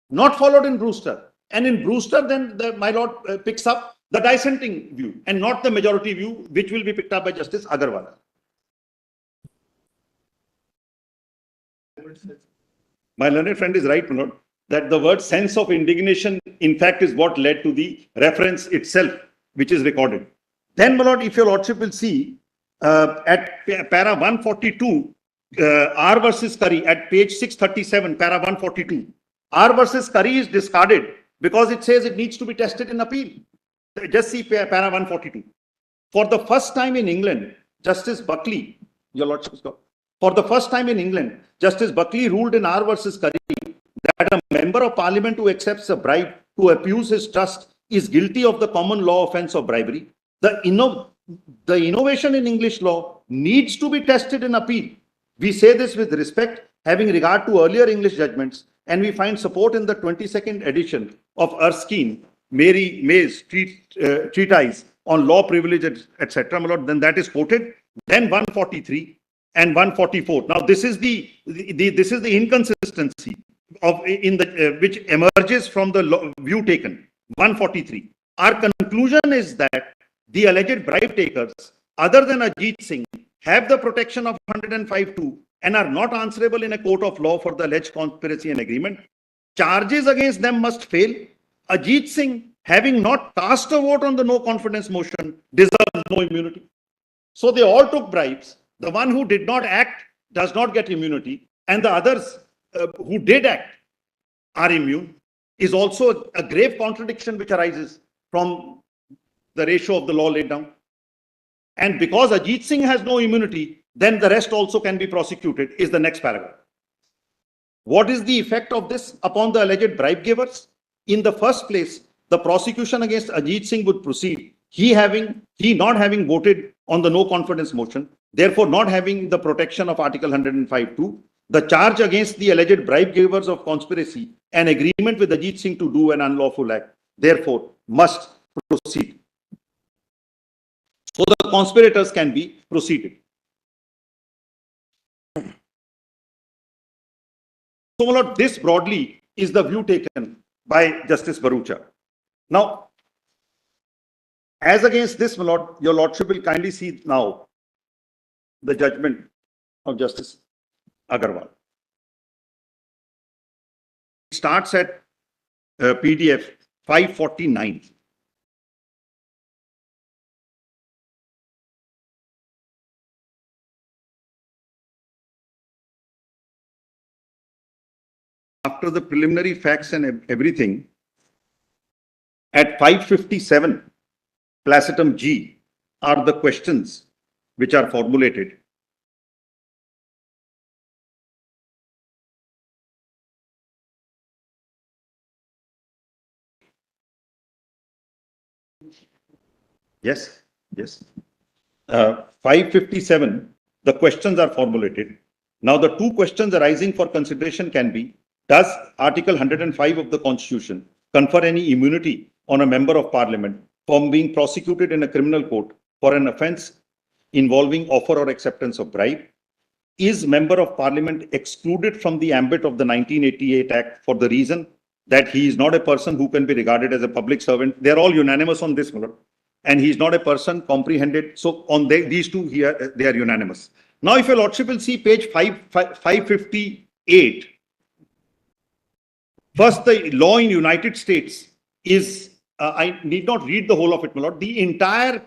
not followed in Brewster. And in Brewster, then my lord picks up the dissenting view and not the majority view, which will be picked up by Justice Agarwal. My learned friend is right, my lord, that the word sense of indignation, in fact, is what led to the reference itself, which is recorded. Then, my lord, if your lordship will see, at para 142, R versus Curry, at page 637, para 142, R versus Curry is discarded because it says it needs to be tested in appeal. Just see para 142. For the first time in England, Justice Buckley, your lordship, for the first time in England, Justice Buckley ruled in R versus Curry that a member of parliament who accepts a bribe to abuse his trust is guilty of the common law offense of bribery. The innovation in English law needs to be tested in appeal. We say this with respect, having regard to earlier English judgments, and we find support in the 22nd edition of Erskine, Mary May's treatise on law privilege, etc. My lord, then that is quoted. Then 143 and 144. Now this is the inconsistency of which emerges from the view taken. 143. Our conclusion is that the alleged bribe takers, other than Ajit Singh, have the protection of 105(2) and are not answerable in a court of law for the alleged conspiracy and agreement. Charges against them must fail. Ajit Singh, having not cast a vote on the no confidence motion, deserves no immunity. So they all took bribes. The one who did not act does not get immunity, and the others who did act are immune. Is also a grave contradiction which arises from the ratio of the law laid down. And because Ajit Singh has no immunity, then the rest also can be prosecuted, is the next paragraph. What is the effect of this upon the alleged bribe givers? In the first place, the prosecution against Ajit Singh would proceed, he not having voted on the no confidence motion, therefore not having the protection of Article 105(2). The charge against the alleged bribe givers of conspiracy and agreement with Ajit Singh to do an unlawful act, therefore, must proceed. So the conspirators can be proceeded. So, my lord, this broadly is the view taken by Justice Bharucha. Now, as against this, my lord, your lordship will kindly see now the judgment of Justice Agarwal. It starts at PDF 549. After the preliminary facts and everything, at 557, placetum G, are the questions which are formulated. Yes, yes. 557, the questions are formulated. Now, the two questions arising for consideration can be, does Article 105 of the Constitution confer any immunity on a member of parliament from being prosecuted in a criminal court for an offence involving offer or acceptance of bribe? Is member of parliament excluded from the ambit of the 1988 Act for the reason that he is not a person who can be regarded as a public servant? They're all unanimous on this, Lord. And he is not a person comprehended. So on these two here, they are unanimous. Now, if your lordship will see page 558, first, the law in United States is I need not read the whole of it, my lord. The entire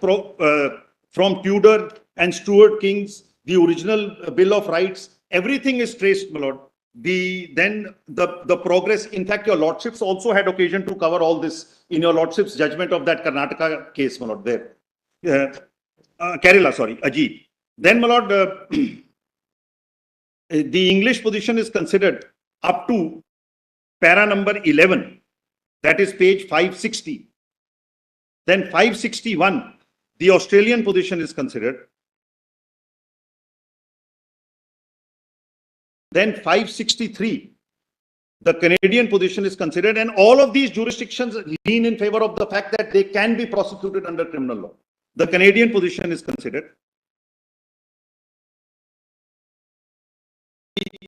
from Tudor and Stuart Kings, the original Bill of Rights, everything is traced, my lord. The progress, in fact, your lordships also had occasion to cover all this in your lordship's judgment of that Karnataka case, my lord, there. Kerala, sorry, Ajit. Then, my lord, the English position is considered up to para number 11, that is page 560. Then 561, the Australian position is considered. Then 563, the Canadian position is considered, and all of these jurisdictions lean in favor of the fact that they can be prosecuted under criminal law. The Canadian position is considered.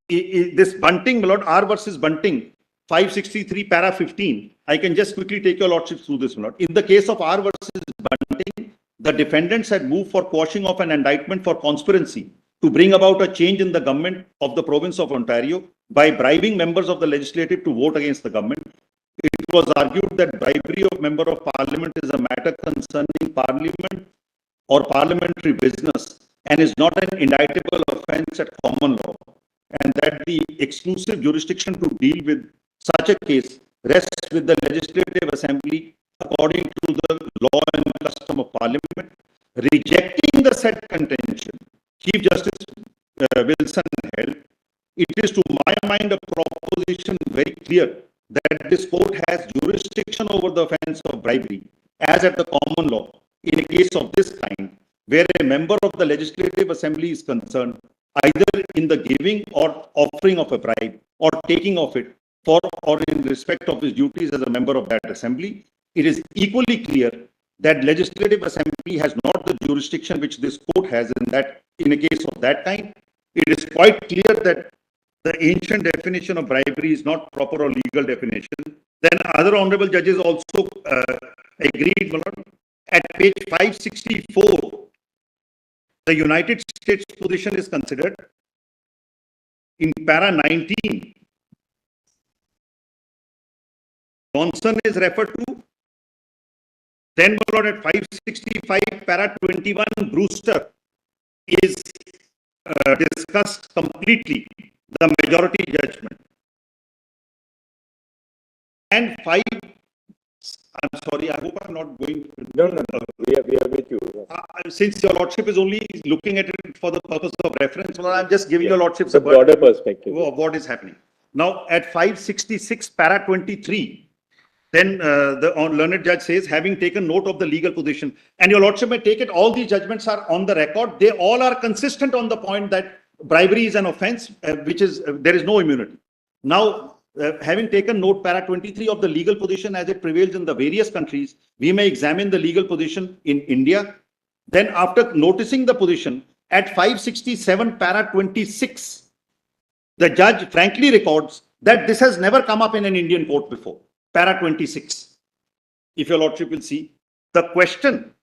This Bunting, my lord, R versus Bunting, 563 para 15. I can just quickly take your lordships through this, my lord. In the case of R versus Bunting, the defendants had moved for quashing of an indictment for conspiracy to bring about a change in the government of the province of Ontario by bribing members of the legislative to vote against the government. It was argued that bribery of member of parliament is a matter concerning parliament or parliamentary business and is not an indictable offence at common law, and that the exclusive jurisdiction to deal with such a case rests with the Legislative Assembly according to the law and custom of Parliament. Rejecting the said contention, Chief Justice Wilson held, it is to my mind a proposition very clear that this court has jurisdiction over the offence of bribery as at the common law in a case of this kind, where a member of the Legislative Assembly is concerned either in the giving or offering of a bribe or taking of it for or in respect of his duties as a member of that assembly. It is equally clear that Legislative Assembly has not the jurisdiction which this court has in a case of that kind. It is quite clear that the ancient definition of bribery is not proper or legal definition. Then other honorable judges also agreed, at page 564, the United States position is considered. In para 19, Johnson is referred to. Then, my lord, at 565, para 21, Brewster is discussed completely, the majority judgment. And 5, I'm sorry, I hope I'm not going. No, we are with you. Since your lordship is only looking at it for the purpose of reference, well, I'm just giving your lordships a broader perspective of what is happening. Now, at 566, para 23, then the learned judge says, having taken note of the legal position, and your lordship may take it, all these judgments are on the record. They all are consistent on the point that bribery is an offence, there is no immunity. Now, having taken note, para 23 of the legal position as it prevails in the various countries, we may examine the legal position in India. Then after noticing the position, at 567, para 26, the judge frankly records that this has never come up in an Indian court before. Para 26. If your lordship will see, the question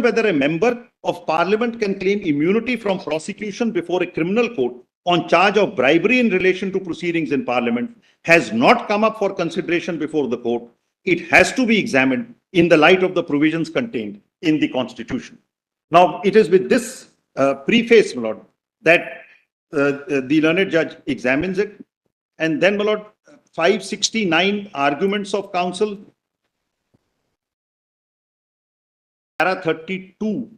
whether a member of parliament can claim immunity from prosecution before a criminal court on charge of bribery in relation to proceedings in parliament has not come up for consideration before the court. It has to be examined in the light of the provisions contained in the Constitution. Now, it is with this preface, my lord, that the learned judge examines it. And then, my lord, 569 arguments of counsel, para 32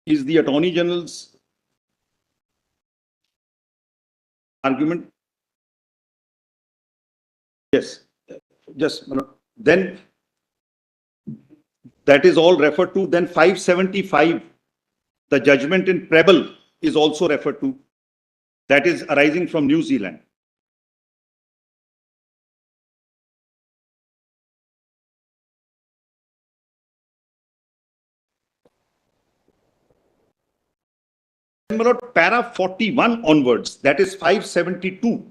is the Attorney General's argument. Yes, just then that is all referred to. Then 575, the judgment in Preble is also referred to. That is arising from New Zealand. Para 41 onwards, that is 572,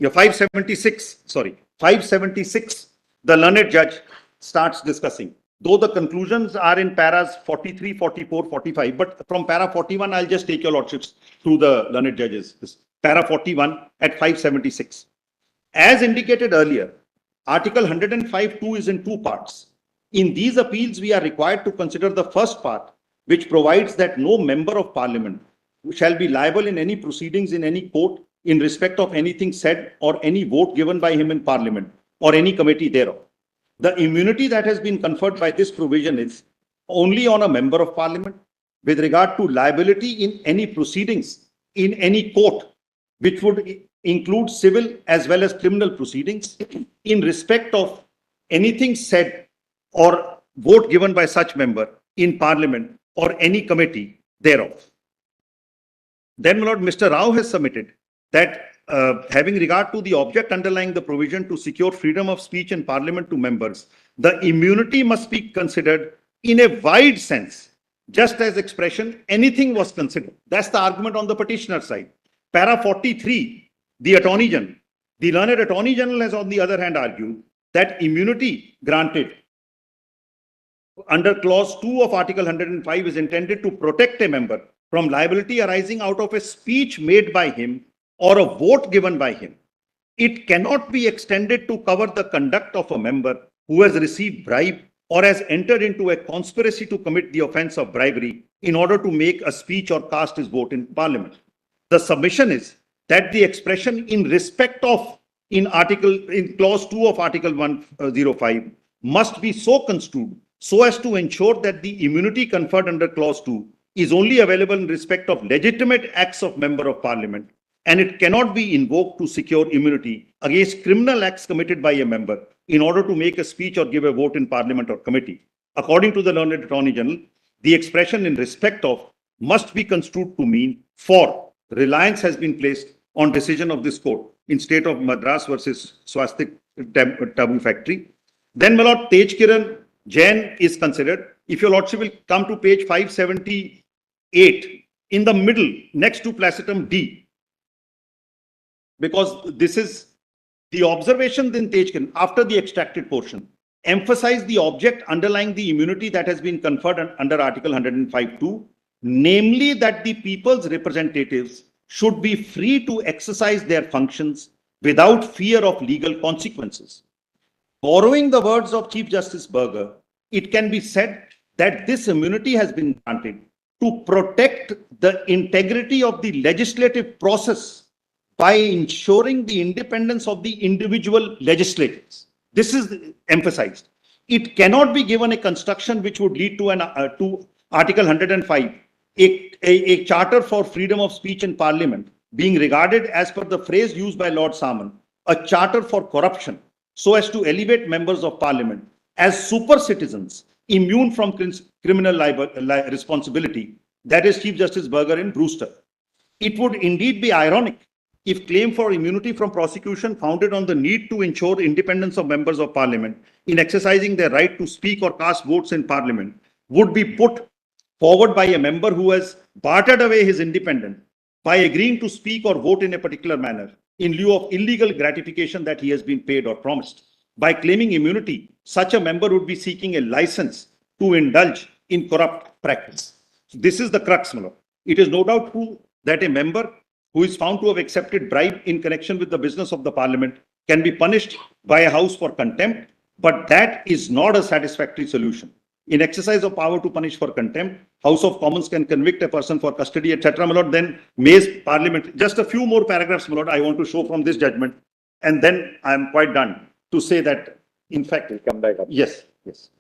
576, sorry, 576, the learned judge starts discussing. Though the conclusions are in paras 43, 44, 45, but from para 41, I'll just take your lordships through the learned judges. Para 41 at 576. As indicated earlier, Article 105(2) is in two parts. In these appeals, we are required to consider the first part, which provides that no member of parliament shall be liable in any proceedings in any court in respect of anything said or any vote given by him in parliament or any committee thereof. The immunity that has been conferred by this provision is only on a member of parliament with regard to liability in any proceedings in any court, which would include civil as well as criminal proceedings in respect of anything said or vote given by such member in parliament or any committee thereof. Then, my lord, Mr. Rao has submitted that having regard to the object underlying the provision to secure freedom of speech in parliament to members, the immunity must be considered in a wide sense, just as expression anything was considered. That's the argument on the petitioner side. Para 43, the Attorney General. The learned Attorney General has on the other hand argued that immunity granted under clause 2 of Article 105 is intended to protect a member from liability arising out of a speech made by him or a vote given by him. It cannot be extended to cover the conduct of a member who has received bribe or has entered into a conspiracy to commit the offense of bribery in order to make a speech or cast his vote in parliament. The submission is that the expression in respect of in clause 2 of Article 105 must be so construed so as to ensure that the immunity conferred under clause 2 is only available in respect of legitimate acts of member of parliament, and it cannot be invoked to secure immunity against criminal acts committed by a member in order to make a speech or give a vote in parliament or committee. According to the learned Attorney General, the expression in respect of must be construed to mean for. Reliance has been placed on decision of this court in State of Madras versus Swastik Taboo Factory. Then, my lord, Tej Kiran Jain is considered. If your lordship will come to page 578, in the middle, next to placetum D, because this is the observation in Tej Kiran after the extracted portion, emphasize the object underlying the immunity that has been conferred under Article 105(2), namely that the people's representatives should be free to exercise their functions without fear of legal consequences. Borrowing the words of Chief Justice Berger, it can be said that this immunity has been granted to protect the integrity of the legislative process by ensuring the independence of the individual legislators. This is emphasized. It cannot be given a construction which would lead to to Article 105, a charter for freedom of speech in parliament being regarded, as per the phrase used by Lord Salmon, a charter for corruption, so as to elevate members of parliament as super citizens immune from criminal responsibility. That is Chief Justice Berger in Brewster. It would indeed be ironic if claim for immunity from prosecution founded on the need to ensure independence of members of parliament in exercising their right to speak or cast votes in parliament would be put forward by a member who has bartered away his independence by agreeing to speak or vote in a particular manner in lieu of illegal gratification that he has been paid or promised. By claiming immunity, such a member would be seeking a license to indulge in corrupt practice. This is the crux, my lord. It is no doubt true that a member who is found to have accepted bribe in connection with the business of the parliament can be punished by a house for contempt, but that is not a satisfactory solution. In exercise of power to punish for contempt, House of Commons can convict a person for custody, etc. My lord, then May's parliament. Just a few more paragraphs, my lord, I want to show from this judgment, and then I am quite done to say that, in fact, we'll come back up. Yes, yes.